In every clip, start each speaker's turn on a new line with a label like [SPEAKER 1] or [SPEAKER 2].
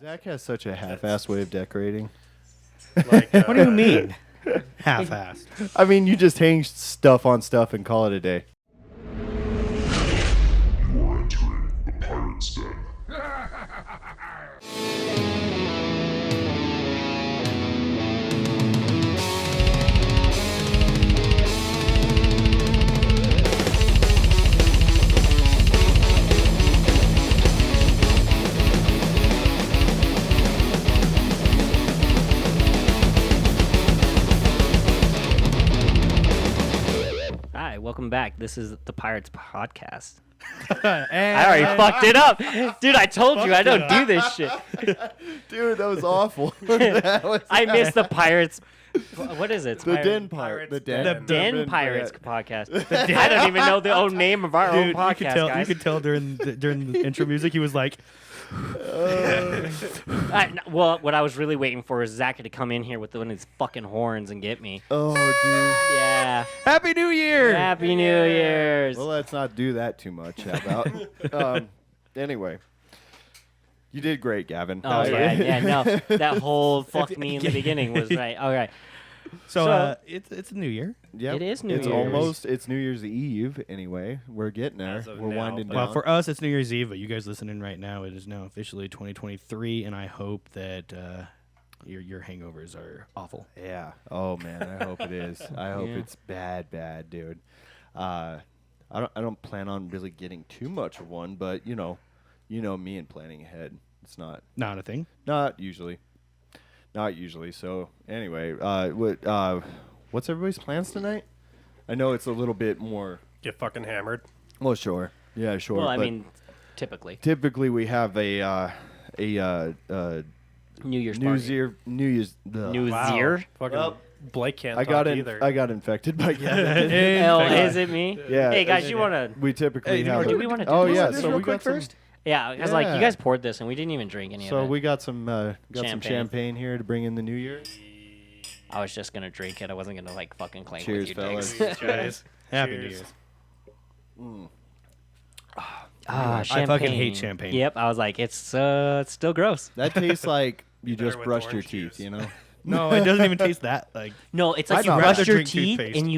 [SPEAKER 1] Zach has such a half-assed way of decorating.
[SPEAKER 2] Like,
[SPEAKER 3] What do you mean? Half-assed.
[SPEAKER 1] I mean, you just hang stuff on stuff and call it a day.
[SPEAKER 4] You are entering the Pirate's Den.
[SPEAKER 5] Hi, welcome back. This is the Pirates Podcast.
[SPEAKER 3] And
[SPEAKER 5] I already fucked it up. Dude, I told you I don't do this shit.
[SPEAKER 1] Dude, that was awful. That was
[SPEAKER 5] I missed the Pirates. What is it? It's
[SPEAKER 1] the
[SPEAKER 5] Pirate-
[SPEAKER 1] Den Pirate. The Den.
[SPEAKER 5] Den Pirates Podcast. I don't even know the own name of our own
[SPEAKER 3] Dude,
[SPEAKER 5] podcast, guys.
[SPEAKER 3] you could tell during the intro music, he was like,
[SPEAKER 5] Well, what I was really waiting for is Zach to come in here with one of his fucking horns and get me.
[SPEAKER 1] Oh, dude.
[SPEAKER 5] Yeah.
[SPEAKER 3] Happy New Year!
[SPEAKER 5] Happy New Year's.
[SPEAKER 1] Well, let's not do that too much. How about? Anyway, you did great, Gavin.
[SPEAKER 5] Oh, yeah, no. That whole fuck me in the beginning was right. All right.
[SPEAKER 3] So, it's a new year.
[SPEAKER 1] Yep.
[SPEAKER 5] It is New
[SPEAKER 1] It's
[SPEAKER 5] Year's.
[SPEAKER 1] almost. It's New Year's Eve. Anyway, we're getting there.
[SPEAKER 2] As of
[SPEAKER 1] We're
[SPEAKER 2] now,
[SPEAKER 1] winding
[SPEAKER 2] but-
[SPEAKER 1] down.
[SPEAKER 3] Well, for us, it's New Year's Eve, but you guys listening right now, it is now officially 2023, and I hope that your hangovers are awful.
[SPEAKER 1] Yeah. Oh man, I hope it is. I hope
[SPEAKER 5] Yeah.
[SPEAKER 1] it's bad, dude. I don't plan on really getting too much of one, but you know me and planning ahead. It's not
[SPEAKER 3] Not a thing.
[SPEAKER 1] usually. Not usually. So anyway, what's everybody's plans tonight? I know it's a little bit more.
[SPEAKER 2] get fucking hammered.
[SPEAKER 1] Well, sure. Yeah, sure.
[SPEAKER 5] Well, I
[SPEAKER 1] but
[SPEAKER 5] mean, typically.
[SPEAKER 1] typically we have a
[SPEAKER 5] New Year's
[SPEAKER 1] New
[SPEAKER 5] party.
[SPEAKER 1] Year, New Year's.
[SPEAKER 5] New
[SPEAKER 2] Wow.
[SPEAKER 5] Year?
[SPEAKER 2] Fucking
[SPEAKER 1] Well,
[SPEAKER 2] Blake can't
[SPEAKER 1] I
[SPEAKER 2] talk
[SPEAKER 1] got
[SPEAKER 2] either.
[SPEAKER 1] I got infected by Gavin.
[SPEAKER 5] Hell, is it me?
[SPEAKER 1] Yeah.
[SPEAKER 5] Hey, guys, you want to...
[SPEAKER 1] We typically
[SPEAKER 3] Hey,
[SPEAKER 1] have.
[SPEAKER 5] do we wanna do
[SPEAKER 1] oh
[SPEAKER 5] this?
[SPEAKER 1] yeah,
[SPEAKER 5] Do this
[SPEAKER 1] so
[SPEAKER 3] real
[SPEAKER 1] we
[SPEAKER 3] quick
[SPEAKER 1] got some,
[SPEAKER 3] first?
[SPEAKER 5] Yeah, I was like,
[SPEAKER 1] Yeah.
[SPEAKER 5] you guys poured this, and we didn't even drink any
[SPEAKER 1] So
[SPEAKER 5] of it.
[SPEAKER 1] we got some some
[SPEAKER 5] Champagne.
[SPEAKER 1] champagne here to bring in the new year.
[SPEAKER 5] I was just going to drink it. I wasn't going to, like, fucking clank
[SPEAKER 1] Cheers,
[SPEAKER 5] with you
[SPEAKER 1] fellas.
[SPEAKER 5] dicks.
[SPEAKER 2] Cheers.
[SPEAKER 3] Happy New
[SPEAKER 2] Cheers.
[SPEAKER 3] Year's.
[SPEAKER 5] Ah,
[SPEAKER 3] I
[SPEAKER 5] champagne.
[SPEAKER 3] fucking hate champagne.
[SPEAKER 5] Yep, I was like, it's still gross.
[SPEAKER 1] That tastes like you
[SPEAKER 2] Better
[SPEAKER 1] just
[SPEAKER 2] with
[SPEAKER 1] brushed your
[SPEAKER 2] orange
[SPEAKER 1] teeth.
[SPEAKER 2] juice.
[SPEAKER 1] You know.
[SPEAKER 3] No, it doesn't even taste that. Like
[SPEAKER 5] No, it's like
[SPEAKER 3] I'd
[SPEAKER 5] you
[SPEAKER 3] rather
[SPEAKER 5] brushed your
[SPEAKER 3] drink
[SPEAKER 5] teeth
[SPEAKER 3] toothpaste.
[SPEAKER 5] and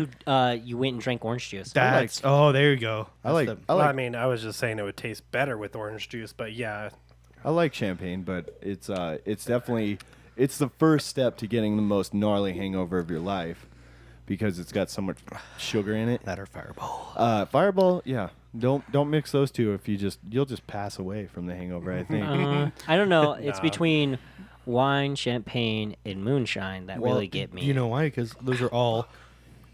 [SPEAKER 5] you went and drank orange juice.
[SPEAKER 3] that's. Oh, there you go.
[SPEAKER 1] I like
[SPEAKER 3] That's
[SPEAKER 2] Well, I mean, I was just saying it would taste better with orange juice, but yeah,
[SPEAKER 1] I like champagne, but it's definitely it's the first step to getting the most gnarly hangover of your life because it's got so much sugar in it.
[SPEAKER 3] that or Fireball.
[SPEAKER 1] Fireball, yeah. Don't mix those two if you'll just pass away from the hangover, I think.
[SPEAKER 5] I don't know. It's
[SPEAKER 2] No.
[SPEAKER 5] between wine, champagne, and moonshine that really get me.
[SPEAKER 3] You know why? Because those are all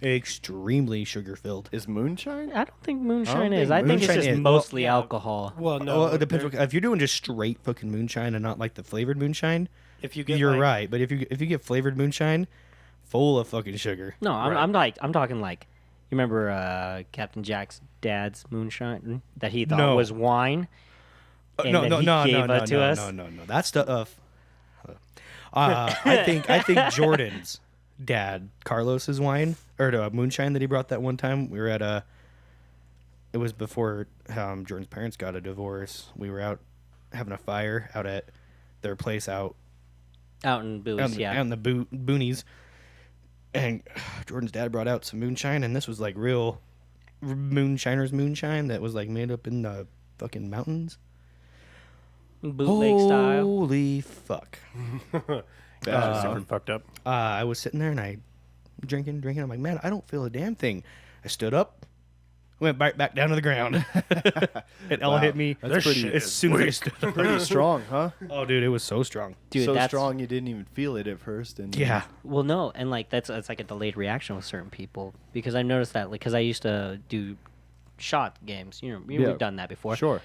[SPEAKER 3] extremely sugar filled.
[SPEAKER 1] Is moonshine?
[SPEAKER 5] I don't think moonshine
[SPEAKER 1] think
[SPEAKER 5] is. I think it's
[SPEAKER 3] moonshine
[SPEAKER 5] just
[SPEAKER 3] is.
[SPEAKER 5] mostly
[SPEAKER 2] Well,
[SPEAKER 5] alcohol.
[SPEAKER 2] well, no.
[SPEAKER 3] Well, it depends.
[SPEAKER 2] there-
[SPEAKER 3] If you're doing just straight fucking moonshine and not like the flavored moonshine,
[SPEAKER 2] if you get
[SPEAKER 3] you're
[SPEAKER 2] like,
[SPEAKER 3] right. But if you get flavored moonshine, full of fucking sugar.
[SPEAKER 5] No,
[SPEAKER 2] Right.
[SPEAKER 5] I'm talking like, you remember Captain Jack's dad's moonshine that he thought
[SPEAKER 3] No.
[SPEAKER 5] was wine, and
[SPEAKER 3] no,
[SPEAKER 5] then
[SPEAKER 3] no,
[SPEAKER 5] he
[SPEAKER 3] no,
[SPEAKER 5] gave
[SPEAKER 3] no, no,
[SPEAKER 5] it to
[SPEAKER 3] no,
[SPEAKER 5] us.
[SPEAKER 3] no. That stuff. I think Jordan's dad, Carlos's wine or moonshine that he brought that one time. We were at it was before Jordan's parents got a divorce. We were out having a fire out at their place out
[SPEAKER 5] Out in booze,
[SPEAKER 3] out
[SPEAKER 5] yeah.
[SPEAKER 3] in the boonies, and Jordan's dad brought out some moonshine, and this was like real moonshiner's moonshine that was like made up in the fucking mountains.
[SPEAKER 5] Bootleg style.
[SPEAKER 3] Holy fuck!
[SPEAKER 2] That's super fucked up.
[SPEAKER 3] I was sitting there and I drinking. I'm like, man, I don't feel a damn thing. I stood up, went back down to the ground. It all hit me
[SPEAKER 1] That's pretty,
[SPEAKER 2] shit
[SPEAKER 3] as soon as I stood up.
[SPEAKER 1] pretty strong, huh?
[SPEAKER 3] Oh, dude, it was so strong.
[SPEAKER 5] Dude,
[SPEAKER 1] so
[SPEAKER 5] that's
[SPEAKER 1] strong you didn't even feel it at first. And
[SPEAKER 3] Yeah.
[SPEAKER 5] Well, no, and like that's like a delayed reaction with certain people because I noticed that, like, because I used to do shot games. You know,
[SPEAKER 1] Yeah.
[SPEAKER 5] we've done that before.
[SPEAKER 1] Sure.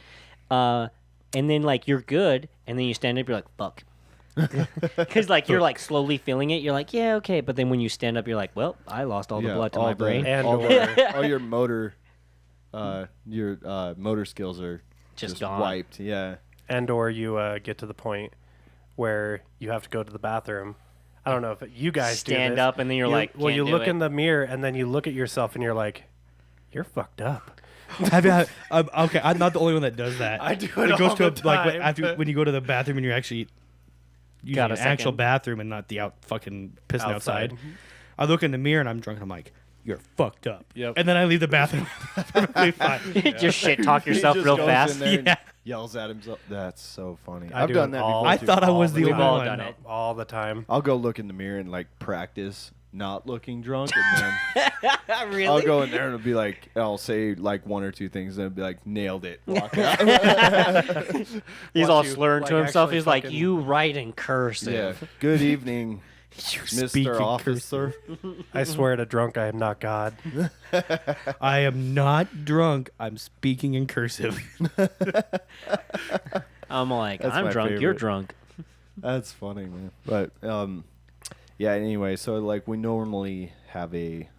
[SPEAKER 5] And then like you're good, and then you stand up, you're like, fuck. Because like you're like slowly feeling it, you're like, yeah, okay, but then when you stand up, you're like, well, I lost all the blood to my brain.
[SPEAKER 2] And
[SPEAKER 1] all,
[SPEAKER 2] or-
[SPEAKER 1] all your motor skills are
[SPEAKER 5] Just gone.
[SPEAKER 1] wiped. Yeah.
[SPEAKER 2] and or you get to the point where you have to go to the bathroom. I don't know if you guys do
[SPEAKER 5] Stand
[SPEAKER 2] this.
[SPEAKER 5] up, and then you're like,
[SPEAKER 2] well,
[SPEAKER 5] can't
[SPEAKER 2] you
[SPEAKER 5] do
[SPEAKER 2] look
[SPEAKER 5] it.
[SPEAKER 2] in the mirror and then you look at yourself and you're like, you're fucked up.
[SPEAKER 3] Okay, I'm not the only one that does that.
[SPEAKER 2] I do it
[SPEAKER 3] It goes
[SPEAKER 2] all
[SPEAKER 3] to
[SPEAKER 2] the
[SPEAKER 3] like
[SPEAKER 2] time.
[SPEAKER 3] when you go to the bathroom and you're actually using
[SPEAKER 5] Got a
[SPEAKER 3] an actual
[SPEAKER 5] second.
[SPEAKER 3] bathroom and not the fucking pissing
[SPEAKER 2] Outside.
[SPEAKER 3] outside. I look in the mirror and I'm drunk and I'm like, "You're fucked up."
[SPEAKER 2] Yep.
[SPEAKER 3] And then I leave the bathroom. Perfectly fine.
[SPEAKER 5] Just shit talk
[SPEAKER 1] He
[SPEAKER 5] yourself
[SPEAKER 1] just
[SPEAKER 5] real
[SPEAKER 1] goes
[SPEAKER 5] fast.
[SPEAKER 1] in there and
[SPEAKER 3] Yeah.
[SPEAKER 1] yells at himself. That's so funny.
[SPEAKER 2] I
[SPEAKER 1] I've
[SPEAKER 2] do
[SPEAKER 1] done
[SPEAKER 2] it
[SPEAKER 1] that
[SPEAKER 2] all-
[SPEAKER 1] before.
[SPEAKER 3] I
[SPEAKER 1] too.
[SPEAKER 3] thought I was the
[SPEAKER 5] We've
[SPEAKER 3] only
[SPEAKER 5] all
[SPEAKER 3] one.
[SPEAKER 5] done it.
[SPEAKER 2] all the time.
[SPEAKER 1] I'll go look in the mirror and like practice not looking drunk, and then
[SPEAKER 5] Really?
[SPEAKER 1] I'll go in there and it'll be like I'll say like one or two things, and it'll be like nailed it. Walk out.
[SPEAKER 5] He's
[SPEAKER 2] Watch
[SPEAKER 5] all
[SPEAKER 2] you,
[SPEAKER 5] slurring
[SPEAKER 2] like,
[SPEAKER 5] to himself.
[SPEAKER 2] actually
[SPEAKER 5] He's like,
[SPEAKER 2] fucking-
[SPEAKER 5] "You write in cursive."
[SPEAKER 1] Yeah. Good evening,
[SPEAKER 3] speak in
[SPEAKER 1] Mr. Officer.
[SPEAKER 2] I swear to drunk, I am not God.
[SPEAKER 3] I am not drunk. I'm speaking in cursive.
[SPEAKER 5] I'm like,
[SPEAKER 1] That's
[SPEAKER 5] I'm
[SPEAKER 1] my
[SPEAKER 5] drunk. You're
[SPEAKER 1] favorite.
[SPEAKER 5] drunk.
[SPEAKER 1] That's funny, man. But yeah. Anyway, so like we normally have a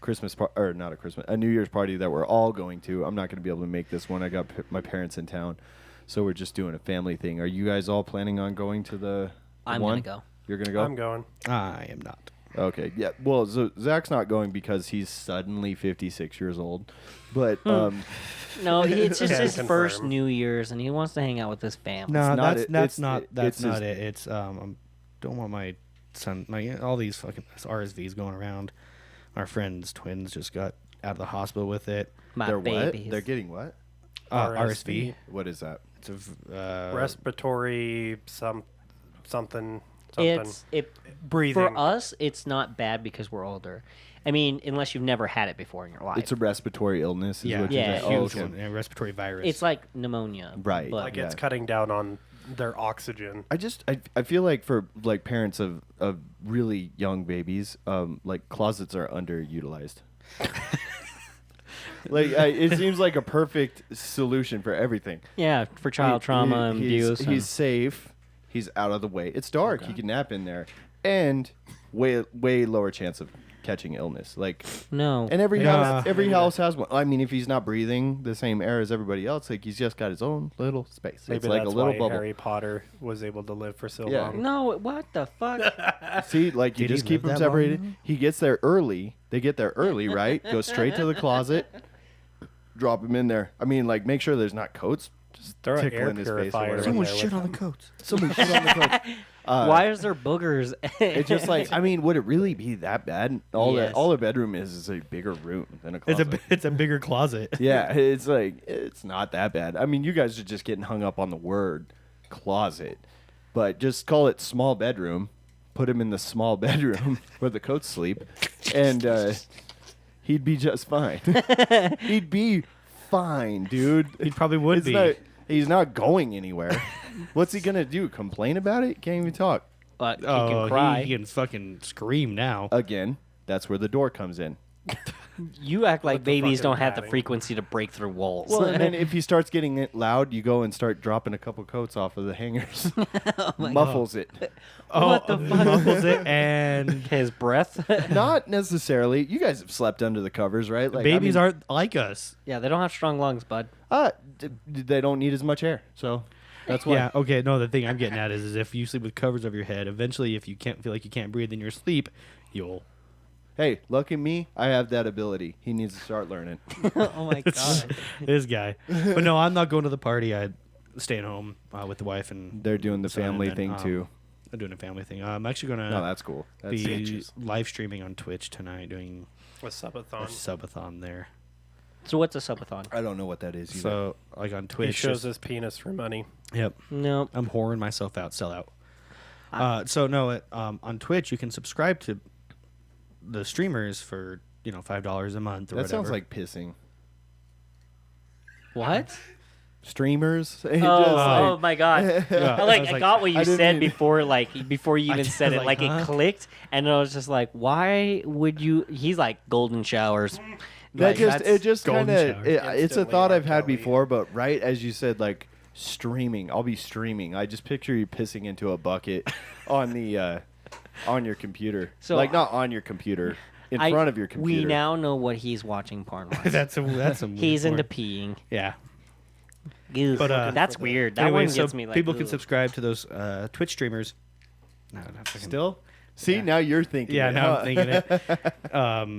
[SPEAKER 1] Christmas or not a Christmas, a New Year's party that we're all going to. I'm not going to be able to make this one. I got my parents in town, so we're just doing a family thing. Are you guys all planning on going to the
[SPEAKER 5] I'm
[SPEAKER 1] one?
[SPEAKER 5] gonna go.
[SPEAKER 1] You're gonna go.
[SPEAKER 2] I'm going.
[SPEAKER 3] I am not.
[SPEAKER 1] Okay, yeah. Well, Zach's not going because he's suddenly 56 years old. But
[SPEAKER 5] Hmm. No, it's just
[SPEAKER 2] Can
[SPEAKER 5] his first
[SPEAKER 2] confirm.
[SPEAKER 5] New Year's, and he wants to hang out with his family.
[SPEAKER 3] No,
[SPEAKER 1] not
[SPEAKER 3] that's
[SPEAKER 1] it.
[SPEAKER 3] that's
[SPEAKER 1] It's-
[SPEAKER 3] not
[SPEAKER 1] it-
[SPEAKER 3] that's
[SPEAKER 1] it's
[SPEAKER 3] not
[SPEAKER 1] his-
[SPEAKER 3] it. It's I don't want my son all these fucking RSVs going around. Our friend's twins just got out of the hospital with it.
[SPEAKER 5] My
[SPEAKER 1] they're
[SPEAKER 5] babies.
[SPEAKER 1] what? They're getting what?
[SPEAKER 3] RSV.
[SPEAKER 1] What is that?
[SPEAKER 3] It's a
[SPEAKER 2] Respiratory something.
[SPEAKER 5] It's
[SPEAKER 2] Breathing.
[SPEAKER 5] for us. It's not bad because we're older. I mean, unless you've never had it before in your life.
[SPEAKER 1] It's a respiratory illness. Is
[SPEAKER 3] yeah,
[SPEAKER 1] what
[SPEAKER 5] Yeah,
[SPEAKER 1] you're
[SPEAKER 3] huge
[SPEAKER 1] saying? Oh,
[SPEAKER 3] one,
[SPEAKER 1] okay.
[SPEAKER 3] a respiratory virus.
[SPEAKER 5] It's like pneumonia.
[SPEAKER 1] Right.
[SPEAKER 5] But
[SPEAKER 2] like
[SPEAKER 1] yeah.
[SPEAKER 2] it's cutting down on their oxygen.
[SPEAKER 1] I feel like for like parents of really young babies, like closets are underutilized. Like it seems like a perfect solution for everything.
[SPEAKER 5] yeah, for child trauma and abuse.
[SPEAKER 1] He's safe. He's out of the way. It's dark. He can nap in there, and way lower chance of catching illness. Like,
[SPEAKER 5] no.
[SPEAKER 1] and every
[SPEAKER 3] Yeah.
[SPEAKER 1] house has one. I mean, if he's not breathing the same air as everybody else, like he's just got his own little space.
[SPEAKER 2] Maybe
[SPEAKER 1] it's like a
[SPEAKER 2] that's
[SPEAKER 1] little
[SPEAKER 2] why
[SPEAKER 1] bubble.
[SPEAKER 2] Harry Potter was able to live for so
[SPEAKER 1] Yeah.
[SPEAKER 2] long.
[SPEAKER 5] No, what the fuck?
[SPEAKER 1] See, like you
[SPEAKER 3] Did he
[SPEAKER 1] just keep
[SPEAKER 3] live
[SPEAKER 1] them
[SPEAKER 3] that long?
[SPEAKER 1] separated. He gets there early. They get there early, right? Go straight to the closet. Drop him in there. I mean, like make sure there's not coats. Just
[SPEAKER 2] Throw an air
[SPEAKER 1] tickling his face or
[SPEAKER 2] purifier
[SPEAKER 1] whatever.
[SPEAKER 2] in
[SPEAKER 3] someone
[SPEAKER 2] there
[SPEAKER 3] shit
[SPEAKER 2] with
[SPEAKER 3] on the coats.
[SPEAKER 1] Somebody shit on the coats.
[SPEAKER 5] Why is there boogers?
[SPEAKER 1] It's just like I mean, would it really be that bad?
[SPEAKER 5] Yes.
[SPEAKER 1] All the bedroom is a bigger room than a closet.
[SPEAKER 3] It's a bigger closet.
[SPEAKER 1] Yeah, it's like it's not that bad. I mean, you guys are just getting hung up on the word closet, but just call it small bedroom. Put him in the small bedroom where the coats sleep, and he'd be just fine. He'd be fine, dude.
[SPEAKER 3] He probably would
[SPEAKER 1] It's
[SPEAKER 3] be.
[SPEAKER 1] not- he's not going anywhere. What's he gonna do? Complain about it? Can't even talk.
[SPEAKER 5] But he
[SPEAKER 3] Oh,
[SPEAKER 5] can cry.
[SPEAKER 3] he can fucking scream now.
[SPEAKER 1] Again, that's where the door comes in.
[SPEAKER 5] You act like
[SPEAKER 2] the
[SPEAKER 5] babies
[SPEAKER 2] fucking
[SPEAKER 5] don't have the
[SPEAKER 2] padding.
[SPEAKER 5] frequency to break through walls.
[SPEAKER 1] Well, and then if he starts getting it loud, you go and start dropping a couple coats off of the hangers. Muffles it.
[SPEAKER 5] What the fuck?
[SPEAKER 3] Muffles it and
[SPEAKER 5] His breath.
[SPEAKER 1] Not necessarily. You guys have slept under the covers, right? Like,
[SPEAKER 3] babies
[SPEAKER 1] I mean,
[SPEAKER 3] aren't like us.
[SPEAKER 5] Yeah, they don't have strong lungs, bud.
[SPEAKER 1] they don't need as much air, so that's why.
[SPEAKER 3] Yeah, okay, no, the thing I'm getting at is if you sleep with covers over your head, eventually if you can't feel like you can't breathe in your sleep, you'll
[SPEAKER 1] Hey, look at me. I have that ability. He needs to start learning.
[SPEAKER 5] Oh my god.
[SPEAKER 3] this guy. But no, I'm not going to the party. I'm staying home with the wife and
[SPEAKER 1] They're doing the
[SPEAKER 3] son,
[SPEAKER 1] family
[SPEAKER 3] and,
[SPEAKER 1] thing too.
[SPEAKER 3] I'm doing a family thing. I'm actually gonna
[SPEAKER 1] No, that's cool. That's
[SPEAKER 3] be
[SPEAKER 1] bitches.
[SPEAKER 3] live streaming on Twitch tonight, doing
[SPEAKER 2] A
[SPEAKER 3] a
[SPEAKER 2] subathon.
[SPEAKER 3] subathon there.
[SPEAKER 5] So what's a subathon?
[SPEAKER 1] I don't know what that is either.
[SPEAKER 3] So like on
[SPEAKER 2] He
[SPEAKER 3] Twitch,
[SPEAKER 2] shows
[SPEAKER 3] just-
[SPEAKER 2] his penis for money.
[SPEAKER 3] yep.
[SPEAKER 5] No.
[SPEAKER 3] I'm whoring myself out, sell out. So no, on Twitch you can subscribe to the streamers for $5 a month or
[SPEAKER 1] that
[SPEAKER 3] whatever.
[SPEAKER 1] sounds like pissing.
[SPEAKER 5] What?
[SPEAKER 1] Streamers.
[SPEAKER 5] Oh my god!
[SPEAKER 3] Yeah,
[SPEAKER 5] I
[SPEAKER 3] was
[SPEAKER 5] got what
[SPEAKER 1] I
[SPEAKER 5] you
[SPEAKER 1] didn't
[SPEAKER 5] said
[SPEAKER 1] mean-
[SPEAKER 5] before you even said
[SPEAKER 3] was
[SPEAKER 5] it.
[SPEAKER 3] like,
[SPEAKER 5] Like
[SPEAKER 3] huh?
[SPEAKER 5] it clicked, and I was just like, "Why would you?" He's like golden showers.
[SPEAKER 1] That
[SPEAKER 5] Like,
[SPEAKER 1] it just
[SPEAKER 3] golden
[SPEAKER 1] kind of
[SPEAKER 3] shower.
[SPEAKER 1] it's a
[SPEAKER 2] Instantly
[SPEAKER 1] thought
[SPEAKER 2] R.
[SPEAKER 1] I've had
[SPEAKER 2] Kelly.
[SPEAKER 1] before, but right as you said, like streaming, I'll be streaming. I just picture you pissing into a bucket on the on your computer,
[SPEAKER 5] So
[SPEAKER 1] like not on your computer, in front of your computer.
[SPEAKER 5] We now know what he's watching porn wise.
[SPEAKER 3] that's some
[SPEAKER 5] He's
[SPEAKER 3] weird
[SPEAKER 5] into
[SPEAKER 3] porn.
[SPEAKER 5] peeing.
[SPEAKER 3] Yeah.
[SPEAKER 5] Ew.
[SPEAKER 3] But,
[SPEAKER 5] that's weird. That
[SPEAKER 3] Anyway,
[SPEAKER 5] one
[SPEAKER 3] so
[SPEAKER 5] gets me like
[SPEAKER 3] people
[SPEAKER 5] ugh.
[SPEAKER 3] can subscribe to those Twitch streamers. No, not fucking-
[SPEAKER 1] Still, see now you're thinking.
[SPEAKER 3] Yeah,
[SPEAKER 1] it,
[SPEAKER 3] now
[SPEAKER 1] huh?
[SPEAKER 3] I'm thinking it.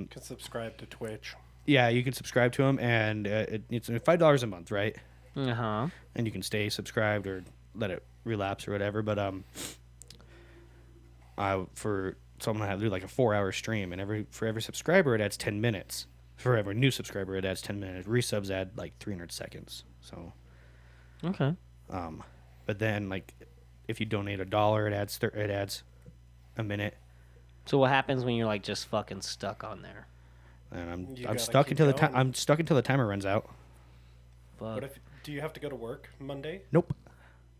[SPEAKER 2] You can subscribe to Twitch.
[SPEAKER 3] Yeah, you can subscribe to them, and it's $5 a month, right?
[SPEAKER 5] Uh-huh.
[SPEAKER 3] And you can stay subscribed or let it relapse or whatever. But so I'm gonna do like a 4-hour stream, and for every subscriber it adds 10 minutes. For every new subscriber it adds 10 minutes. Resubs add like 300 seconds. So
[SPEAKER 5] Okay.
[SPEAKER 3] but then like if you donate $1, it adds a minute,
[SPEAKER 5] So what happens when you're like just fucking stuck on there?
[SPEAKER 3] and
[SPEAKER 2] You
[SPEAKER 3] I'm
[SPEAKER 2] gotta
[SPEAKER 3] stuck
[SPEAKER 2] keep
[SPEAKER 3] until the time.
[SPEAKER 2] going.
[SPEAKER 3] I'm stuck until the timer runs out.
[SPEAKER 5] Fuck.
[SPEAKER 2] What if? Do you have to go to work Monday?
[SPEAKER 3] Nope.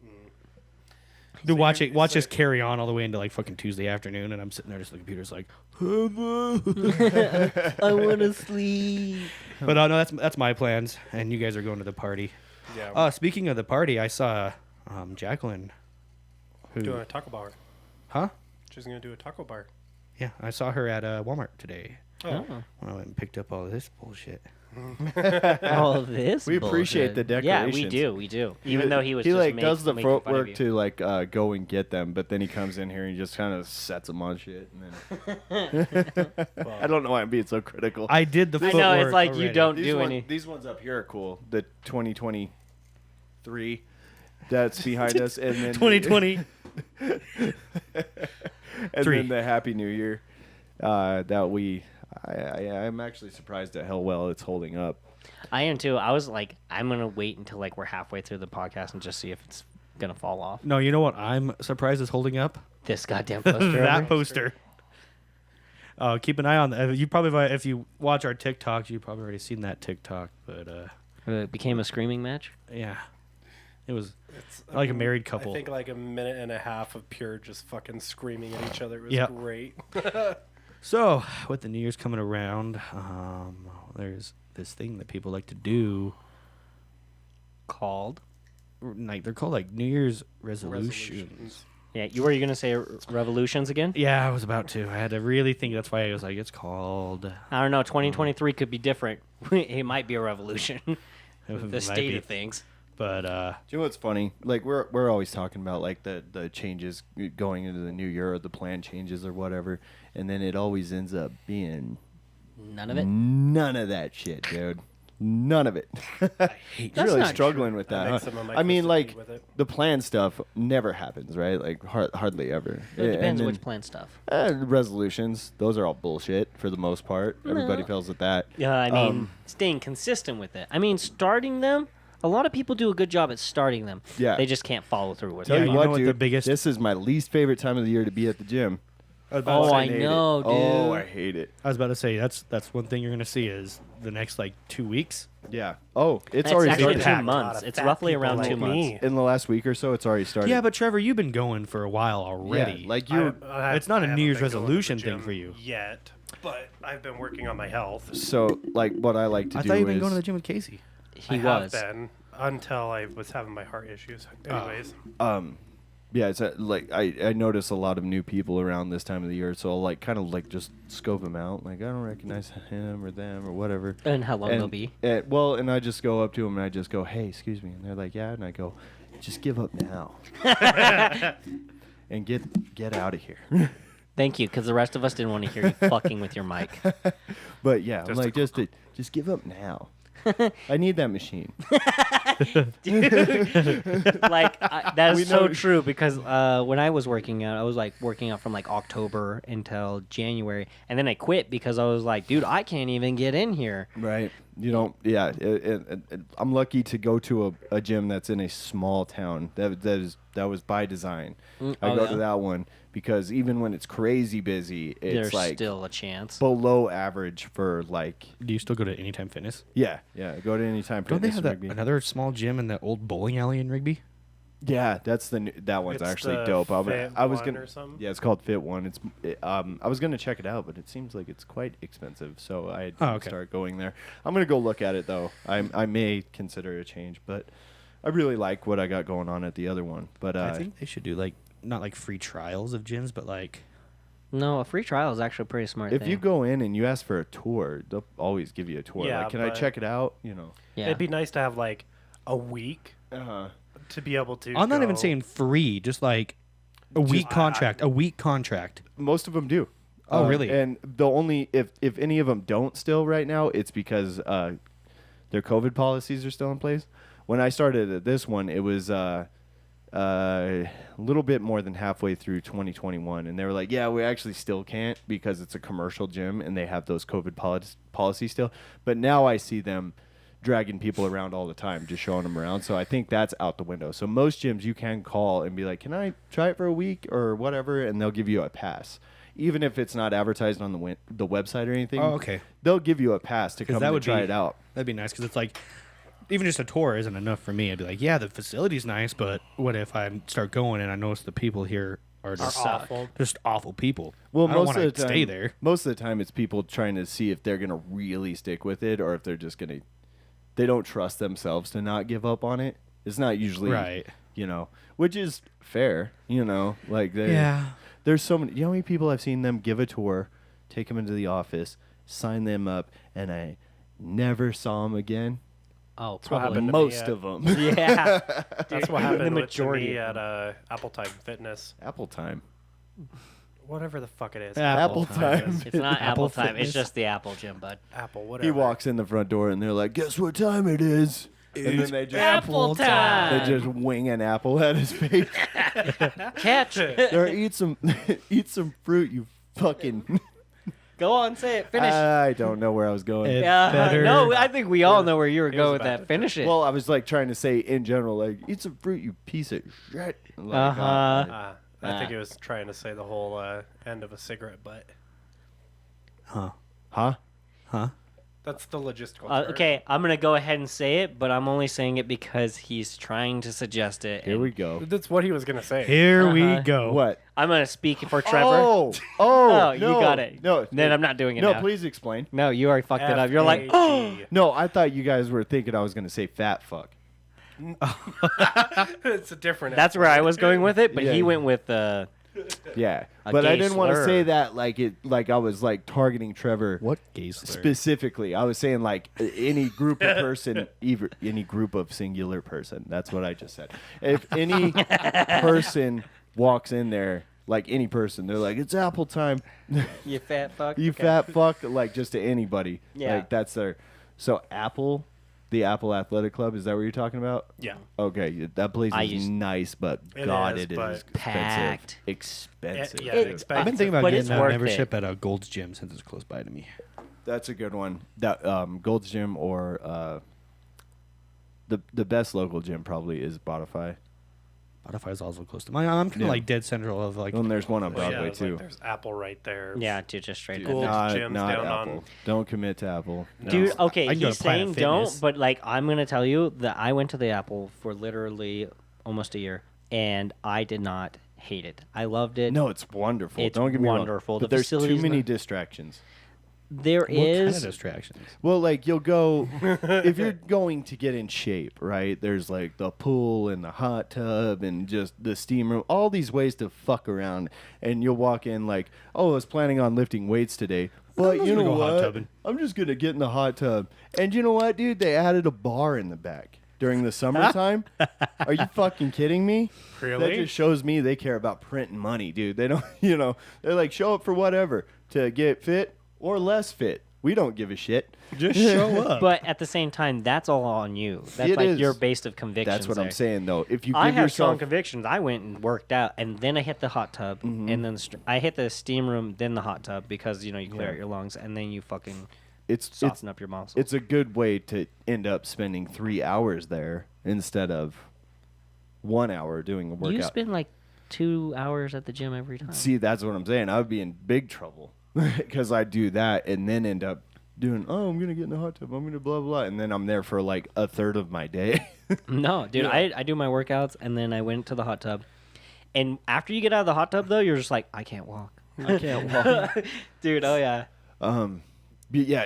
[SPEAKER 2] So
[SPEAKER 3] Dude, watch
[SPEAKER 2] you're-
[SPEAKER 3] it. Watch
[SPEAKER 2] so-
[SPEAKER 3] this carry on all the way into like fucking Tuesday afternoon, and I'm sitting there just the computer's like.
[SPEAKER 5] I want to sleep.
[SPEAKER 3] But no, that's my plans, and you guys are going to the party.
[SPEAKER 2] Yeah.
[SPEAKER 3] Speaking of the party, I saw Jacqueline.
[SPEAKER 2] doing a taco bar.
[SPEAKER 3] Huh?
[SPEAKER 2] She's gonna do a taco bar.
[SPEAKER 3] Yeah, I saw her at Walmart today
[SPEAKER 2] Oh.
[SPEAKER 3] when I went and picked up all of this bullshit.
[SPEAKER 5] All this.
[SPEAKER 1] We appreciate
[SPEAKER 5] bullshit.
[SPEAKER 1] the
[SPEAKER 5] Yeah, we
[SPEAKER 1] decorations.
[SPEAKER 5] do. We do. Even though he was
[SPEAKER 1] he
[SPEAKER 5] just
[SPEAKER 1] like does the
[SPEAKER 5] making fun of
[SPEAKER 1] footwork
[SPEAKER 5] you.
[SPEAKER 1] to like go and get them, but then he comes in here and he just kind of sets them on shit. And then I don't know why I'm being so critical.
[SPEAKER 3] I did the
[SPEAKER 5] I
[SPEAKER 3] footwork.
[SPEAKER 5] know it's like you
[SPEAKER 3] already.
[SPEAKER 5] don't do any.
[SPEAKER 1] These ones up here are cool. The 2023 that's behind us, and then
[SPEAKER 3] 2020.
[SPEAKER 1] and
[SPEAKER 3] Three.
[SPEAKER 1] then the Happy New Year that we. I'm actually surprised at how well it's holding up.
[SPEAKER 5] I am too. I was like, I'm gonna wait until like we're halfway through the podcast and just see if it's gonna fall off.
[SPEAKER 3] No, you know what? I'm surprised it's holding up.
[SPEAKER 5] This goddamn poster.
[SPEAKER 3] That
[SPEAKER 5] over.
[SPEAKER 3] poster. Keep an eye on that. You probably, if you watch our TikToks, you've probably already seen that TikTok. But
[SPEAKER 5] It became a screaming match.
[SPEAKER 3] yeah, it was
[SPEAKER 2] It's
[SPEAKER 3] like a married couple.
[SPEAKER 2] I think like a minute and a half of pure just fucking screaming at each other. It was
[SPEAKER 3] Yep.
[SPEAKER 2] great.
[SPEAKER 3] So, with the New Year's coming around, there's this thing that people like to do.
[SPEAKER 5] Called.
[SPEAKER 3] Like they're called like New Year's resolutions.
[SPEAKER 5] Yeah, were you gonna say revolutions again?
[SPEAKER 3] Yeah, I was about to. I had to really think. That's why I was like, it's called.
[SPEAKER 5] I don't know. 2023 could be different. It might be a revolution.
[SPEAKER 3] It
[SPEAKER 5] the
[SPEAKER 3] might
[SPEAKER 5] state
[SPEAKER 3] be.
[SPEAKER 5] of things.
[SPEAKER 3] But
[SPEAKER 1] Do you know what's funny? Like we're always talking about like the changes going into the new year or the plan changes or whatever, and then it always ends up being
[SPEAKER 5] None of it.
[SPEAKER 1] none of that shit, dude. None of it.
[SPEAKER 3] hate
[SPEAKER 1] You're
[SPEAKER 5] That's
[SPEAKER 1] really
[SPEAKER 5] not
[SPEAKER 1] struggling with
[SPEAKER 2] I
[SPEAKER 1] that.
[SPEAKER 2] make
[SPEAKER 1] Huh?
[SPEAKER 2] some of my
[SPEAKER 1] I mean,
[SPEAKER 2] twisted
[SPEAKER 1] like
[SPEAKER 2] tea with it.
[SPEAKER 1] the plan stuff never happens, right? Like hardly ever.
[SPEAKER 5] It
[SPEAKER 1] And
[SPEAKER 5] depends
[SPEAKER 1] then,
[SPEAKER 5] which plan stuff.
[SPEAKER 1] resolutions. Those are all bullshit for the most part. Everybody feels with that.
[SPEAKER 5] Yeah, I mean, staying consistent with it. I mean, starting them. A lot of people do a good job at starting them.
[SPEAKER 1] Yeah.
[SPEAKER 5] They just can't follow through with
[SPEAKER 1] Tell
[SPEAKER 5] it.
[SPEAKER 3] Yeah,
[SPEAKER 1] you
[SPEAKER 3] you
[SPEAKER 1] what,
[SPEAKER 3] know what
[SPEAKER 1] dude.
[SPEAKER 3] the biggest-
[SPEAKER 1] This is my least favorite time of the year to be at the gym.
[SPEAKER 5] Oh, I
[SPEAKER 1] hate it.
[SPEAKER 5] know, dude.
[SPEAKER 1] Oh, I hate it.
[SPEAKER 3] I was about to say that's one thing you're gonna see is the next like 2 weeks.
[SPEAKER 1] Yeah. Oh, it's
[SPEAKER 5] That's
[SPEAKER 1] already
[SPEAKER 5] actually
[SPEAKER 1] started.
[SPEAKER 5] 2
[SPEAKER 2] A lot
[SPEAKER 5] months.
[SPEAKER 2] of
[SPEAKER 5] It's
[SPEAKER 2] fat
[SPEAKER 5] roughly
[SPEAKER 2] people
[SPEAKER 5] around
[SPEAKER 2] like
[SPEAKER 5] 2 months.
[SPEAKER 2] me.
[SPEAKER 1] In the last week or so, it's already started.
[SPEAKER 3] Yeah, but Trevor, you've been going for a while already.
[SPEAKER 1] yeah, like you.
[SPEAKER 3] It's not a
[SPEAKER 2] I haven't
[SPEAKER 3] New Year's
[SPEAKER 2] been going to the
[SPEAKER 3] resolution thing
[SPEAKER 2] gym
[SPEAKER 3] for you.
[SPEAKER 2] yet, but I've been working on my health.
[SPEAKER 1] So, like, what I like to
[SPEAKER 3] I
[SPEAKER 1] do
[SPEAKER 3] thought you've been
[SPEAKER 1] is
[SPEAKER 3] going to the gym with Casey.
[SPEAKER 5] He
[SPEAKER 2] I
[SPEAKER 5] was.
[SPEAKER 2] have been until I was having my heart issues. Anyways,
[SPEAKER 1] yeah, it's like I notice a lot of new people around this time of the year, so I'll like kind of like just scope them out. Like I don't recognize him or them or whatever.
[SPEAKER 5] And how long they'll be.
[SPEAKER 1] Well, and I just go up to them and I just go, "Hey, excuse me," and they're like, "Yeah," and I go, "Just give up now." And get out of here.
[SPEAKER 5] Thank you, because the rest of us didn't want to hear you fucking with your mic.
[SPEAKER 1] But yeah, I'm
[SPEAKER 2] Just
[SPEAKER 1] like just give up now. I need that machine.
[SPEAKER 5] Like that
[SPEAKER 1] We
[SPEAKER 5] is so
[SPEAKER 1] know-
[SPEAKER 5] true because when I was working out, I was like working out from like October until January, and then I quit because I was like, dude, I can't even get in here.
[SPEAKER 1] Right. You don't. Yeah. I'm lucky to go to a gym that's in a small town. That was by design. I
[SPEAKER 5] oh,
[SPEAKER 1] go
[SPEAKER 5] yeah?
[SPEAKER 1] to that one because even when it's crazy busy, it's
[SPEAKER 5] There's
[SPEAKER 1] like
[SPEAKER 5] still a chance.
[SPEAKER 1] below average for like.
[SPEAKER 3] Do you still go to Anytime Fitness?
[SPEAKER 1] Yeah. Go to Anytime
[SPEAKER 3] Don't they
[SPEAKER 1] Fitness
[SPEAKER 3] have
[SPEAKER 1] in Rigby.
[SPEAKER 3] another small gym in the old bowling alley in Rigby?
[SPEAKER 1] Yeah, that's that one's
[SPEAKER 2] It's
[SPEAKER 1] actually
[SPEAKER 2] the
[SPEAKER 1] dope.
[SPEAKER 2] Fit
[SPEAKER 1] I was
[SPEAKER 2] one
[SPEAKER 1] gonna.
[SPEAKER 2] or something?
[SPEAKER 1] Yeah, it's called Fit One. I was gonna check it out, but it seems like it's quite expensive, so I didn't
[SPEAKER 3] okay.
[SPEAKER 1] start going there. I'm gonna go look at it though. I may consider a change, but I really like what I got going on at the other one. But
[SPEAKER 3] I think they should do like not like free trials of gyms, but like
[SPEAKER 5] No, a free trial is actually a pretty smart
[SPEAKER 1] if
[SPEAKER 5] thing.
[SPEAKER 1] you go in and you ask for a tour, they'll always give you a tour.
[SPEAKER 2] Yeah,
[SPEAKER 1] like, can I
[SPEAKER 2] but-
[SPEAKER 1] check it out? You know.
[SPEAKER 5] yeah.
[SPEAKER 2] it'd be nice to have like a week
[SPEAKER 1] Uh-huh.
[SPEAKER 2] to be able to.
[SPEAKER 3] I'm not even
[SPEAKER 2] go-
[SPEAKER 3] saying free, just like a week contract. A week contract.
[SPEAKER 1] Most of them do.
[SPEAKER 3] Oh, really?
[SPEAKER 1] And the only if any of them don't still right now, it's because their COVID policies are still in place. When I started at this one, it was a little bit more than halfway through 2021, and they were like, yeah, we actually still can't because it's a commercial gym and they have those COVID policies still. But now I see them dragging people around all the time, just showing them around. So I think that's out the window. So most gyms you can call and be like, can I try it for a week or whatever, and they'll give you a pass. Even if it's not advertised on the website or anything.
[SPEAKER 3] Oh, okay.
[SPEAKER 1] They'll give you a pass to come and try it out.
[SPEAKER 3] That'd be nice because it's like, even just a tour isn't enough for me. I'd be like, yeah, the facility's nice, but what if I start going and I notice the people here are just
[SPEAKER 2] awful.
[SPEAKER 3] Just awful people.
[SPEAKER 1] Well,
[SPEAKER 3] I don't
[SPEAKER 1] most of
[SPEAKER 3] wanna
[SPEAKER 1] the time,
[SPEAKER 3] stay there.
[SPEAKER 1] Most of the time, it's people trying to see if they're gonna really stick with it, or if they're just gonna. They don't trust themselves to not give up on it. It's not usually
[SPEAKER 3] Right.
[SPEAKER 1] Which is fair. Like
[SPEAKER 3] Yeah.
[SPEAKER 1] There's so many. You know how many people I've seen them give a tour, take them into the office, sign them up, and I never saw them again.
[SPEAKER 5] Oh,
[SPEAKER 2] what
[SPEAKER 5] probably.
[SPEAKER 2] happened to
[SPEAKER 1] Most
[SPEAKER 2] me,
[SPEAKER 1] of them.
[SPEAKER 5] Yeah.
[SPEAKER 2] That's what happened
[SPEAKER 5] The
[SPEAKER 2] to
[SPEAKER 5] majority
[SPEAKER 2] me
[SPEAKER 5] of
[SPEAKER 2] at Apple Time Fitness.
[SPEAKER 1] Apple Time.
[SPEAKER 2] Whatever the fuck it is.
[SPEAKER 1] Apple Time.
[SPEAKER 5] It's not
[SPEAKER 3] Apple
[SPEAKER 5] Apple Time.
[SPEAKER 3] Fitness.
[SPEAKER 5] It's just the Apple Gym, bud.
[SPEAKER 2] Apple, whatever.
[SPEAKER 1] He walks in the front door, and they're like, "Guess what time it is?" And then they just
[SPEAKER 5] Apple Time.
[SPEAKER 1] They just wing an apple at his face.
[SPEAKER 5] Catch.
[SPEAKER 1] Or eat some fruit, you fucking.
[SPEAKER 5] Go on, say it. Finish.
[SPEAKER 1] I don't know where I was going.
[SPEAKER 3] Better-
[SPEAKER 5] No, I think we all know where you were
[SPEAKER 2] was
[SPEAKER 5] going with
[SPEAKER 2] about
[SPEAKER 5] that.
[SPEAKER 2] to
[SPEAKER 5] Finish it.
[SPEAKER 1] Well, I was like trying to say in general, like, eat some fruit, you piece of shit. Like,
[SPEAKER 5] Uh-huh.
[SPEAKER 2] I think he was trying to say the whole end of a cigarette butt.
[SPEAKER 3] Huh?
[SPEAKER 1] huh?
[SPEAKER 2] That's the logistical term.
[SPEAKER 5] Okay, I'm gonna go ahead and say it, but I'm only saying it because he's trying to suggest it.
[SPEAKER 1] Here
[SPEAKER 5] and
[SPEAKER 1] we go.
[SPEAKER 2] That's what he was going to say.
[SPEAKER 3] Here we
[SPEAKER 5] Uh-huh.
[SPEAKER 3] go.
[SPEAKER 1] What?
[SPEAKER 5] I'm gonna speak for Trevor.
[SPEAKER 1] Oh,
[SPEAKER 5] Oh, you
[SPEAKER 1] no,
[SPEAKER 5] got it.
[SPEAKER 1] No,
[SPEAKER 5] Then I'm not doing it
[SPEAKER 1] No,
[SPEAKER 5] now.
[SPEAKER 1] please explain.
[SPEAKER 5] No, you already fucked it up. You're like, oh.
[SPEAKER 2] FAG.
[SPEAKER 1] No, I thought you guys were thinking I was going to say fat fuck.
[SPEAKER 2] It's a different.
[SPEAKER 5] That's where I was going with it, but
[SPEAKER 1] Yeah.
[SPEAKER 5] he went with
[SPEAKER 1] Yeah,
[SPEAKER 5] A
[SPEAKER 1] but I
[SPEAKER 5] gay
[SPEAKER 1] didn't want to
[SPEAKER 5] slur.
[SPEAKER 1] say that like I was like targeting Trevor.
[SPEAKER 3] What gay slur?
[SPEAKER 1] Specifically, I was saying like any group of person, either any group of singular person. That's what I just said. If any person walks in there, like any person, they're like, "It's Apple time."
[SPEAKER 5] you fat fuck.
[SPEAKER 1] You
[SPEAKER 5] Okay.
[SPEAKER 1] fat fuck, like just to anybody.
[SPEAKER 5] Yeah.
[SPEAKER 1] Like that's their. So Apple, the Apple Athletic Club, is that what you're talking about?
[SPEAKER 2] Yeah.
[SPEAKER 1] Okay, that place
[SPEAKER 5] I
[SPEAKER 1] is
[SPEAKER 5] used-
[SPEAKER 1] nice, but
[SPEAKER 2] It
[SPEAKER 1] God,
[SPEAKER 2] is,
[SPEAKER 1] it is
[SPEAKER 2] but-
[SPEAKER 1] expensive.
[SPEAKER 5] Packed.
[SPEAKER 1] Expensive.
[SPEAKER 2] Yeah,
[SPEAKER 5] It-
[SPEAKER 2] expensive.
[SPEAKER 3] I've been thinking about
[SPEAKER 5] But
[SPEAKER 3] getting
[SPEAKER 5] it's
[SPEAKER 3] a
[SPEAKER 5] worth
[SPEAKER 3] membership
[SPEAKER 5] it.
[SPEAKER 3] at a Gold's Gym since it's close by to me.
[SPEAKER 1] That's a good one. That Gold's Gym or the best local gym probably is Spotify.
[SPEAKER 3] Spotify is also close to mine. I'm kind of
[SPEAKER 1] Yeah.
[SPEAKER 3] like dead central of like.
[SPEAKER 1] And there's one on
[SPEAKER 2] Well,
[SPEAKER 1] Broadway
[SPEAKER 2] it's
[SPEAKER 1] too.
[SPEAKER 2] Like there's Apple right there.
[SPEAKER 5] Yeah, dude, just straight
[SPEAKER 2] Dude,
[SPEAKER 5] up.
[SPEAKER 2] Gold's
[SPEAKER 1] not
[SPEAKER 2] Gym's
[SPEAKER 1] not
[SPEAKER 2] down
[SPEAKER 1] Apple.
[SPEAKER 2] on-
[SPEAKER 1] Don't commit to Apple. No.
[SPEAKER 5] Dude, okay,
[SPEAKER 3] I can go
[SPEAKER 5] he's
[SPEAKER 3] to Planet
[SPEAKER 5] saying
[SPEAKER 3] Fitness.
[SPEAKER 5] don't, but like I'm gonna tell you that I went to the Apple for literally almost a year, and I did not hate it. I loved it.
[SPEAKER 1] No, it's wonderful.
[SPEAKER 5] It's
[SPEAKER 1] Don't get me
[SPEAKER 5] wonderful.
[SPEAKER 1] wrong.
[SPEAKER 5] The
[SPEAKER 1] But there's too
[SPEAKER 5] facility's
[SPEAKER 1] many
[SPEAKER 5] not-
[SPEAKER 1] distractions.
[SPEAKER 5] there
[SPEAKER 3] What kind of
[SPEAKER 5] is.
[SPEAKER 3] distractions?
[SPEAKER 1] Well, like you'll go if you're going to get in shape, right? There's like the pool and the hot tub and just the steam room, all these ways to fuck around. And you'll walk in like, oh, I was planning on lifting weights today, but
[SPEAKER 3] just
[SPEAKER 1] you know
[SPEAKER 3] gonna go hot
[SPEAKER 1] what?
[SPEAKER 3] tubbing.
[SPEAKER 1] I'm just gonna get in the hot tub. And you know what, dude? They added a bar in the back during the summertime. Are you fucking kidding me? That
[SPEAKER 2] Really?
[SPEAKER 1] just shows me they care about printing money, dude. They don't, they're like, show up for whatever to get fit or less fit. We don't give a shit.
[SPEAKER 3] Just show up.
[SPEAKER 5] But at the same time, that's all on you. That's
[SPEAKER 1] It
[SPEAKER 5] like
[SPEAKER 1] is.
[SPEAKER 5] your base of convictions.
[SPEAKER 1] That's what
[SPEAKER 5] there.
[SPEAKER 1] I'm saying, though. If you
[SPEAKER 5] I
[SPEAKER 1] give
[SPEAKER 5] have strong
[SPEAKER 1] yourself,
[SPEAKER 5] convictions. I went and worked out, and then I hit the hot tub,
[SPEAKER 1] Mm-hmm.
[SPEAKER 5] and then I hit the steam room, then the hot tub because you clear out your lungs, and then you fucking
[SPEAKER 1] it's
[SPEAKER 5] soften up your muscles.
[SPEAKER 1] it's a good way to end up spending 3 hours there instead of 1 hour doing a workout.
[SPEAKER 5] You spend like 2 hours at the gym every time.
[SPEAKER 1] See, that's what I'm saying. I would be in big trouble because I do that and then end up doing. Oh, I'm gonna get in the hot tub. I'm gonna blah blah, and then I'm there for like a third of my day.
[SPEAKER 5] No, dude, I do my workouts, and then I went to the hot tub. And after you get out of the hot tub, though, you're just like, I can't walk.
[SPEAKER 1] I can't walk.
[SPEAKER 5] Dude, oh yeah.
[SPEAKER 1] But yeah,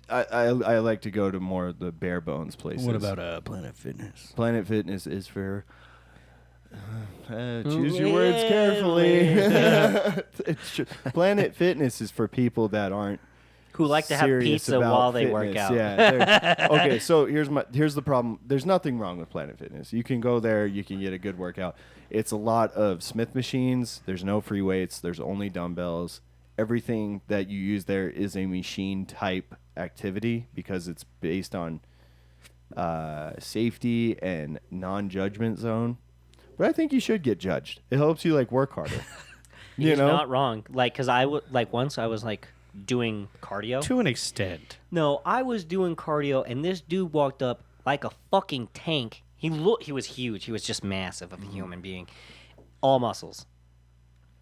[SPEAKER 1] I like to go to more of the bare bones places.
[SPEAKER 3] What about Planet Fitness?
[SPEAKER 1] Planet Fitness is for. Choose your words carefully. Planet Fitness is for people that aren't
[SPEAKER 5] Who like to have
[SPEAKER 1] serious
[SPEAKER 5] pizza
[SPEAKER 1] about
[SPEAKER 5] while they work
[SPEAKER 1] fitness.
[SPEAKER 5] out.
[SPEAKER 1] Yeah. Okay, so here's the problem. There's nothing wrong with Planet Fitness. You can go there, you can get a good workout. It's a lot of Smith machines. There's no free weights. There's only dumbbells. Everything that you use there is a machine type activity because it's based on safety and non-judgment zone. But I think you should get judged. It helps you like work harder. You
[SPEAKER 5] He's
[SPEAKER 1] know?
[SPEAKER 5] not wrong. Like, cause I would like once I was like doing cardio.
[SPEAKER 3] To an extent.
[SPEAKER 5] No, I was doing cardio, and this dude walked up like a fucking tank. He was huge. He was just massive of a human being, all muscles.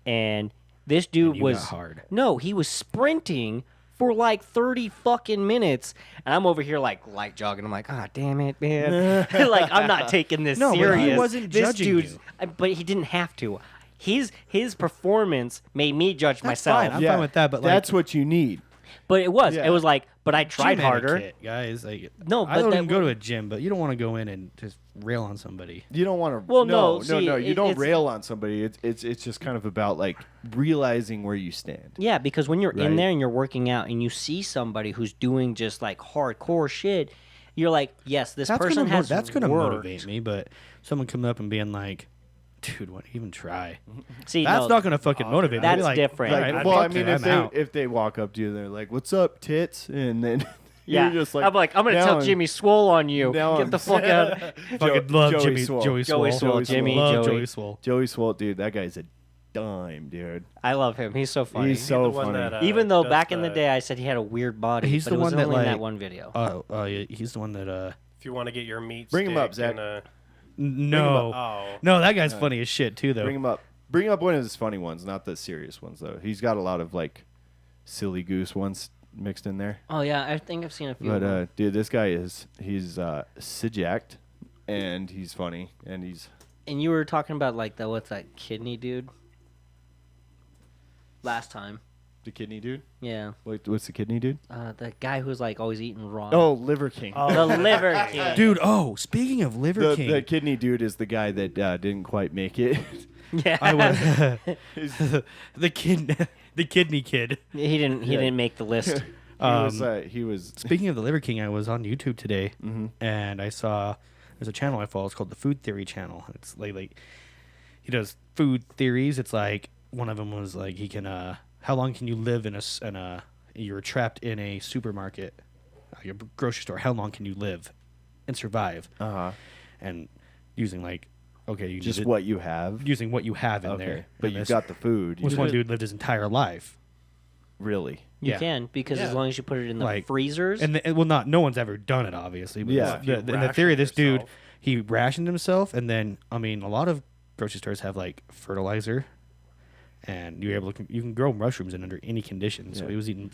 [SPEAKER 5] And this dude
[SPEAKER 3] you
[SPEAKER 5] was
[SPEAKER 3] got hard.
[SPEAKER 5] No, he was sprinting for like 30 fucking minutes, and I'm over here like light jogging. I'm like, ah, damn it, man! Like I'm not taking this
[SPEAKER 3] No, but he
[SPEAKER 5] serious.
[SPEAKER 3] wasn't
[SPEAKER 5] this
[SPEAKER 3] judging
[SPEAKER 5] dude's,
[SPEAKER 3] you.
[SPEAKER 5] But he didn't have to. His performance made me judge
[SPEAKER 3] That's
[SPEAKER 5] myself.
[SPEAKER 3] fine. I'm fine with that, but like,
[SPEAKER 1] that's what you need.
[SPEAKER 5] But it was.
[SPEAKER 1] Yeah.
[SPEAKER 5] It was like, but I tried
[SPEAKER 3] gym
[SPEAKER 5] harder.
[SPEAKER 3] etiquette, guys. Like,
[SPEAKER 5] No,
[SPEAKER 3] I
[SPEAKER 5] but
[SPEAKER 3] don't
[SPEAKER 5] that
[SPEAKER 3] even go to a gym, but you don't want to go in and just rail on somebody.
[SPEAKER 1] You don't want to.
[SPEAKER 5] Well,
[SPEAKER 1] no.
[SPEAKER 5] no, see,
[SPEAKER 1] You don't
[SPEAKER 5] it's-
[SPEAKER 1] rail on somebody. It's just kind of about like realizing where you stand.
[SPEAKER 5] Yeah, because when you're in
[SPEAKER 1] Right.
[SPEAKER 5] there and you're working out and you see somebody who's doing just like hardcore shit, you're like, yes, this person has
[SPEAKER 3] that's gonna
[SPEAKER 5] worked.
[SPEAKER 3] motivate me. But someone coming up and being like, "Dude, what even try?"
[SPEAKER 5] See,
[SPEAKER 3] That's
[SPEAKER 5] no,
[SPEAKER 3] not gonna fucking motivate me. I'd be
[SPEAKER 5] that's
[SPEAKER 3] like,
[SPEAKER 5] different.
[SPEAKER 3] "All
[SPEAKER 1] Like,
[SPEAKER 3] right,
[SPEAKER 1] well, I
[SPEAKER 3] fuck
[SPEAKER 1] mean,
[SPEAKER 3] it, I'm out."
[SPEAKER 1] if they walk up to you, they're like, "What's up, tits?" And then
[SPEAKER 5] yeah,
[SPEAKER 1] you're just like,
[SPEAKER 5] I'm like, I'm gonna
[SPEAKER 1] now
[SPEAKER 5] tell
[SPEAKER 1] I'm-
[SPEAKER 5] Jimmy Swole on you.
[SPEAKER 1] now
[SPEAKER 5] Get
[SPEAKER 1] I'm
[SPEAKER 5] the fuck out.
[SPEAKER 3] fucking love
[SPEAKER 1] Joey
[SPEAKER 3] Jimmy,
[SPEAKER 1] Swole.
[SPEAKER 3] Joey Swole,
[SPEAKER 5] Joey Swole, Jimmy,
[SPEAKER 3] love
[SPEAKER 5] Joey.
[SPEAKER 3] Joey Swole.
[SPEAKER 1] Joey Swole, dude, that guy's a dime, dude.
[SPEAKER 5] I love him. He's so funny.
[SPEAKER 1] He's so
[SPEAKER 2] the one
[SPEAKER 1] funny.
[SPEAKER 2] that,
[SPEAKER 5] Even though
[SPEAKER 2] does
[SPEAKER 5] back in the day I said he had a weird body,
[SPEAKER 3] He's
[SPEAKER 5] but
[SPEAKER 3] the
[SPEAKER 5] it was
[SPEAKER 3] one that,
[SPEAKER 5] only in that
[SPEAKER 3] like-
[SPEAKER 5] one video.
[SPEAKER 3] Oh, yeah, he's the one that.
[SPEAKER 2] if you want to get your meat,
[SPEAKER 1] Bring him up,
[SPEAKER 2] steak
[SPEAKER 1] Zach.
[SPEAKER 2] and,
[SPEAKER 3] No,
[SPEAKER 2] Oh,
[SPEAKER 3] no, that guy's funny as shit too, though.
[SPEAKER 1] Bring him up. Bring up one of his funny ones, not the serious ones though. He's got a lot of like silly goose ones mixed in there.
[SPEAKER 5] Oh yeah, I think I've seen a few.
[SPEAKER 1] But
[SPEAKER 5] of them.
[SPEAKER 1] dude, this guy he's Sijacked, and he's funny, and he's
[SPEAKER 5] And you were talking about like what's that kidney dude? Last time,
[SPEAKER 1] the kidney dude.
[SPEAKER 5] yeah,
[SPEAKER 1] What's the kidney dude?
[SPEAKER 5] the guy who's like always eating raw.
[SPEAKER 1] Oh, Liver King.
[SPEAKER 5] the liver king.
[SPEAKER 3] Dude, oh, speaking of Liver King,
[SPEAKER 1] The kidney dude is the guy that didn't quite make it.
[SPEAKER 5] Yeah,
[SPEAKER 3] I was the kidney kid.
[SPEAKER 5] he didn't make the list.
[SPEAKER 1] He was.
[SPEAKER 3] Speaking of the Liver King, I was on YouTube today,
[SPEAKER 1] Mm-hmm.
[SPEAKER 3] and I saw there's a channel I follow. It's called the Food Theory Channel. It's like he does food theories. It's like one of them was like he can how long can you live in a you're trapped in a supermarket, your grocery store. How long can you live and survive? And using like you
[SPEAKER 1] Just
[SPEAKER 3] need
[SPEAKER 1] what you have.
[SPEAKER 3] using what you have in
[SPEAKER 1] Okay,
[SPEAKER 3] there.
[SPEAKER 1] but
[SPEAKER 3] And
[SPEAKER 1] you
[SPEAKER 3] this-
[SPEAKER 1] got the food.
[SPEAKER 3] This
[SPEAKER 1] You
[SPEAKER 3] one
[SPEAKER 1] just-
[SPEAKER 3] dude lived his entire life.
[SPEAKER 1] really.
[SPEAKER 5] You
[SPEAKER 3] Yeah.
[SPEAKER 5] can because as
[SPEAKER 2] Yeah.
[SPEAKER 5] long as you put it in the
[SPEAKER 3] Like,
[SPEAKER 5] freezers.
[SPEAKER 3] And no one's ever done it, obviously. But
[SPEAKER 1] Yeah.
[SPEAKER 3] this-
[SPEAKER 2] If you
[SPEAKER 3] in the theory of this
[SPEAKER 2] ration
[SPEAKER 3] dude,
[SPEAKER 2] yourself.
[SPEAKER 3] he rationed himself, and then I mean, a lot of grocery stores have like fertilizer, and you can grow mushrooms in under any conditions. So
[SPEAKER 1] Yeah.
[SPEAKER 3] he was eating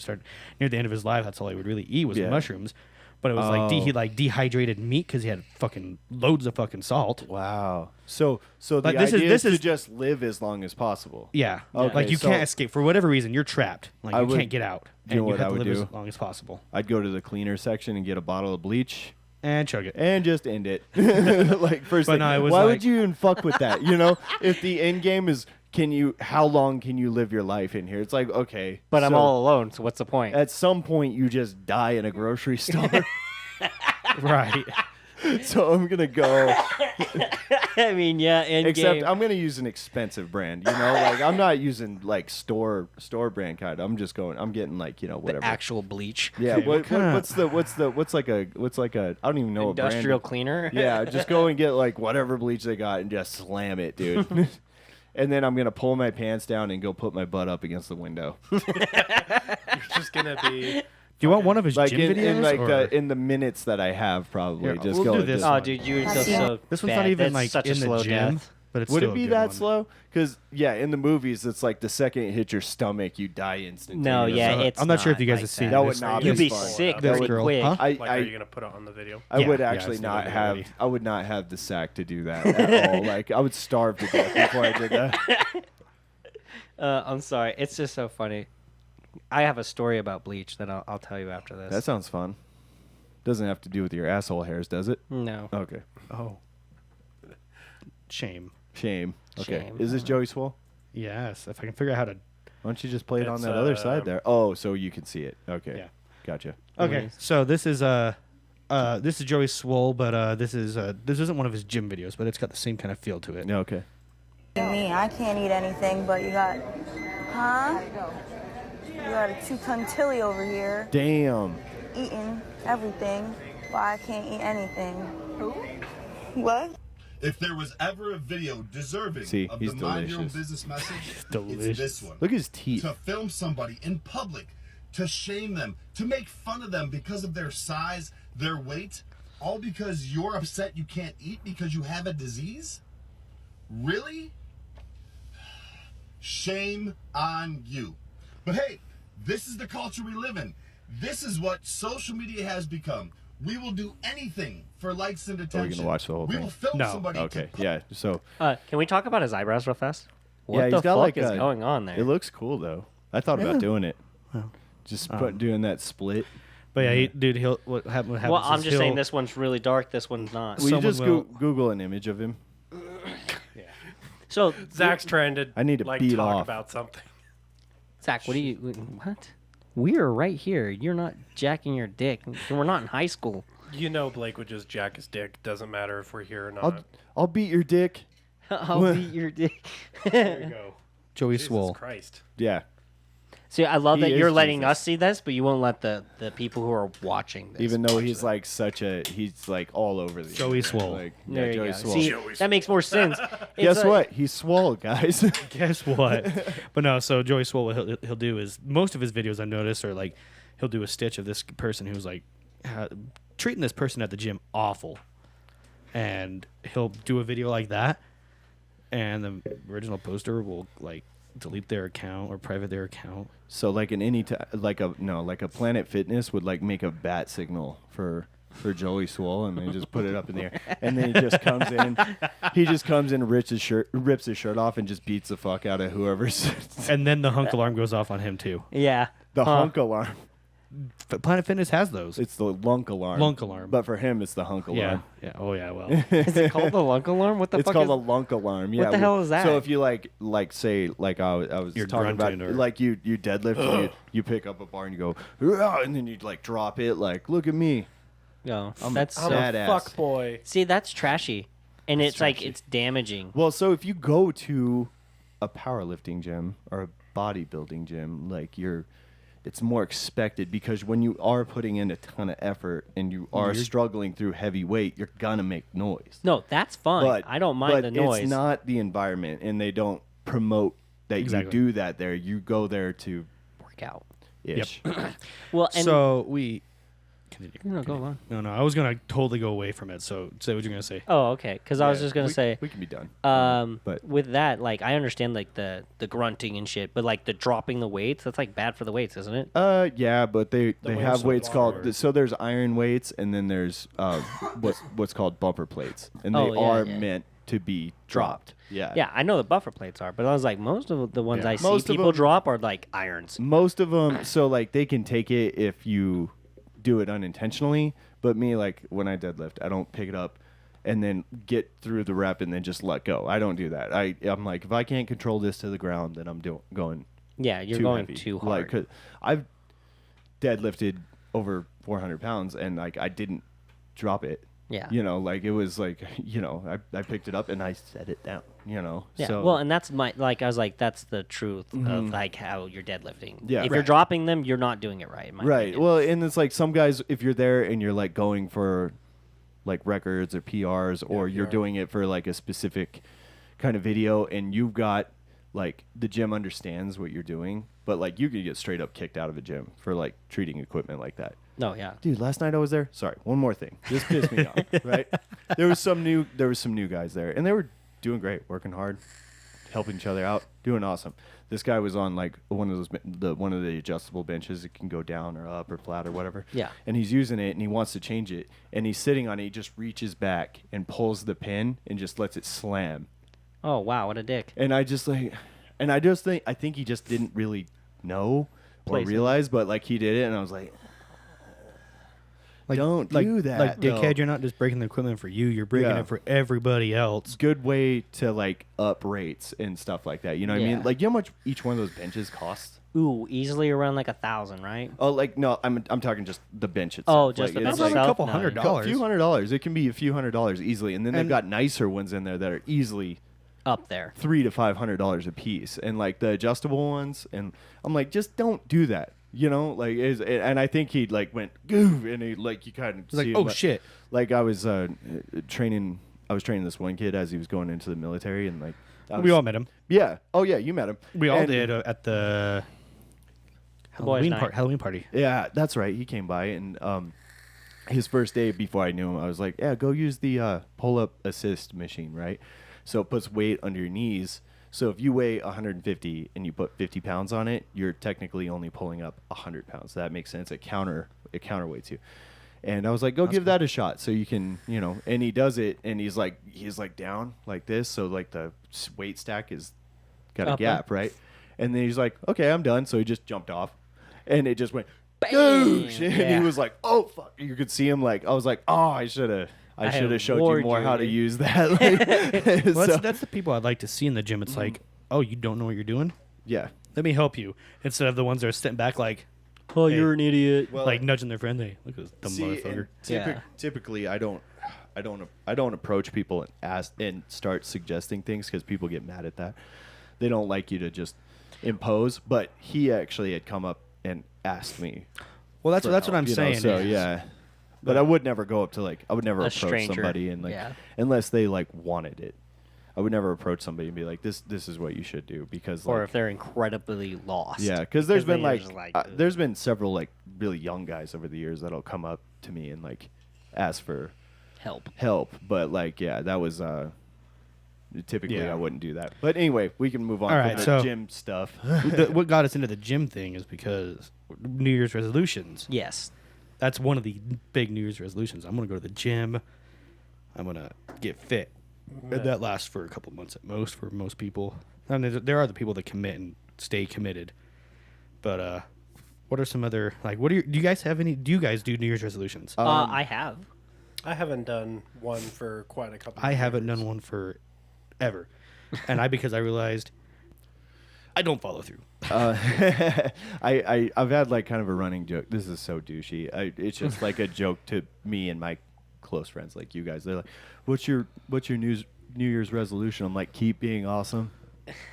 [SPEAKER 3] near the end of his life. That's all he would really eat was
[SPEAKER 1] Yeah.
[SPEAKER 3] mushrooms. But it was like
[SPEAKER 1] Oh.
[SPEAKER 3] he like dehydrated meat because he had fucking loads of fucking salt.
[SPEAKER 1] Wow. So the
[SPEAKER 3] Like, this
[SPEAKER 1] idea
[SPEAKER 3] is-
[SPEAKER 1] is to just live as long as possible.
[SPEAKER 3] Yeah,
[SPEAKER 1] Okay,
[SPEAKER 3] like you
[SPEAKER 1] so-
[SPEAKER 3] can't escape for whatever reason. You're trapped. Like
[SPEAKER 1] I
[SPEAKER 3] you
[SPEAKER 1] would-
[SPEAKER 3] can't get out,
[SPEAKER 1] you know
[SPEAKER 3] and you
[SPEAKER 1] what
[SPEAKER 3] have
[SPEAKER 1] I
[SPEAKER 3] to
[SPEAKER 1] would
[SPEAKER 3] live
[SPEAKER 1] do?
[SPEAKER 3] as long as possible
[SPEAKER 1] I'd go to the cleaner section and get a bottle of bleach
[SPEAKER 3] and chug it.
[SPEAKER 1] and just end it. Like first
[SPEAKER 3] But
[SPEAKER 1] thing.
[SPEAKER 3] no, it was
[SPEAKER 1] why
[SPEAKER 3] like-
[SPEAKER 1] would you even fuck with that? You know, if the end game is how long can you live your life in here? It's like, okay,
[SPEAKER 5] but I'm
[SPEAKER 1] so
[SPEAKER 5] all alone, so what's the point?
[SPEAKER 1] at some point you just die in a grocery store.
[SPEAKER 3] Right.
[SPEAKER 1] So I'm gonna go.
[SPEAKER 5] I mean, yeah, end
[SPEAKER 1] Except
[SPEAKER 5] game.
[SPEAKER 1] I'm gonna use an expensive brand. You know, like I'm not using like store brand kind. I'm just going. I'm getting like whatever.
[SPEAKER 5] Actual bleach.
[SPEAKER 1] Yeah.
[SPEAKER 3] Okay, what kinda-
[SPEAKER 1] What's like a I don't even know
[SPEAKER 5] Industrial
[SPEAKER 1] what brand.
[SPEAKER 5] cleaner.
[SPEAKER 1] Yeah. Just go and get like whatever bleach they got and just slam it, dude. And then I'm gonna pull my pants down and go put my butt up against the window.
[SPEAKER 2] you're just gonna be.
[SPEAKER 3] Do you want one of his
[SPEAKER 1] Like
[SPEAKER 3] gym
[SPEAKER 1] in
[SPEAKER 3] videos?
[SPEAKER 1] like
[SPEAKER 3] or?
[SPEAKER 1] in the minutes that I have, probably
[SPEAKER 3] Here,
[SPEAKER 1] just
[SPEAKER 3] we'll
[SPEAKER 1] go
[SPEAKER 3] do
[SPEAKER 1] and
[SPEAKER 3] this
[SPEAKER 1] just-
[SPEAKER 5] Oh,
[SPEAKER 3] one.
[SPEAKER 5] dude, you would feel
[SPEAKER 6] see.
[SPEAKER 5] so.
[SPEAKER 3] This one's
[SPEAKER 5] bad.
[SPEAKER 3] not even
[SPEAKER 5] That's
[SPEAKER 3] like
[SPEAKER 5] such
[SPEAKER 3] in
[SPEAKER 5] a
[SPEAKER 3] the
[SPEAKER 5] slow
[SPEAKER 3] gym,
[SPEAKER 5] death.
[SPEAKER 3] but it's
[SPEAKER 1] Would
[SPEAKER 3] still
[SPEAKER 1] it
[SPEAKER 3] a
[SPEAKER 1] be
[SPEAKER 3] good
[SPEAKER 1] that
[SPEAKER 3] one.
[SPEAKER 1] slow? Because in the movies, it's like the second it hits your stomach, you die instantly.
[SPEAKER 5] No, yeah,
[SPEAKER 3] So,
[SPEAKER 5] it's.
[SPEAKER 3] I'm not sure if
[SPEAKER 5] not
[SPEAKER 3] you guys
[SPEAKER 5] like
[SPEAKER 3] have seen
[SPEAKER 1] That
[SPEAKER 3] this.
[SPEAKER 1] would not
[SPEAKER 5] You'd
[SPEAKER 1] be
[SPEAKER 5] be
[SPEAKER 1] fun.
[SPEAKER 5] sick
[SPEAKER 3] This
[SPEAKER 5] very
[SPEAKER 3] girl,
[SPEAKER 5] quick.
[SPEAKER 3] huh?
[SPEAKER 2] Like, are you
[SPEAKER 1] I
[SPEAKER 2] gonna put it on the video?
[SPEAKER 1] I
[SPEAKER 3] Yeah,
[SPEAKER 1] would
[SPEAKER 3] yeah,
[SPEAKER 1] actually
[SPEAKER 3] it's
[SPEAKER 1] not
[SPEAKER 3] not
[SPEAKER 1] have.
[SPEAKER 3] already.
[SPEAKER 1] I would not have the sack to do that at all. Like I would starve to death before I did that.
[SPEAKER 5] I'm sorry. It's just so funny. I have a story about bleach that I'll tell you after this.
[SPEAKER 1] That sounds fun. Doesn't have to do with your asshole hairs, does it?
[SPEAKER 5] No.
[SPEAKER 1] Okay.
[SPEAKER 3] Oh, shame.
[SPEAKER 1] Shame. Okay.
[SPEAKER 5] Shame.
[SPEAKER 1] Is this Joey Swole?
[SPEAKER 3] Yes, if I can figure out how to.
[SPEAKER 1] Why don't you just play it on
[SPEAKER 2] It's,
[SPEAKER 1] that other side there? Oh, so you can see it. Okay.
[SPEAKER 3] Yeah.
[SPEAKER 1] Gotcha.
[SPEAKER 3] Okay, so this is Joey Swole, but this isn't one of his gym videos, but it's got the same kind of feel to it.
[SPEAKER 1] Okay.
[SPEAKER 6] Me, I can't eat anything, but you got, huh? You got a 2-ton tilly over here
[SPEAKER 1] Damn.
[SPEAKER 6] eating everything, but I can't eat anything. Who? What?
[SPEAKER 7] If there was ever a video deserving
[SPEAKER 1] See,
[SPEAKER 7] of
[SPEAKER 1] he's
[SPEAKER 7] the Mind Your Own
[SPEAKER 1] delicious.
[SPEAKER 7] Business message,
[SPEAKER 3] Delicious.
[SPEAKER 7] it's this one.
[SPEAKER 1] Look at his teeth.
[SPEAKER 7] To film somebody in public, to shame them, to make fun of them because of their size, their weight, all because you're upset you can't eat because you have a disease? Really? Shame on you. But hey, this is the culture we live in. This is what social media has become. We will do anything for likes and attention.
[SPEAKER 1] Are we gonna watch the whole
[SPEAKER 7] we
[SPEAKER 1] thing?
[SPEAKER 7] will film
[SPEAKER 3] No.
[SPEAKER 7] somebody.
[SPEAKER 1] Okay, yeah. So
[SPEAKER 5] Can we talk about his eyebrows real fast? What
[SPEAKER 1] yeah,
[SPEAKER 5] the
[SPEAKER 1] he's got
[SPEAKER 5] fuck
[SPEAKER 1] like
[SPEAKER 5] is
[SPEAKER 1] a,
[SPEAKER 5] going on there?
[SPEAKER 1] It looks cool though. I thought about doing it. Just doing that split.
[SPEAKER 3] But yeah, dude, what happens
[SPEAKER 5] well, I'm
[SPEAKER 3] is
[SPEAKER 5] just saying
[SPEAKER 3] he'll-
[SPEAKER 5] this one's really dark. This one's not.
[SPEAKER 1] Will you
[SPEAKER 3] Someone
[SPEAKER 1] just
[SPEAKER 3] will-
[SPEAKER 1] Google an image of him?
[SPEAKER 5] So
[SPEAKER 2] Zach's trying to
[SPEAKER 1] I need to
[SPEAKER 2] like
[SPEAKER 1] beat
[SPEAKER 2] talk
[SPEAKER 1] off.
[SPEAKER 2] about something.
[SPEAKER 5] Zach, what do you? What? We're right here. You're not jacking your dick. We're not in high school.
[SPEAKER 2] You know Blake would just jack his dick. Doesn't matter if we're here or not.
[SPEAKER 1] I'll beat your dick.
[SPEAKER 5] I'll beat your dick.
[SPEAKER 2] There you go.
[SPEAKER 3] Joey
[SPEAKER 2] Jesus
[SPEAKER 3] Swole.
[SPEAKER 2] Christ.
[SPEAKER 1] Yeah.
[SPEAKER 5] See, I love
[SPEAKER 1] He
[SPEAKER 5] that
[SPEAKER 1] is
[SPEAKER 5] you're letting
[SPEAKER 1] Jesus.
[SPEAKER 5] us see this, but you won't let the people who are watching this.
[SPEAKER 1] Even though
[SPEAKER 5] watch
[SPEAKER 1] he's
[SPEAKER 5] it.
[SPEAKER 1] like he's like all over the
[SPEAKER 3] Joey Swole.
[SPEAKER 1] Like,
[SPEAKER 5] There
[SPEAKER 1] yeah,
[SPEAKER 5] you
[SPEAKER 1] Joey
[SPEAKER 5] go.
[SPEAKER 1] Swole.
[SPEAKER 5] See, that makes more sense. It's
[SPEAKER 1] Guess
[SPEAKER 5] like-
[SPEAKER 1] what? He's swole, guys.
[SPEAKER 3] Guess what? But no, so Joey Swole, what he'll do is most of his videos I noticed are like he'll do a stitch of this person who's like treating this person at the gym awful, and he'll do a video like that, and the original poster will like delete their account or private their account.
[SPEAKER 1] So like in any like a Planet Fitness would like make a bat signal for Joey Swole, and they just put it up in the air, and then he just comes in. He just comes in, rips his shirt off, and just beats the fuck out of whoever's.
[SPEAKER 3] And then the hunk alarm goes off on him too.
[SPEAKER 5] Yeah.
[SPEAKER 1] The hunk alarm.
[SPEAKER 3] Planet Fitness has those.
[SPEAKER 1] It's the lunk alarm.
[SPEAKER 3] Lunk alarm.
[SPEAKER 1] But for him, it's the hunk
[SPEAKER 3] yeah,
[SPEAKER 1] alarm.
[SPEAKER 3] yeah. Oh yeah. Well,
[SPEAKER 5] Is it called the lunk alarm? What the
[SPEAKER 1] It's
[SPEAKER 5] fuck
[SPEAKER 1] called
[SPEAKER 5] is
[SPEAKER 1] a lunk alarm. Yeah.
[SPEAKER 5] the hell is that?
[SPEAKER 1] So if you like say like I was
[SPEAKER 3] You're
[SPEAKER 1] talking about
[SPEAKER 3] grunting or-
[SPEAKER 1] like you deadlift, and you pick up a bar and you go, "Rah," and then you like drop it like, look at me.
[SPEAKER 5] No,
[SPEAKER 1] I'm
[SPEAKER 5] that's
[SPEAKER 1] a
[SPEAKER 2] I'm
[SPEAKER 1] badass.
[SPEAKER 2] a fuck boy.
[SPEAKER 5] see, that's trashy, and it's like
[SPEAKER 1] trashy.
[SPEAKER 5] it's damaging.
[SPEAKER 1] Well, so if you go to a powerlifting gym or a bodybuilding gym, like it's more expected because when you are putting in a ton of effort and you are struggling through heavy weight, you're gonna make noise.
[SPEAKER 5] No, that's fine. I don't mind
[SPEAKER 1] but
[SPEAKER 5] the noise.
[SPEAKER 1] It's not the environment, and they don't promote that
[SPEAKER 3] Exactly.
[SPEAKER 1] you do that there. You go there to
[SPEAKER 5] Work out.
[SPEAKER 1] ish.
[SPEAKER 5] Well, and
[SPEAKER 3] so we. Continue.
[SPEAKER 5] no, go on.
[SPEAKER 3] No, I was gonna totally go away from it. So say what you're gonna say.
[SPEAKER 5] Oh, okay. Because I was
[SPEAKER 1] Yeah,
[SPEAKER 5] just gonna say,
[SPEAKER 1] we can be done. But-
[SPEAKER 5] with that, like I understand like the grunting and shit, but like the dropping the weights, that's like bad for the weights, isn't it?
[SPEAKER 1] Yeah, but they
[SPEAKER 2] weights
[SPEAKER 1] have
[SPEAKER 2] are
[SPEAKER 1] weights called
[SPEAKER 2] longer.
[SPEAKER 1] so there's iron weights and then there's what's called bumper plates, and they
[SPEAKER 5] Oh, yeah,
[SPEAKER 1] are
[SPEAKER 5] yeah.
[SPEAKER 1] meant to be dropped. Yeah.
[SPEAKER 5] Yeah, I know the buffer plates are, but I was like, most of the ones
[SPEAKER 1] Yeah.
[SPEAKER 5] I see
[SPEAKER 1] Most of
[SPEAKER 5] people
[SPEAKER 1] them-
[SPEAKER 5] drop are like irons.
[SPEAKER 1] Most of them, so like they can take it if you do it unintentionally, but me, like when I deadlift, I don't pick it up and then get through the rep and then just let go. I don't do that. I'm like, if I can't control this to the ground, then I'm going
[SPEAKER 5] Yeah, you're
[SPEAKER 1] too
[SPEAKER 5] going
[SPEAKER 1] heavy.
[SPEAKER 5] too hard.
[SPEAKER 1] Like, 'cause I've deadlifted over 400 pounds and like I didn't drop it.
[SPEAKER 5] Yeah.
[SPEAKER 1] You know, like it was like, I picked it up and I set it down,
[SPEAKER 5] Yeah,
[SPEAKER 1] So,
[SPEAKER 5] well, and that's my like I was like that's the truth of like how you're deadlifting.
[SPEAKER 1] Yeah.
[SPEAKER 5] if you're
[SPEAKER 1] Right.
[SPEAKER 5] dropping them, you're not doing it right. In my
[SPEAKER 1] right.
[SPEAKER 5] opinion.
[SPEAKER 1] Well, and it's like some guys, if you're there and you're like going for like records or PRs, or you're doing it for like a specific kind of video, and you've got like the gym understands what you're doing, but like you could get straight up kicked out of a gym for like treating equipment like that.
[SPEAKER 5] No, yeah.
[SPEAKER 1] Dude, last night I was there. Sorry, one more thing. This pissed me off. Right? There was some new guys there, and they were doing great, working hard, helping each other out, doing awesome. This guy was on like one of the adjustable benches that can go down or up or flat or whatever.
[SPEAKER 5] Yeah.
[SPEAKER 1] And he's using it, and he wants to change it, and he's sitting on it. He just reaches back and pulls the pin and just lets it slam.
[SPEAKER 5] Oh wow, what a dick.
[SPEAKER 1] And I think he just didn't really know or
[SPEAKER 5] Place it.
[SPEAKER 1] realize, but like he did it, and I was like. Don't do that.
[SPEAKER 3] Like, dickhead,
[SPEAKER 1] though.
[SPEAKER 3] you're not just breaking the equipment for you. You're breaking
[SPEAKER 1] Yeah.
[SPEAKER 3] it for everybody else.
[SPEAKER 1] Good way to like up rates and stuff like that. You know what I
[SPEAKER 5] Yeah.
[SPEAKER 1] mean? Like, you know how much each one of those benches costs?
[SPEAKER 5] Ooh, easily around like 1,000, right?
[SPEAKER 1] Oh, like no, I'm talking just the bench itself.
[SPEAKER 5] Oh, just
[SPEAKER 1] like,
[SPEAKER 5] the
[SPEAKER 1] it's
[SPEAKER 5] bench
[SPEAKER 3] That's like
[SPEAKER 5] itself?
[SPEAKER 3] a couple
[SPEAKER 5] No,
[SPEAKER 3] $100.
[SPEAKER 5] no.
[SPEAKER 1] a few $100. It can be a few $100 easily, and then they've
[SPEAKER 3] And-
[SPEAKER 1] got nicer ones in there that are easily
[SPEAKER 5] Up there.
[SPEAKER 1] $300 to $500 a piece, and like the adjustable ones. And I'm like, just don't do that. You know, like, and I think he like went goo, and he like you kind of
[SPEAKER 3] He's like,
[SPEAKER 1] see
[SPEAKER 3] oh
[SPEAKER 1] it,
[SPEAKER 3] shit.
[SPEAKER 1] Like I was training I was training this one kid as he was going into the military, and like
[SPEAKER 3] We all met him.
[SPEAKER 1] Yeah. Oh yeah, you met him.
[SPEAKER 3] We all
[SPEAKER 1] And-
[SPEAKER 3] did at the
[SPEAKER 5] boys' night.
[SPEAKER 3] Halloween party.
[SPEAKER 1] Yeah, that's right. He came by, and his first day before I knew him, I was like, "Yeah, go use the pull-up assist machine, right?" So it puts weight under your knees. So if you weigh 150 and you put 50 pounds on it, you're technically only pulling up 100 pounds. That makes sense. It counterweights you. And I was like, "Go give that a shot, so you can, you know." And he does it, and he's like down like this, so like the weight stack is got a
[SPEAKER 5] Up,
[SPEAKER 1] gap, right? And then he's like, "Okay, I'm done." So he just jumped off, and it just went.
[SPEAKER 5] Bam!
[SPEAKER 1] Goosh! And
[SPEAKER 5] Yeah.
[SPEAKER 1] he was like, "Oh fuck!" You could see him like, I was like, "Oh, I should have showed you
[SPEAKER 5] warned
[SPEAKER 1] more
[SPEAKER 5] you.
[SPEAKER 1] how to use that." Like,
[SPEAKER 3] Well,
[SPEAKER 1] so-
[SPEAKER 3] that's the people I'd like to see in the gym. It's like, oh, you don't know what you're doing?
[SPEAKER 1] yeah.
[SPEAKER 3] Let me help you. Instead of the ones that are sitting back like,
[SPEAKER 5] Oh,
[SPEAKER 3] Hey.
[SPEAKER 5] you're an idiot.
[SPEAKER 3] like nudging their friend. Hey, look at this dumb motherfucker.
[SPEAKER 5] Yeah.
[SPEAKER 1] Typically, I don't approach people and ask and start suggesting things because people get mad at that. They don't like you to just impose. But he actually had come up and asked me.
[SPEAKER 3] Well, that's
[SPEAKER 1] for
[SPEAKER 3] what I'm
[SPEAKER 1] help, you know,
[SPEAKER 3] saying.
[SPEAKER 1] So
[SPEAKER 3] is-
[SPEAKER 1] yeah. But I would never go up to I would never
[SPEAKER 5] A
[SPEAKER 1] approach
[SPEAKER 5] stranger.
[SPEAKER 1] somebody and
[SPEAKER 5] Yeah.
[SPEAKER 1] unless they wanted it. I would never approach somebody and be like, this is what you should do because
[SPEAKER 5] Or
[SPEAKER 1] like,
[SPEAKER 5] if they're incredibly lost.
[SPEAKER 1] yeah, because there's been
[SPEAKER 5] then you're just
[SPEAKER 1] there's been several really young guys over the years that'll come up to me and ask for
[SPEAKER 5] help.
[SPEAKER 1] but yeah, that was typically
[SPEAKER 3] Yeah.
[SPEAKER 1] I wouldn't do that. But anyway, we can move on
[SPEAKER 3] All
[SPEAKER 1] from
[SPEAKER 3] right,
[SPEAKER 1] the
[SPEAKER 3] so-
[SPEAKER 1] gym stuff.
[SPEAKER 3] What got us into the gym thing is because New Year's resolutions.
[SPEAKER 5] Yes.
[SPEAKER 3] That's one of the big New Year's resolutions. I'm going to go to the gym. I'm going to get fit. And that lasts for a couple months at most for most people. I mean, there are the people that commit and stay committed. But what are some other do you guys have any? Do you guys do New Year's resolutions?
[SPEAKER 5] I have.
[SPEAKER 2] I haven't done one for quite a couple.
[SPEAKER 3] I
[SPEAKER 2] of
[SPEAKER 3] haven't
[SPEAKER 2] years.
[SPEAKER 3] done one for ever, and because I realized I don't follow through.
[SPEAKER 1] I've had kind of a running joke. This is so douchey. It's just like a joke to me and my close friends like you guys. They're like, "What's your New Year's resolution?" I'm like, "Keep being awesome."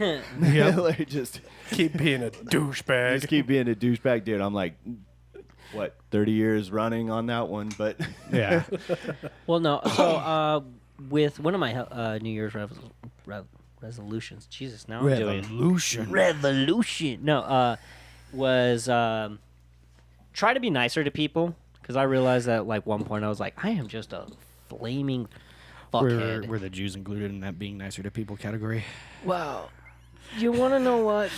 [SPEAKER 3] Yep.
[SPEAKER 1] Just
[SPEAKER 2] Keep being a douchebag.
[SPEAKER 1] keep being a douchebag, dude. I'm like, what, 30 years running on that one, but
[SPEAKER 3] Yeah.
[SPEAKER 5] Well, no. So, with one of my New Year's resolutions, Jesus, now I'm doing revolution. No, was try to be nicer to people because I realized that one point I was like, I am just a flaming fuckhead.
[SPEAKER 3] Were the Jews included in that being nicer to people category?
[SPEAKER 5] Well, you want to know what?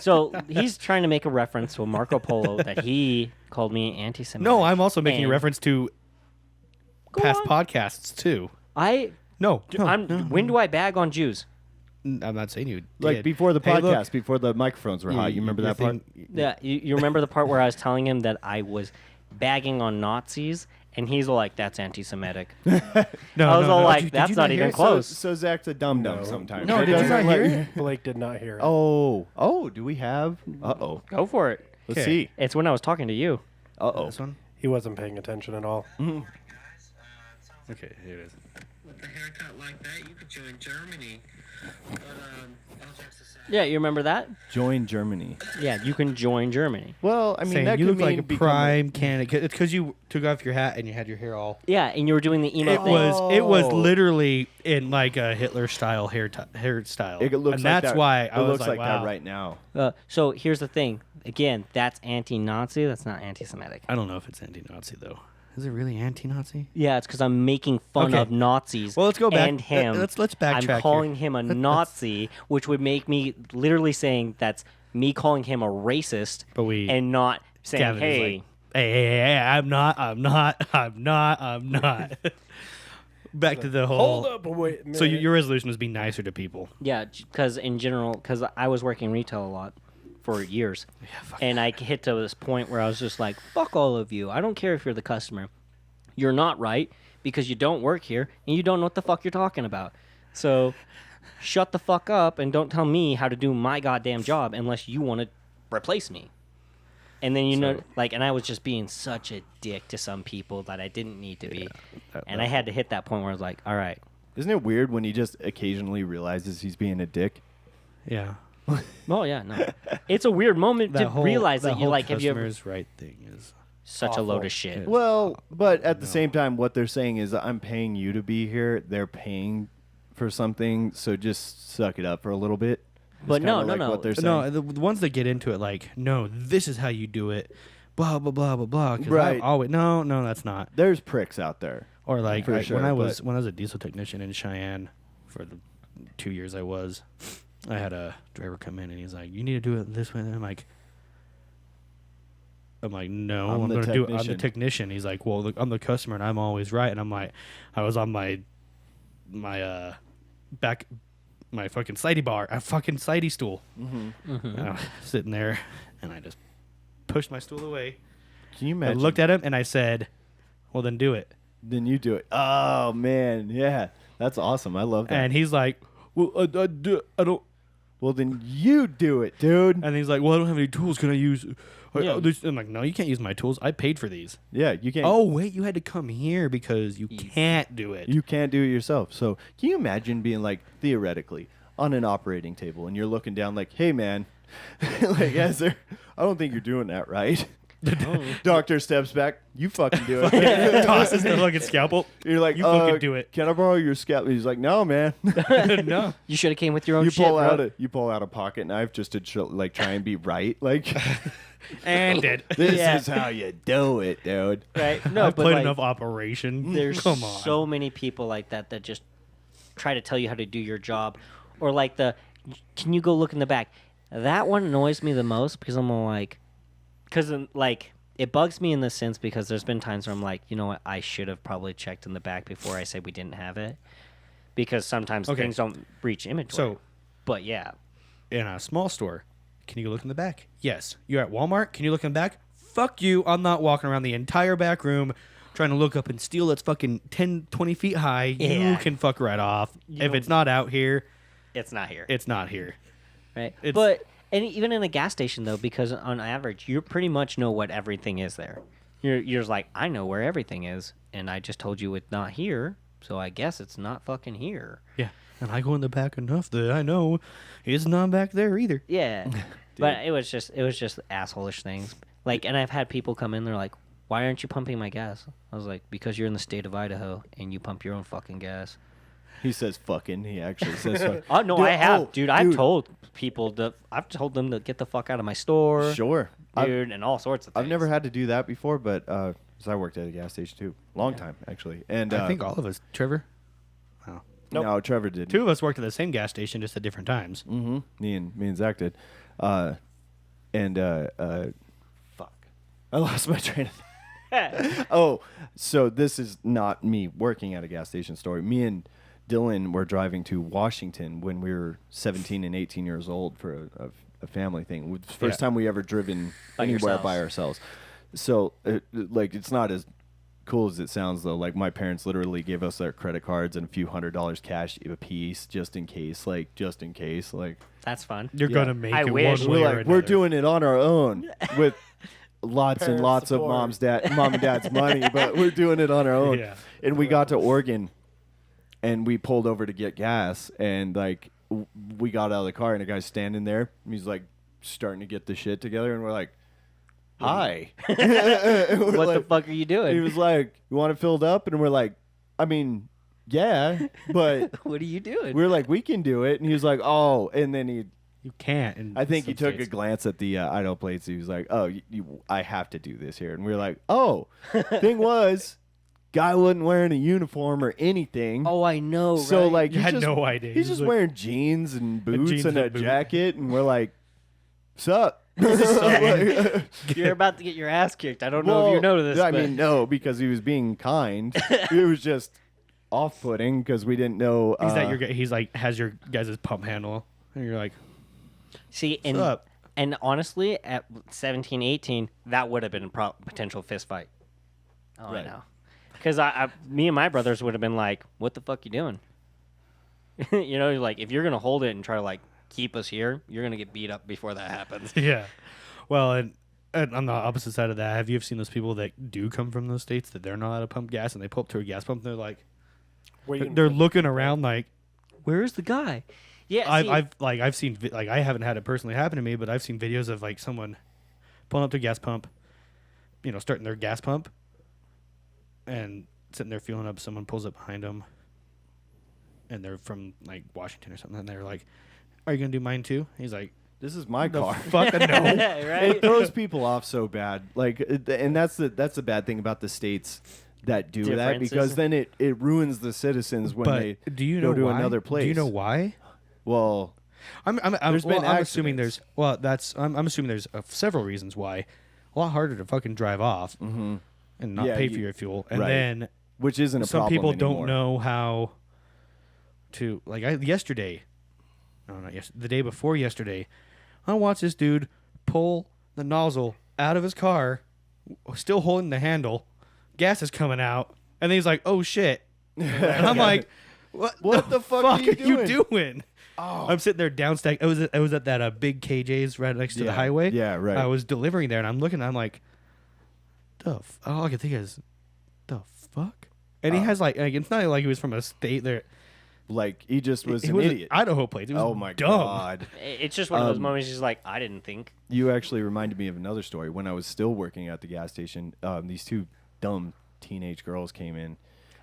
[SPEAKER 5] So he's trying to make a reference to a Marco Polo that he called me anti-Semitic.
[SPEAKER 3] No, I'm also making a
[SPEAKER 5] And-
[SPEAKER 3] reference to
[SPEAKER 5] Go
[SPEAKER 3] past
[SPEAKER 5] on.
[SPEAKER 3] podcasts too.
[SPEAKER 5] When do I bag on Jews?
[SPEAKER 3] I'm not saying you did.
[SPEAKER 1] before the
[SPEAKER 3] Hey, look,
[SPEAKER 1] podcast, before the microphones were hot. You remember
[SPEAKER 3] your
[SPEAKER 1] that part?
[SPEAKER 3] thing-
[SPEAKER 5] Yeah, you remember the part where I was telling him that I was bagging on Nazis, and he's all like, "That's anti-Semitic."
[SPEAKER 3] No,
[SPEAKER 5] I was
[SPEAKER 3] no,
[SPEAKER 5] all
[SPEAKER 3] no.
[SPEAKER 5] like,
[SPEAKER 3] Did
[SPEAKER 5] "That's
[SPEAKER 3] you
[SPEAKER 5] not
[SPEAKER 3] hear
[SPEAKER 5] even
[SPEAKER 3] it?
[SPEAKER 5] close."
[SPEAKER 1] So Zach's a dum dum sometimes.
[SPEAKER 3] No,
[SPEAKER 1] He
[SPEAKER 3] did you
[SPEAKER 1] doesn't
[SPEAKER 3] not hear
[SPEAKER 1] let-
[SPEAKER 3] it?
[SPEAKER 2] Blake did not hear it.
[SPEAKER 1] Oh, do we have? Uh-oh.
[SPEAKER 5] Go for it.
[SPEAKER 1] Let's
[SPEAKER 3] Okay.
[SPEAKER 1] see.
[SPEAKER 5] It's when I was talking to you.
[SPEAKER 1] Uh-oh.
[SPEAKER 3] This one?
[SPEAKER 2] He wasn't paying attention at all.
[SPEAKER 3] Okay, here it is.
[SPEAKER 8] With a haircut like that, you could join Germany. But, all jokes aside.
[SPEAKER 5] Yeah, you remember that?
[SPEAKER 1] Join Germany.
[SPEAKER 5] Yeah, you can join Germany.
[SPEAKER 1] Well, I mean,
[SPEAKER 3] Saying
[SPEAKER 1] that
[SPEAKER 3] you
[SPEAKER 1] could
[SPEAKER 3] look like
[SPEAKER 1] mean
[SPEAKER 3] a
[SPEAKER 1] become
[SPEAKER 3] prime candidate. It's because you took off your hat and you had your hair all.
[SPEAKER 5] Yeah, and you were doing the emo
[SPEAKER 3] It
[SPEAKER 5] thing.
[SPEAKER 3] was
[SPEAKER 1] Oh.
[SPEAKER 3] literally in like a Hitler style hairstyle.
[SPEAKER 1] It looks
[SPEAKER 3] and
[SPEAKER 1] like
[SPEAKER 3] that's
[SPEAKER 1] that.
[SPEAKER 3] why
[SPEAKER 1] it
[SPEAKER 3] I was
[SPEAKER 1] looks
[SPEAKER 3] like,
[SPEAKER 1] like
[SPEAKER 3] wow.
[SPEAKER 1] that right now.
[SPEAKER 5] So here's the thing. Again, that's anti-Nazi. That's not anti-Semitic.
[SPEAKER 3] I don't know if it's anti-Nazi though. Is it really anti-Nazi?
[SPEAKER 5] Yeah, it's because I'm making fun
[SPEAKER 3] Okay.
[SPEAKER 5] of Nazis.
[SPEAKER 3] Well, let's go back.
[SPEAKER 5] And him.
[SPEAKER 3] Let's backtrack
[SPEAKER 5] I'm calling him a Nazi, which would make me literally saying that's me calling him a racist,
[SPEAKER 3] But we-
[SPEAKER 5] and not saying,
[SPEAKER 3] Gavin is
[SPEAKER 5] hey,
[SPEAKER 3] like, hey, I'm not. Back to the whole.
[SPEAKER 2] Hold up, wait a minute.
[SPEAKER 3] So your resolution was be nicer to people.
[SPEAKER 5] yeah, because in general, because I was working retail a lot for years, and I hit to this point where I was just like, fuck all of you. I don't care if you're the customer. You're not right because you don't work here and you don't know what the fuck you're talking about. So shut the fuck up and don't tell me how to do my goddamn job unless you want to replace me. And then and I was just being such a dick to some people that I didn't need to be. And I had to hit that point where I was like, all right.
[SPEAKER 1] Isn't it weird when he just occasionally realizes he's being a dick?
[SPEAKER 3] Yeah.
[SPEAKER 5] Oh yeah, no. It's a weird moment to realize that you
[SPEAKER 3] whole
[SPEAKER 5] like have you ever
[SPEAKER 3] customer's right thing is.
[SPEAKER 5] such a load of shit.
[SPEAKER 1] Well, but at the same time, what they're saying is I'm paying you to be here. They're paying for something, so just suck it up for a little bit.
[SPEAKER 5] But
[SPEAKER 1] It's
[SPEAKER 5] no,
[SPEAKER 1] kinda
[SPEAKER 5] no,
[SPEAKER 1] like
[SPEAKER 5] no.
[SPEAKER 1] What they're saying.
[SPEAKER 3] No, the ones that get into it, like, no, this is how you do it. Blah blah blah blah blah. 'Cause
[SPEAKER 1] Right.
[SPEAKER 3] I've always no, that's not.
[SPEAKER 1] There's pricks out there.
[SPEAKER 3] Or like
[SPEAKER 1] For sure,
[SPEAKER 3] when I
[SPEAKER 1] but-
[SPEAKER 3] was a diesel technician in Cheyenne for the 2 years I was, I had a driver come in and he's like, "You need to do it this way." And I'm like, no,
[SPEAKER 1] I'm
[SPEAKER 3] I'm
[SPEAKER 1] the
[SPEAKER 3] going to do it. I'm the
[SPEAKER 1] technician.
[SPEAKER 3] technician. He's like, "Well, look, I'm the customer and I'm always right." And I'm like, I was on my back, my fucking slidey bar, a fucking slidey stool, sitting there, and I just pushed my stool away.
[SPEAKER 1] Can you
[SPEAKER 3] I
[SPEAKER 1] imagine?
[SPEAKER 3] looked at him and I said, "Well, then do it."
[SPEAKER 1] Then you do it. Oh man, yeah, that's awesome. I love that.
[SPEAKER 3] And he's like, "Well, I don't."
[SPEAKER 1] Well, then you do it, dude.
[SPEAKER 3] And he's like, "Well, I don't have any tools. Can I use?"
[SPEAKER 5] Yeah.
[SPEAKER 3] I'm like, "No, you can't use my tools. I paid for these."
[SPEAKER 1] Yeah, you can't.
[SPEAKER 3] Oh wait, you had to come here because you can't do it.
[SPEAKER 1] You can't do it yourself. So can you imagine being like theoretically on an operating table and you're looking down like, hey man, like yes sir, I don't think you're doing that right. Doctor steps back, you fucking do it.
[SPEAKER 3] tosses the fucking scalpel.
[SPEAKER 1] You're like,
[SPEAKER 3] You fucking do it.
[SPEAKER 1] Can I borrow your scalpel? He's like, no man.
[SPEAKER 3] No,
[SPEAKER 5] You should have came with your own
[SPEAKER 1] you
[SPEAKER 5] shit,
[SPEAKER 1] pull
[SPEAKER 5] bro.
[SPEAKER 1] out a pocket knife just to like try and be right. Like
[SPEAKER 3] and did.
[SPEAKER 1] this
[SPEAKER 5] Yeah.
[SPEAKER 1] is how you do it, dude.
[SPEAKER 5] Right? No,
[SPEAKER 3] I've
[SPEAKER 5] but
[SPEAKER 3] played
[SPEAKER 5] like,
[SPEAKER 3] enough Operation.
[SPEAKER 5] there's
[SPEAKER 3] Come on.
[SPEAKER 5] so many people like that that just try to tell you how to do your job, or like can you go look in the back? That one annoys me the most because I'm like, like it bugs me in the sense because there's been times where I'm like, you know what, I should have probably checked in the back before I said we didn't have it, because sometimes
[SPEAKER 3] Okay.
[SPEAKER 5] things don't reach inventory.
[SPEAKER 3] So
[SPEAKER 5] But yeah,
[SPEAKER 3] in a small store, can you go look in the back? Yes. You're at Walmart. Can you look in the back? Fuck you. I'm not walking around the entire back room trying to look up and steal that's fucking 10, 20 feet high. You
[SPEAKER 5] Yeah.
[SPEAKER 3] can fuck right off. If
[SPEAKER 5] don't-
[SPEAKER 3] it's not out here,
[SPEAKER 5] it's not here.
[SPEAKER 3] it's not here.
[SPEAKER 5] Right.
[SPEAKER 3] It's-
[SPEAKER 5] But and even in a gas station though, because on average you pretty much know what everything is there. You're just like, I know where everything is, and I just told you it's not here, so I guess it's not fucking here.
[SPEAKER 3] Yeah. And I go in the back enough that I know it's not back there either.
[SPEAKER 5] Yeah. But it was just assholish things. Like, and I've had people come in, they're like, "Why aren't you pumping my gas?" I was like, "Because you're in the state of Idaho and you pump your own fucking gas."
[SPEAKER 1] He says fucking. He actually says fucking.
[SPEAKER 5] Oh no,
[SPEAKER 1] Dude,
[SPEAKER 5] I have,
[SPEAKER 1] oh,
[SPEAKER 5] dude. I've told people I've told them to get the fuck out of my store.
[SPEAKER 1] Sure. I've-
[SPEAKER 5] Dude, and all sorts of things.
[SPEAKER 1] I've never had to do that before, but 'cause I worked at a gas station too, long time actually. And
[SPEAKER 3] I think all of us, Trevor.
[SPEAKER 1] no, Trevor did.
[SPEAKER 3] Two of us worked at the same gas station just at different times.
[SPEAKER 1] Mm-hmm. Me and Zach did. Fuck, I lost my train of. Oh, so this is not me working at a gas station story. Me and Dylan were driving to Washington when we were 17 and 18 years old for a family thing. It was the first
[SPEAKER 3] Yeah.
[SPEAKER 1] time we ever driven
[SPEAKER 5] By
[SPEAKER 1] anywhere
[SPEAKER 5] yourselves.
[SPEAKER 1] by ourselves. So, like, it's not as cool as it sounds, though. Like, my parents literally gave us their credit cards and a few $100 cash a piece just in case. Like,
[SPEAKER 5] That's fun.
[SPEAKER 3] You're
[SPEAKER 1] Yeah.
[SPEAKER 3] gonna make
[SPEAKER 5] I
[SPEAKER 3] it
[SPEAKER 5] wish.
[SPEAKER 3] one way
[SPEAKER 1] we're
[SPEAKER 3] or
[SPEAKER 1] like,
[SPEAKER 3] another.
[SPEAKER 1] we're doing it on our own with lots and
[SPEAKER 2] Parent
[SPEAKER 1] lots
[SPEAKER 2] support.
[SPEAKER 1] of mom and dad's money, but we're doing it on our own.
[SPEAKER 3] Yeah.
[SPEAKER 1] And we got to Oregon, and we pulled over to get gas, and like we got out of the car, and a guy's standing there. And he's like starting to get the shit together, and we're like, "Hi."
[SPEAKER 5] What the fuck are you
[SPEAKER 1] He
[SPEAKER 5] doing?
[SPEAKER 1] was like, "You want it filled up?" And we're like, "I mean, yeah," but
[SPEAKER 5] What are you doing?
[SPEAKER 1] we're like, "We can do it." And he was like, "Oh," and then
[SPEAKER 3] You can't. in
[SPEAKER 1] I think he
[SPEAKER 3] some
[SPEAKER 1] took a
[SPEAKER 3] states.
[SPEAKER 1] glance at the Idaho plates. He was like, "Oh, I have to do this here." And we were like, "Oh." Thing was, guy wasn't wearing a uniform or anything.
[SPEAKER 5] Oh, I know.
[SPEAKER 1] so
[SPEAKER 5] right?
[SPEAKER 1] like
[SPEAKER 3] You
[SPEAKER 1] he's
[SPEAKER 3] had
[SPEAKER 1] just,
[SPEAKER 3] no idea.
[SPEAKER 1] He's
[SPEAKER 3] He's
[SPEAKER 1] just
[SPEAKER 3] like-
[SPEAKER 1] wearing jeans and boots
[SPEAKER 3] jeans
[SPEAKER 1] and
[SPEAKER 3] and
[SPEAKER 1] a
[SPEAKER 3] a boot.
[SPEAKER 1] jacket, and we're like, "Sup?"
[SPEAKER 5] You're about to get your ass kicked. I don't know if you
[SPEAKER 1] Well,
[SPEAKER 5] know this.
[SPEAKER 1] I
[SPEAKER 5] but
[SPEAKER 1] mean, no, because he was being kind. It was just off-putting because we didn't know.
[SPEAKER 3] He's that your guy. He's like has your guys' pump handle, and you're like,
[SPEAKER 5] see, and
[SPEAKER 3] "What's up?"
[SPEAKER 5] and honestly, at 17, 18, that would have been a potential fist fight. Oh,
[SPEAKER 1] Right.
[SPEAKER 5] I know. Because me and my brothers would have been like, "What the fuck you doing?" You know, like if you're gonna hold it and try to like keep us here, you're gonna get beat up before that happens.
[SPEAKER 3] Yeah. Well, and on the opposite side of that, have you ever seen those people that do come from those states that they're not allowed to pump gas and they pull up to a gas pump and they're like,
[SPEAKER 2] Waiting
[SPEAKER 3] they're
[SPEAKER 2] for-
[SPEAKER 3] looking around like,
[SPEAKER 5] Where's the guy? Yeah,
[SPEAKER 3] I've seen I haven't had it personally happen to me, but I've seen videos of like someone pulling up to a gas pump, starting their gas pump and sitting there fueling up. Someone pulls up behind them, and they're from like Washington or something. And they're like, "Are you gonna do mine too?" He's like,
[SPEAKER 1] This is my
[SPEAKER 3] "The
[SPEAKER 1] car.
[SPEAKER 3] fuck no."
[SPEAKER 5] right?
[SPEAKER 1] It throws people off so bad. Like, and that's the bad thing about the states that do that,
[SPEAKER 5] Differences.
[SPEAKER 1] because then it ruins the citizens when they
[SPEAKER 3] But do you
[SPEAKER 1] go
[SPEAKER 3] know
[SPEAKER 1] to
[SPEAKER 3] why?
[SPEAKER 1] another place.
[SPEAKER 3] Do you know why?
[SPEAKER 1] Well,
[SPEAKER 3] I'm
[SPEAKER 1] There's been
[SPEAKER 3] assuming
[SPEAKER 1] accidents.
[SPEAKER 3] I'm assuming there's several reasons why. A lot harder to fucking drive off and not
[SPEAKER 1] Yeah,
[SPEAKER 3] pay for your fuel, and
[SPEAKER 1] right.
[SPEAKER 3] then
[SPEAKER 1] which isn't a
[SPEAKER 3] some
[SPEAKER 1] problem
[SPEAKER 3] people
[SPEAKER 1] anymore.
[SPEAKER 3] don't know how to yesterday. No, not yesterday. The day before yesterday, I watched this dude pull the nozzle out of his car, still holding the handle. Gas is coming out, and then he's like, "Oh shit!" And I'm like, "What
[SPEAKER 1] the fuck are you
[SPEAKER 3] doing?" Oh. I'm sitting there downstack. I was at that big KJ's right next to the
[SPEAKER 1] Yeah.
[SPEAKER 3] highway.
[SPEAKER 1] Yeah, right.
[SPEAKER 3] I was delivering there, and I'm looking. I'm like, all I can think is, the fuck. And he has like it's not like he was from a state there.
[SPEAKER 1] Like, he just was
[SPEAKER 3] He
[SPEAKER 1] an
[SPEAKER 3] was
[SPEAKER 1] idiot.
[SPEAKER 3] Idaho plates. It was
[SPEAKER 1] Oh my
[SPEAKER 3] dumb.
[SPEAKER 1] god.
[SPEAKER 5] It's just one of those moments. He's like, I didn't think.
[SPEAKER 1] You actually reminded me of another story. When I was still working at the gas station, these two dumb teenage girls came in,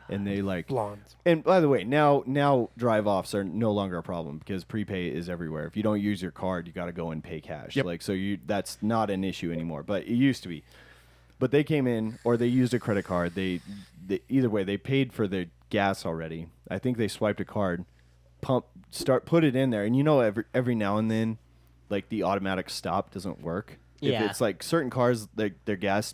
[SPEAKER 1] and they like
[SPEAKER 2] Blondes.
[SPEAKER 1] And by the way, now drive offs are no longer a problem because prepay is everywhere. If you don't use your card, you got to go and pay cash.
[SPEAKER 3] Yep.
[SPEAKER 1] Like, so that's not an issue anymore, but it used to be. But they came in, or they used a credit card. They either way, they paid for their gas already. I think they swiped a card, put it in there, and every now and then, like, the automatic stop doesn't work.
[SPEAKER 5] Yeah.
[SPEAKER 1] If it's like certain cars, their gas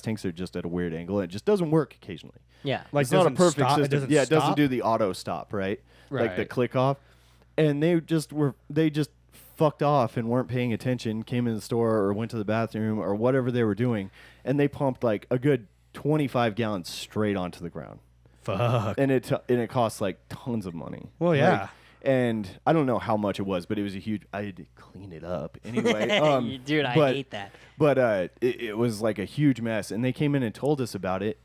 [SPEAKER 1] tanks are just at a weird angle. It just doesn't work occasionally.
[SPEAKER 5] Yeah.
[SPEAKER 3] Like,
[SPEAKER 1] It's not a
[SPEAKER 3] doesn't
[SPEAKER 1] perfect
[SPEAKER 3] stop- it
[SPEAKER 1] system.
[SPEAKER 3] doesn't
[SPEAKER 1] It doesn't
[SPEAKER 3] stop?
[SPEAKER 1] do the auto stop, right? Like the
[SPEAKER 3] Right.
[SPEAKER 1] click off. And they just fucked off and weren't paying attention, came in the store or went to the bathroom or whatever they were doing, and they pumped like a good 25 gallons straight onto the ground.
[SPEAKER 3] Fuck.
[SPEAKER 1] And it cost like tons of money.
[SPEAKER 3] Well, yeah.
[SPEAKER 1] Like, and I don't know how much it was, but it was a huge. I had to clean it up anyway.
[SPEAKER 5] Dude, I
[SPEAKER 1] but-
[SPEAKER 5] hate that.
[SPEAKER 1] But it was like a huge mess, and they came in and told us about it,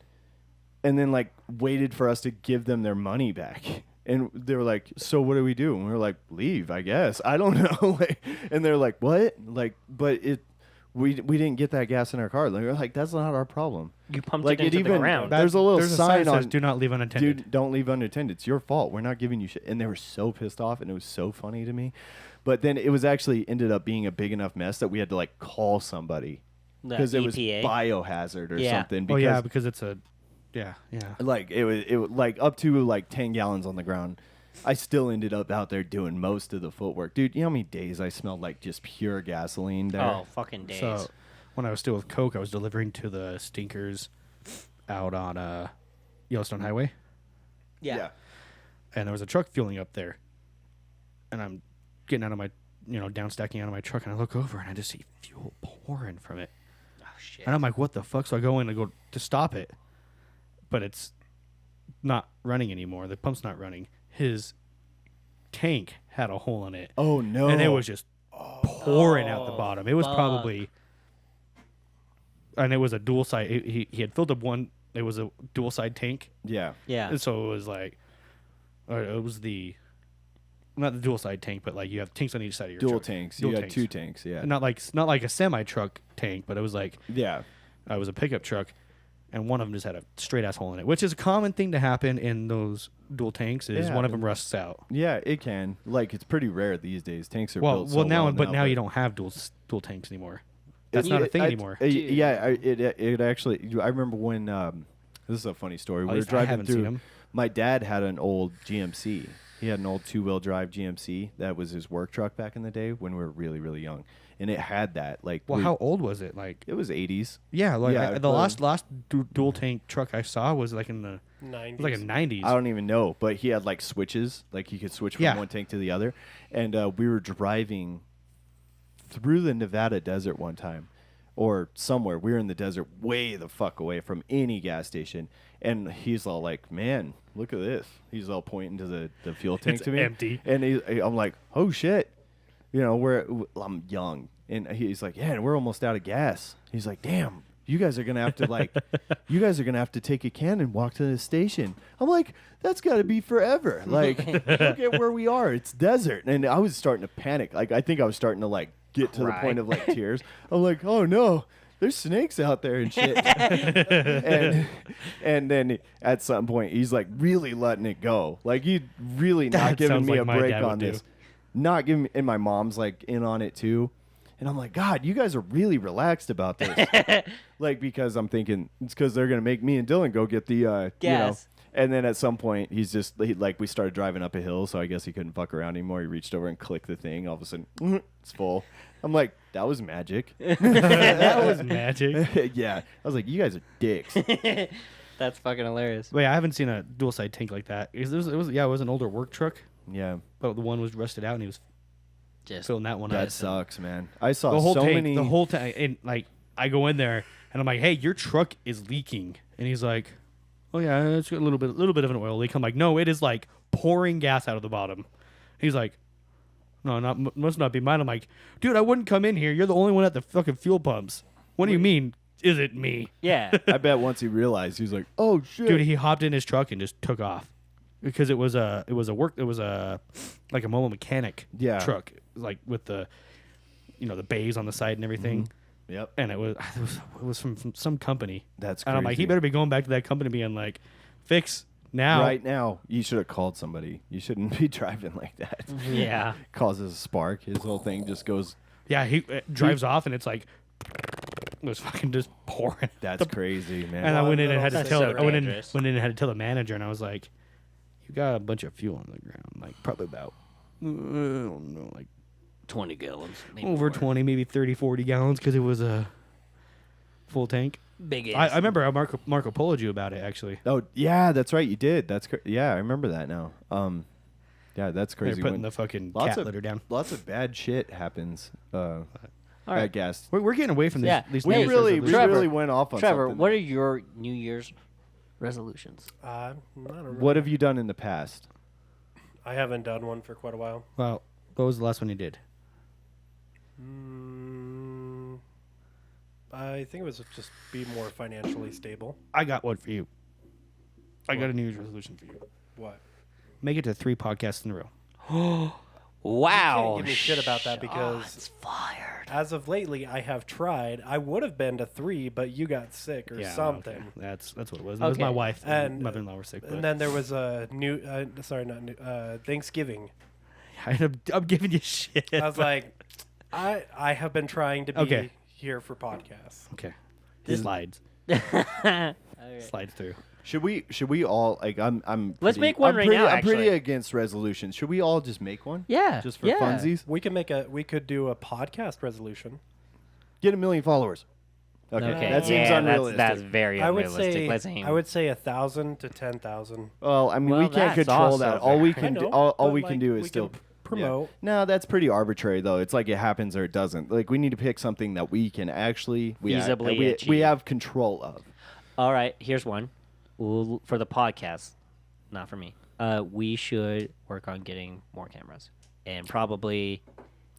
[SPEAKER 1] and then like waited for us to give them their money back. And they were like, "So what do we do?" And we were like, "Leave, I guess. I don't know." And they're like, "What?" Like, but we didn't get that gas in our car. Like, we're like, "That's not our problem."
[SPEAKER 5] You pumped
[SPEAKER 1] Like,
[SPEAKER 5] it into the ground.
[SPEAKER 1] There's a little
[SPEAKER 3] There's
[SPEAKER 1] sign
[SPEAKER 3] that says,
[SPEAKER 1] on.
[SPEAKER 3] "Do not leave unattended."
[SPEAKER 1] Dude, don't leave unattended. It's your fault. We're not giving you shit. And they were so pissed off, and it was so funny to me. But then it was actually ended up being a big enough mess that we had to like call somebody
[SPEAKER 5] The
[SPEAKER 1] because it was
[SPEAKER 5] EPA?
[SPEAKER 1] biohazard or
[SPEAKER 5] Yeah.
[SPEAKER 1] something.
[SPEAKER 3] Oh
[SPEAKER 1] Because
[SPEAKER 3] yeah, because it's a, yeah.
[SPEAKER 1] like it was like up to like 10 gallons on the ground. I still ended up out there doing most of the footwork, dude. You know how many days I smelled like just pure gasoline there?
[SPEAKER 5] Oh, fucking days.
[SPEAKER 3] So when I was still with Coke, I was delivering to the stinkers out on Yellowstone Highway,
[SPEAKER 5] yeah.
[SPEAKER 3] and there was a truck fueling up there, and I'm getting out of my, down stacking out of my truck, and I look over and I just see fuel pouring from it,
[SPEAKER 5] Oh, shit.
[SPEAKER 3] and I'm like, what the fuck? So I go in and go to stop it, but it's not running anymore. The pump's not running. His tank had a hole in it.
[SPEAKER 1] Oh no!
[SPEAKER 3] And it was just pouring out the bottom. It was
[SPEAKER 5] fuck.
[SPEAKER 3] probably, and it was a dual side. He had filled up one. It was a dual side tank,
[SPEAKER 1] yeah.
[SPEAKER 5] Yeah.
[SPEAKER 3] and so it was like, or it was not the dual side tank, but like you have tanks on each side of your
[SPEAKER 1] Dual
[SPEAKER 3] truck.
[SPEAKER 1] tanks.
[SPEAKER 3] Dual
[SPEAKER 1] You had
[SPEAKER 3] tanks.
[SPEAKER 1] 2 tanks. Yeah.
[SPEAKER 3] Not like a semi truck tank, but it was like
[SPEAKER 1] Yeah.
[SPEAKER 3] it was a pickup truck, and one of them just had a straight ass hole in it, which is a common thing to happen in those dual tanks. Is
[SPEAKER 1] Yeah.
[SPEAKER 3] one of them rusts out.
[SPEAKER 1] Yeah, it can. Like, it's pretty rare these days. Tanks are
[SPEAKER 3] Well,
[SPEAKER 1] built so
[SPEAKER 3] now, but now
[SPEAKER 1] but
[SPEAKER 3] you don't have dual tanks anymore. That's not a thing anymore.
[SPEAKER 1] It actually. I remember when. This is a funny story. We were
[SPEAKER 3] least I
[SPEAKER 1] driving
[SPEAKER 3] haven't seen
[SPEAKER 1] through.
[SPEAKER 3] them.
[SPEAKER 1] My dad had an old GMC. He had an old 2-wheel drive GMC. That was his work truck back in the day when we were really, really young, and it had that. Like,
[SPEAKER 3] Well, how old was it? Like,
[SPEAKER 1] It was 80s.
[SPEAKER 3] yeah, like
[SPEAKER 1] Yeah,
[SPEAKER 3] the
[SPEAKER 1] but-
[SPEAKER 3] last dual tank truck I saw was like in the
[SPEAKER 2] 90s.
[SPEAKER 3] it was like a 90s.
[SPEAKER 1] I don't even know, but he had like switches, like he could switch from
[SPEAKER 3] Yeah.
[SPEAKER 1] one tank to the other. And we were driving through the Nevada desert one time, or somewhere. We were in the desert, way the fuck away from any gas station. And he's all like, "Man, look at this." He's all pointing to the fuel tank
[SPEAKER 3] It's
[SPEAKER 1] to me,
[SPEAKER 3] empty.
[SPEAKER 1] And I'm like, "Oh shit." I'm young, and he's like, "Yeah, and we're almost out of gas." He's like, "Damn, you guys are gonna have to take a can and walk to the station." I'm like, "That's got to be forever." Like, look at where we are; it's desert. And I was starting to panic. Like, I think I was starting to like get to the
[SPEAKER 5] Cry.
[SPEAKER 1] point of like tears. I'm like, "Oh no, there's snakes out there and shit. and then at some point he's like really letting it go. Like he really not
[SPEAKER 3] That
[SPEAKER 1] giving
[SPEAKER 3] sounds
[SPEAKER 1] me
[SPEAKER 3] like
[SPEAKER 1] a
[SPEAKER 3] my
[SPEAKER 1] break
[SPEAKER 3] dad
[SPEAKER 1] on
[SPEAKER 3] would do.
[SPEAKER 1] this. Not giving me, and my mom's like in on it too. And I'm like, God, you guys are really relaxed about this. Like, because I'm thinking it's because they're going to make me and Dylan go get the, you know.
[SPEAKER 5] Gas.
[SPEAKER 1] And then at some point, he's just, like, we started driving up a hill, so I guess he couldn't fuck around anymore. He reached over and clicked the thing. All of a sudden, it's full. I'm like, that was magic.
[SPEAKER 3] That was magic.
[SPEAKER 1] Yeah. I was like, you guys are dicks.
[SPEAKER 5] That's fucking hilarious.
[SPEAKER 3] But yeah, I haven't seen a dual side tank like that. It was an older work truck,
[SPEAKER 1] Yeah.
[SPEAKER 3] but the one was rusted out, and he was
[SPEAKER 5] Just
[SPEAKER 3] filling that one
[SPEAKER 1] That
[SPEAKER 3] up.
[SPEAKER 1] sucks, man. I saw
[SPEAKER 3] The whole
[SPEAKER 1] so
[SPEAKER 3] tank,
[SPEAKER 1] many.
[SPEAKER 3] the whole tank, and like I go in there and I'm like, "Hey, your truck is leaking," and he's like, "Oh yeah, it's got a little bit of an oil leak." I'm like, "No, it is like pouring gas out of the bottom." He's like, "No, must not be mine." I'm like, "Dude, I wouldn't come in here. You're the only one at the fucking fuel pumps. What do you mean? Is it me?"
[SPEAKER 5] Yeah.
[SPEAKER 1] I bet once he realized, he was like, oh, shit.
[SPEAKER 3] Dude, he hopped in his truck and just took off because it was a like a mobile mechanic
[SPEAKER 1] Yeah.
[SPEAKER 3] truck, like with the the bays on the side and everything.
[SPEAKER 1] Yep.
[SPEAKER 3] And it was from some company.
[SPEAKER 1] That's
[SPEAKER 3] And I'm like, he
[SPEAKER 1] crazy.
[SPEAKER 3] better be going back to that company being like, fix now.
[SPEAKER 1] Right now, you should have called somebody. You shouldn't be driving like that.
[SPEAKER 5] Yeah.
[SPEAKER 1] Causes a spark. His whole thing just goes.
[SPEAKER 3] Yeah, he drives off and it's like, it was fucking just pouring.
[SPEAKER 1] That's crazy, man.
[SPEAKER 3] And I went in and had to
[SPEAKER 5] That's
[SPEAKER 3] tell.
[SPEAKER 5] so
[SPEAKER 3] I went
[SPEAKER 5] dangerous.
[SPEAKER 3] in and had to tell the manager, and I was like, "You got a bunch of fuel on the ground, like probably about, I don't know, like
[SPEAKER 5] 20 gallons. maybe
[SPEAKER 3] over
[SPEAKER 5] more.
[SPEAKER 3] 20, maybe 30, 40 gallons, because it was a full tank."
[SPEAKER 5] Big
[SPEAKER 3] I
[SPEAKER 5] ass.
[SPEAKER 3] remember I Marco Polo'd you about it actually.
[SPEAKER 1] Oh yeah, that's right. You did. Yeah, I remember that now. Yeah, that's
[SPEAKER 3] They're
[SPEAKER 1] crazy.
[SPEAKER 3] putting
[SPEAKER 1] When
[SPEAKER 3] the fucking
[SPEAKER 1] lots
[SPEAKER 3] cat
[SPEAKER 1] of
[SPEAKER 3] litter down.
[SPEAKER 1] Lots of bad shit happens.
[SPEAKER 5] All right.
[SPEAKER 1] I guess
[SPEAKER 3] We're getting away from
[SPEAKER 5] Yeah.
[SPEAKER 3] these
[SPEAKER 1] we
[SPEAKER 3] New Year's
[SPEAKER 1] really
[SPEAKER 3] resolutions.
[SPEAKER 1] went off on
[SPEAKER 5] Trevor,
[SPEAKER 1] something.
[SPEAKER 5] what are your New Year's resolutions?
[SPEAKER 2] I don't remember.
[SPEAKER 1] What have you done in the past?
[SPEAKER 2] I haven't done one for quite a while.
[SPEAKER 3] Well, what was the last one you did?
[SPEAKER 2] I think it was just be more financially stable.
[SPEAKER 3] I got one for you. I got a New Year's resolution for you.
[SPEAKER 2] What?
[SPEAKER 3] Make it to 3 podcasts in a row.
[SPEAKER 5] Wow.
[SPEAKER 2] Can't give me shit about that because
[SPEAKER 5] Fired.
[SPEAKER 2] as of lately, I have tried. I would have been to 3, but you got sick or something.
[SPEAKER 3] okay. That's what it was. It was my
[SPEAKER 5] Okay.
[SPEAKER 3] wife and
[SPEAKER 2] And-
[SPEAKER 3] mother-in-law were sick. But
[SPEAKER 2] And then there was a new, Thanksgiving.
[SPEAKER 3] I'm giving you shit.
[SPEAKER 2] I was like, I have been trying to be
[SPEAKER 3] Okay.
[SPEAKER 2] here for podcasts.
[SPEAKER 3] okay. Slides. Slides through.
[SPEAKER 1] Should we all like? I'm.
[SPEAKER 5] Let's
[SPEAKER 1] pretty-
[SPEAKER 5] make one
[SPEAKER 1] I'm
[SPEAKER 5] right
[SPEAKER 1] pretty,
[SPEAKER 5] now,
[SPEAKER 1] I'm pretty
[SPEAKER 5] actually.
[SPEAKER 1] against resolutions. Should we all just make one?
[SPEAKER 5] Yeah.
[SPEAKER 1] Just for
[SPEAKER 5] yeah.
[SPEAKER 1] funsies.
[SPEAKER 2] We could do a podcast resolution.
[SPEAKER 1] Get 1 million followers. Okay,
[SPEAKER 5] Okay.
[SPEAKER 1] that seems
[SPEAKER 5] yeah,
[SPEAKER 1] unrealistic.
[SPEAKER 5] That's very
[SPEAKER 2] I would
[SPEAKER 5] unrealistic.
[SPEAKER 2] say
[SPEAKER 5] Let's aim.
[SPEAKER 2] I would say 1,000 to 10,000.
[SPEAKER 1] Well, I mean,
[SPEAKER 5] Well,
[SPEAKER 1] we can't
[SPEAKER 5] that's
[SPEAKER 1] control
[SPEAKER 5] also
[SPEAKER 1] that. All we
[SPEAKER 5] very-
[SPEAKER 1] can
[SPEAKER 2] I
[SPEAKER 1] do,
[SPEAKER 2] know,
[SPEAKER 1] all
[SPEAKER 2] but,
[SPEAKER 1] we can
[SPEAKER 2] like,
[SPEAKER 1] do
[SPEAKER 2] we
[SPEAKER 1] is
[SPEAKER 2] can
[SPEAKER 1] still
[SPEAKER 2] promote.
[SPEAKER 1] Yeah. No, that's pretty arbitrary though. It's like it happens or it doesn't. Like we need to pick something that we can actually
[SPEAKER 5] Feasibly
[SPEAKER 1] we
[SPEAKER 5] achieve.
[SPEAKER 1] have control of.
[SPEAKER 5] All right, here's one. For the podcast, not for me. We should work on getting more cameras and probably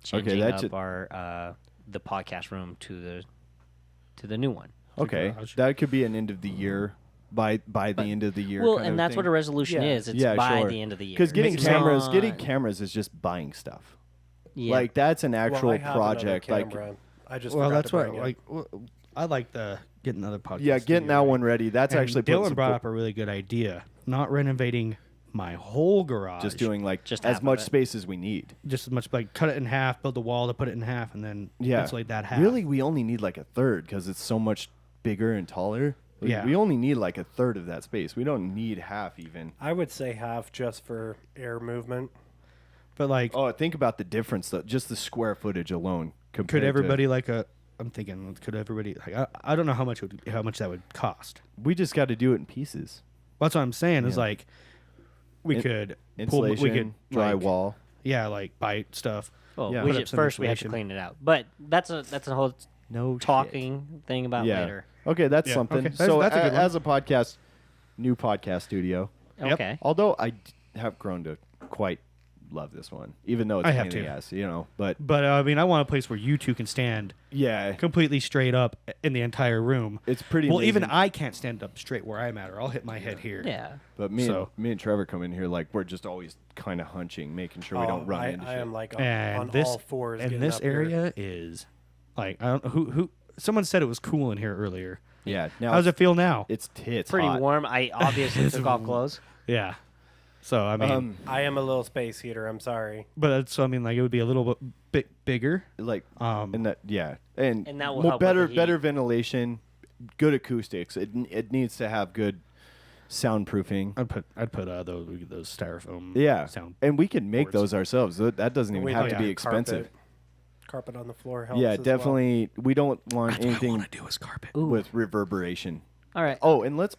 [SPEAKER 5] changing
[SPEAKER 1] that
[SPEAKER 5] up
[SPEAKER 1] should-
[SPEAKER 5] our the podcast room to the new one.
[SPEAKER 1] Okay,
[SPEAKER 3] garage.
[SPEAKER 1] that could be an end of the year by the end of the year.
[SPEAKER 5] Well,
[SPEAKER 1] kind
[SPEAKER 5] and
[SPEAKER 1] of
[SPEAKER 5] that's what a
[SPEAKER 1] thing.
[SPEAKER 5] resolution
[SPEAKER 2] Yeah.
[SPEAKER 5] is. It's
[SPEAKER 1] Yeah,
[SPEAKER 5] by
[SPEAKER 1] sure.
[SPEAKER 5] the end of the year.
[SPEAKER 1] Because getting
[SPEAKER 5] It's
[SPEAKER 1] cameras
[SPEAKER 5] not-
[SPEAKER 1] is just buying stuff.
[SPEAKER 5] Yeah.
[SPEAKER 1] Like that's an actual
[SPEAKER 2] Well, I have another
[SPEAKER 1] project. Like
[SPEAKER 2] camera. I just
[SPEAKER 3] Well,
[SPEAKER 2] forgot
[SPEAKER 3] that's
[SPEAKER 2] to
[SPEAKER 3] what
[SPEAKER 2] bring it.
[SPEAKER 3] like. I like the getting another podcast.
[SPEAKER 1] yeah, getting that one ready. That's
[SPEAKER 3] And
[SPEAKER 1] actually putting
[SPEAKER 3] Dylan
[SPEAKER 1] some
[SPEAKER 3] brought
[SPEAKER 1] fo-
[SPEAKER 3] up a really good idea. Not renovating my whole garage.
[SPEAKER 1] just doing like
[SPEAKER 5] Just half
[SPEAKER 1] as
[SPEAKER 5] of
[SPEAKER 1] much
[SPEAKER 5] it.
[SPEAKER 1] space as we need.
[SPEAKER 3] just as much, like cut it in half, build the wall to put it in half, and then
[SPEAKER 1] Yeah,
[SPEAKER 3] insulate that half.
[SPEAKER 1] Really, we only need like a third because it's so much bigger and taller. Like,
[SPEAKER 3] Yeah.
[SPEAKER 1] we only need like a third of that space. We don't need half even.
[SPEAKER 2] I would say half just for air movement.
[SPEAKER 3] But like,
[SPEAKER 1] Oh, think about the difference though. Just the square footage alone.
[SPEAKER 3] could
[SPEAKER 1] compared to-
[SPEAKER 3] everybody I'm thinking, could everybody? Like, I don't know how much that would cost.
[SPEAKER 1] We just got to do it in pieces.
[SPEAKER 3] That's what I'm saying. Is
[SPEAKER 1] Yeah.
[SPEAKER 3] like, we
[SPEAKER 1] In-
[SPEAKER 3] could
[SPEAKER 1] Insulation,
[SPEAKER 3] we could like,
[SPEAKER 1] drywall.
[SPEAKER 3] yeah, like buy stuff.
[SPEAKER 5] Well,
[SPEAKER 1] Yeah.
[SPEAKER 5] we
[SPEAKER 3] Put up
[SPEAKER 5] should,
[SPEAKER 3] some
[SPEAKER 5] first we have to
[SPEAKER 3] insulation.
[SPEAKER 5] clean it out. But that's a whole
[SPEAKER 1] No shit.
[SPEAKER 5] talking thing about
[SPEAKER 1] Yeah.
[SPEAKER 5] later.
[SPEAKER 1] Okay, that's
[SPEAKER 3] Yeah,
[SPEAKER 1] something.
[SPEAKER 3] okay. That's-
[SPEAKER 1] So
[SPEAKER 3] that's a good one.
[SPEAKER 1] as a podcast, new podcast studio.
[SPEAKER 3] Yep.
[SPEAKER 5] Okay.
[SPEAKER 1] Although I have grown to quite love this one, even though it's
[SPEAKER 3] I
[SPEAKER 1] a
[SPEAKER 3] have
[SPEAKER 1] pain in the
[SPEAKER 3] to.
[SPEAKER 1] ass, you know. But
[SPEAKER 3] But I mean, I want a place where you two can stand
[SPEAKER 1] yeah,
[SPEAKER 3] completely straight up in the entire room.
[SPEAKER 1] it's pretty.
[SPEAKER 3] Well, even
[SPEAKER 1] amazing.
[SPEAKER 3] I can't stand up straight where I'm at, or I'll hit my head here.
[SPEAKER 5] Yeah.
[SPEAKER 1] But
[SPEAKER 3] So-
[SPEAKER 1] me and Trevor come in here like we're just always kind of hunching, making sure we don't run into
[SPEAKER 2] I
[SPEAKER 1] shit.
[SPEAKER 2] am like on
[SPEAKER 3] And this
[SPEAKER 2] all fours.
[SPEAKER 3] and
[SPEAKER 2] getting
[SPEAKER 3] this
[SPEAKER 2] up here.
[SPEAKER 3] area is like I don't know who someone said it was cool in here earlier.
[SPEAKER 1] Yeah. Now
[SPEAKER 3] How's it feel now?
[SPEAKER 1] It's tits
[SPEAKER 5] Pretty
[SPEAKER 1] hot.
[SPEAKER 5] warm. I obviously took off clothes.
[SPEAKER 3] Yeah. So I mean,
[SPEAKER 2] I am a little space heater. I'm sorry.
[SPEAKER 3] but I mean, like it would be a little bit bigger.
[SPEAKER 1] Like
[SPEAKER 3] Um,
[SPEAKER 1] and that and
[SPEAKER 5] And that will
[SPEAKER 1] more
[SPEAKER 5] help with
[SPEAKER 1] better
[SPEAKER 5] the
[SPEAKER 1] better
[SPEAKER 5] heat.
[SPEAKER 1] ventilation, good acoustics. It needs to have good soundproofing.
[SPEAKER 3] I'd put those styrofoam.
[SPEAKER 1] Yeah,
[SPEAKER 3] Sound.
[SPEAKER 1] and we can make
[SPEAKER 3] boards.
[SPEAKER 1] those ourselves. That doesn't even
[SPEAKER 2] We
[SPEAKER 1] have
[SPEAKER 2] do
[SPEAKER 1] to be
[SPEAKER 2] have
[SPEAKER 1] expensive.
[SPEAKER 2] Carpet on the floor helps.
[SPEAKER 1] Yeah,
[SPEAKER 2] as well.
[SPEAKER 1] definitely. We don't want
[SPEAKER 3] That's what I
[SPEAKER 1] anything
[SPEAKER 3] want to do is carpet.
[SPEAKER 1] with reverberation.
[SPEAKER 5] All right.
[SPEAKER 1] Oh, and let's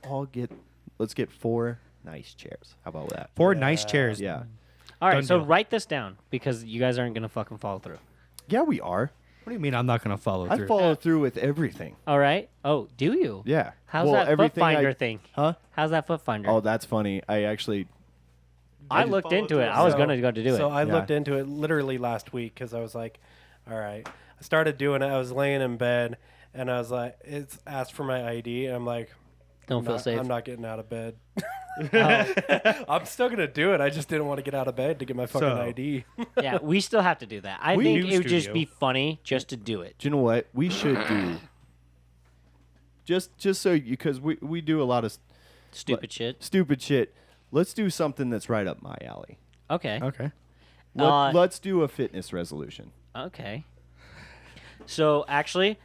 [SPEAKER 1] get 4 nice chairs. How about that?
[SPEAKER 3] 4 nice chairs.
[SPEAKER 1] Yeah.
[SPEAKER 5] All right.
[SPEAKER 3] Done
[SPEAKER 5] So
[SPEAKER 3] deal.
[SPEAKER 5] write this down because you guys aren't gonna fucking follow through.
[SPEAKER 1] Yeah, we are.
[SPEAKER 3] What do you mean I'm not going to follow
[SPEAKER 1] I
[SPEAKER 3] through?
[SPEAKER 1] follow through with everything.
[SPEAKER 5] All right. Oh, do you?
[SPEAKER 1] Yeah.
[SPEAKER 5] How's
[SPEAKER 1] Well,
[SPEAKER 5] that foot
[SPEAKER 1] everything
[SPEAKER 5] finder thing?
[SPEAKER 1] Huh?
[SPEAKER 5] How's that foot finder?
[SPEAKER 1] Oh, that's funny. I actually.
[SPEAKER 5] I looked into it. I was gonna go to do
[SPEAKER 2] So
[SPEAKER 5] it.
[SPEAKER 2] I
[SPEAKER 1] Yeah.
[SPEAKER 2] looked into it literally last week because I was like, all right. I started doing it. I was laying in bed and I was like, it's asked for my ID. And I'm like,
[SPEAKER 5] Don't feel safe.
[SPEAKER 2] I'm not getting out of bed.
[SPEAKER 5] Oh.
[SPEAKER 2] I'm still going to do it. I just didn't want to get out of bed to get my fucking
[SPEAKER 3] So-
[SPEAKER 2] ID.
[SPEAKER 5] Yeah, we still have to do that. I
[SPEAKER 1] We
[SPEAKER 5] think
[SPEAKER 3] do
[SPEAKER 5] it would just
[SPEAKER 3] studio.
[SPEAKER 5] be funny just to do it.
[SPEAKER 1] Do you know what we should do? Just so you, because we do a lot of
[SPEAKER 5] Stupid shit.
[SPEAKER 1] stupid shit. Let's do something that's right up my alley.
[SPEAKER 5] Okay.
[SPEAKER 3] Okay.
[SPEAKER 1] Let's do a fitness resolution.
[SPEAKER 5] Okay. So actually,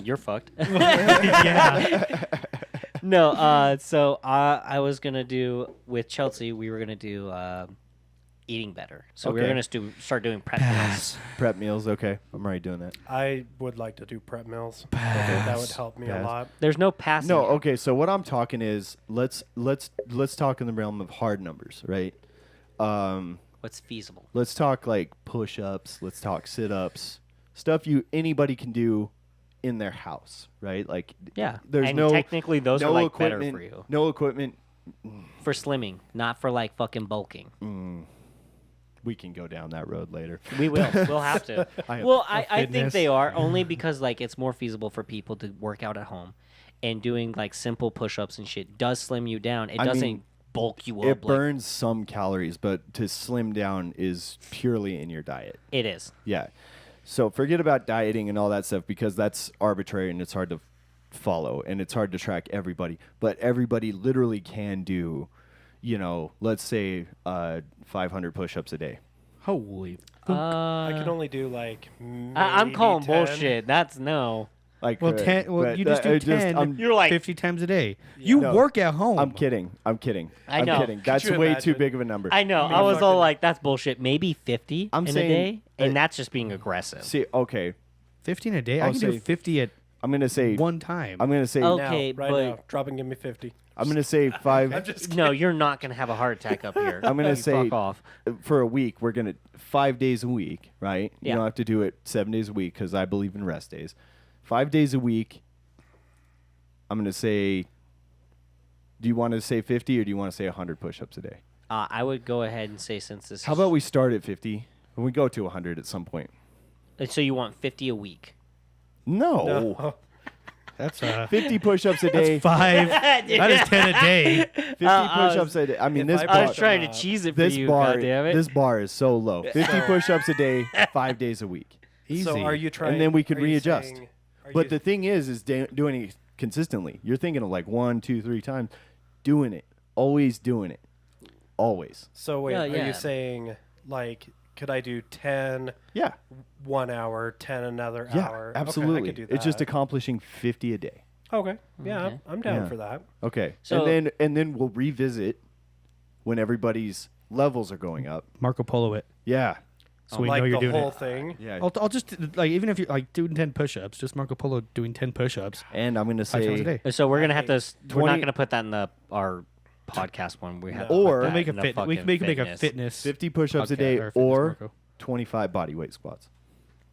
[SPEAKER 5] you're fucked.
[SPEAKER 3] Yeah.
[SPEAKER 5] No. So I was gonna do with Chelsea. We were gonna do eating better. So we were
[SPEAKER 1] Okay.
[SPEAKER 5] gonna start doing prep meals.
[SPEAKER 1] Prep meals. Okay, I'm already doing that.
[SPEAKER 2] I would like to do prep meals. I think that would help me a
[SPEAKER 1] Pass.
[SPEAKER 2] lot.
[SPEAKER 5] There's no passing.
[SPEAKER 1] No,
[SPEAKER 5] here.
[SPEAKER 1] okay. So what I'm talking is let's talk in the realm of hard numbers, right?
[SPEAKER 5] What's feasible?
[SPEAKER 1] Let's talk like push-ups. Let's talk sit-ups, stuff anybody can do in their house, right? Like
[SPEAKER 5] Yeah.
[SPEAKER 1] there's
[SPEAKER 5] and
[SPEAKER 1] no
[SPEAKER 5] technically those
[SPEAKER 1] no
[SPEAKER 5] are like
[SPEAKER 1] equipment,
[SPEAKER 5] better for you
[SPEAKER 1] no equipment.
[SPEAKER 5] for slimming, not for like fucking bulking.
[SPEAKER 1] We can go down that road later.
[SPEAKER 5] We will. We'll have to.
[SPEAKER 1] I have
[SPEAKER 5] Well, I think
[SPEAKER 3] fitness.
[SPEAKER 5] they are only because like it's more feasible for people to work out at home, and doing like simple push-ups and shit does slim you down. It
[SPEAKER 1] I
[SPEAKER 5] doesn't
[SPEAKER 1] mean,
[SPEAKER 5] bulk you
[SPEAKER 1] It
[SPEAKER 5] up. Like,
[SPEAKER 1] burns some calories, but to slim down is purely in your diet.
[SPEAKER 5] it is.
[SPEAKER 1] Yeah. So forget about dieting and all that stuff because that's arbitrary and it's hard to follow and it's hard to track everybody. But everybody literally can do, let's say 500 push-ups a day.
[SPEAKER 3] Holy.
[SPEAKER 2] I can only do like.
[SPEAKER 5] I'm calling
[SPEAKER 2] maybe 10.
[SPEAKER 5] bullshit. That's no.
[SPEAKER 1] Like,
[SPEAKER 3] Well, 10. Well,
[SPEAKER 1] but,
[SPEAKER 3] you just do 10.
[SPEAKER 1] I'm,
[SPEAKER 5] You're like
[SPEAKER 3] 50 times a day. You
[SPEAKER 1] No.
[SPEAKER 3] work at home.
[SPEAKER 1] I'm kidding. I'm kidding.
[SPEAKER 5] I
[SPEAKER 1] I'm
[SPEAKER 5] know.
[SPEAKER 1] kidding. That's
[SPEAKER 2] you
[SPEAKER 1] way
[SPEAKER 2] imagine?
[SPEAKER 1] too big of a number.
[SPEAKER 5] I know. I was all like, that's bullshit. Maybe 50
[SPEAKER 1] I'm
[SPEAKER 5] in
[SPEAKER 1] saying,
[SPEAKER 5] a day, and
[SPEAKER 1] uh,
[SPEAKER 5] that's just being aggressive.
[SPEAKER 1] See, okay.
[SPEAKER 3] 15 a day. I
[SPEAKER 1] I'll
[SPEAKER 3] can do
[SPEAKER 1] say-
[SPEAKER 3] 50 at
[SPEAKER 1] I'm gonna say.
[SPEAKER 3] one time.
[SPEAKER 1] I'm gonna say.
[SPEAKER 5] Oh.
[SPEAKER 2] Now,
[SPEAKER 5] Okay,
[SPEAKER 2] right
[SPEAKER 5] but-
[SPEAKER 2] now. Drop and give me 50.
[SPEAKER 1] I'm gonna say 5.
[SPEAKER 2] I'm just
[SPEAKER 5] No, you're not gonna have a heart attack up here.
[SPEAKER 1] I'm gonna
[SPEAKER 5] You
[SPEAKER 1] say
[SPEAKER 5] fuck off.
[SPEAKER 1] for a week we're gonna 5 days a week, right?
[SPEAKER 5] Yeah.
[SPEAKER 1] You don't have to do it 7 days a week because I believe in rest days. 5 days a week. I'm gonna say. Do you want to say 50 or do you want to say 100 push-ups a day?
[SPEAKER 5] I would go ahead and say since this.
[SPEAKER 1] How about we start at 50 and we go to 100 at some point?
[SPEAKER 5] So you want 50 a week?
[SPEAKER 1] No,
[SPEAKER 2] No.
[SPEAKER 3] That's
[SPEAKER 1] 50 push-ups a day.
[SPEAKER 3] that's 5. That is 10 a day.
[SPEAKER 1] 50
[SPEAKER 5] I
[SPEAKER 1] push-ups a day. I mean,
[SPEAKER 2] if
[SPEAKER 1] this
[SPEAKER 2] I
[SPEAKER 5] I
[SPEAKER 1] bar,
[SPEAKER 5] was trying to cheese it for
[SPEAKER 1] this
[SPEAKER 5] you.
[SPEAKER 1] bar,
[SPEAKER 5] goddammit.
[SPEAKER 1] this bar is so low. 50 push-ups a day, 5 days a week.
[SPEAKER 3] Easy.
[SPEAKER 2] So are you trying?
[SPEAKER 1] then we could
[SPEAKER 2] are you
[SPEAKER 1] readjust.
[SPEAKER 2] saying- are
[SPEAKER 1] But
[SPEAKER 2] you-
[SPEAKER 1] the thing is doing it consistently. You're thinking of like 1, 2, 3 times, doing it, always doing it, always.
[SPEAKER 2] So wait,
[SPEAKER 5] Yeah,
[SPEAKER 2] are
[SPEAKER 5] yeah.
[SPEAKER 2] you saying like could I do 10
[SPEAKER 1] Yeah,
[SPEAKER 2] 1 hour, 10 another
[SPEAKER 1] yeah,
[SPEAKER 2] hour?
[SPEAKER 1] absolutely.
[SPEAKER 2] Okay, I could do that.
[SPEAKER 1] It's just accomplishing 50 a day.
[SPEAKER 2] Okay. Yeah,
[SPEAKER 5] Okay.
[SPEAKER 2] I'm down
[SPEAKER 1] Yeah.
[SPEAKER 2] for that.
[SPEAKER 1] Okay,
[SPEAKER 5] So-
[SPEAKER 1] and then we'll revisit when everybody's levels are going up.
[SPEAKER 3] Marco Polo it.
[SPEAKER 1] Yeah,
[SPEAKER 3] So we
[SPEAKER 2] like
[SPEAKER 3] know you're
[SPEAKER 2] the
[SPEAKER 3] doing
[SPEAKER 2] whole
[SPEAKER 3] it.
[SPEAKER 2] thing.
[SPEAKER 1] yeah.
[SPEAKER 3] I'll just like even if you're like doing 10 push-ups, just Marco Polo doing 10 push-ups
[SPEAKER 1] And I'm gonna
[SPEAKER 3] 5 times a
[SPEAKER 1] say,
[SPEAKER 3] day.
[SPEAKER 5] So we're gonna have to. We're not
[SPEAKER 1] 20
[SPEAKER 5] gonna put that in our podcast one. We have.
[SPEAKER 2] No.
[SPEAKER 5] to put
[SPEAKER 1] Or-
[SPEAKER 5] that
[SPEAKER 3] We'll make a
[SPEAKER 5] in the
[SPEAKER 3] fit. We can
[SPEAKER 5] fucking
[SPEAKER 3] make a
[SPEAKER 5] fitness.
[SPEAKER 3] fitness.
[SPEAKER 1] 50 push-ups a
[SPEAKER 3] podcast,
[SPEAKER 1] day
[SPEAKER 3] or fitness
[SPEAKER 1] or
[SPEAKER 3] Marco.
[SPEAKER 1] 25 body weight squats,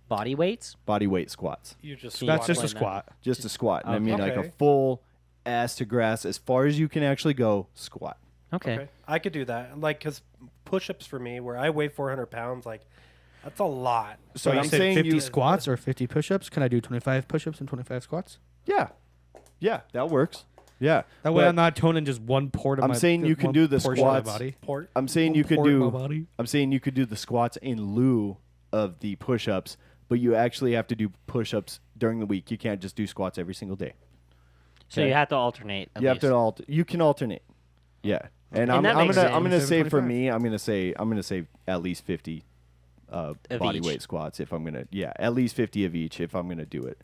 [SPEAKER 5] Body weights.
[SPEAKER 1] body weight squats.
[SPEAKER 2] You just
[SPEAKER 5] Can you
[SPEAKER 3] That's just a
[SPEAKER 5] explain that?
[SPEAKER 3] squat.
[SPEAKER 1] Just a squat. And I mean like a
[SPEAKER 2] Okay.
[SPEAKER 1] full ass to grass as far as you can actually go squat.
[SPEAKER 5] Okay.
[SPEAKER 2] Okay. I could do that. Like, because push-ups for me, where I weigh 400 pounds, like, that's a lot.
[SPEAKER 1] So
[SPEAKER 3] you
[SPEAKER 1] I'm
[SPEAKER 3] said
[SPEAKER 1] saying
[SPEAKER 3] 50
[SPEAKER 1] you,
[SPEAKER 3] squats or 50 push-ups. Can I do 25 push-ups and 25 squats?
[SPEAKER 1] yeah, that works. Yeah,
[SPEAKER 3] That way
[SPEAKER 1] But
[SPEAKER 3] I'm not toning just one port of
[SPEAKER 1] I'm
[SPEAKER 3] my
[SPEAKER 1] saying you can
[SPEAKER 3] one
[SPEAKER 1] do the
[SPEAKER 3] portion of my
[SPEAKER 1] squats.
[SPEAKER 3] body.
[SPEAKER 2] Port.
[SPEAKER 1] I'm saying
[SPEAKER 3] One
[SPEAKER 1] you could
[SPEAKER 3] port of my
[SPEAKER 1] do.
[SPEAKER 3] body.
[SPEAKER 1] I'm saying you could do the squats in lieu of the push-ups, but you actually have to do push-ups during the week. You can't just do squats every single day.
[SPEAKER 5] So you have to alternate. At
[SPEAKER 1] You
[SPEAKER 5] least.
[SPEAKER 1] have to you can alternate. Yeah. And I'm
[SPEAKER 5] that makes
[SPEAKER 1] gonna
[SPEAKER 5] sense.
[SPEAKER 1] say for
[SPEAKER 3] 725.
[SPEAKER 1] me, I'm gonna say at least 50 body
[SPEAKER 5] each.
[SPEAKER 1] weight squats if I'm gonna at least 50 of each if I'm gonna do it.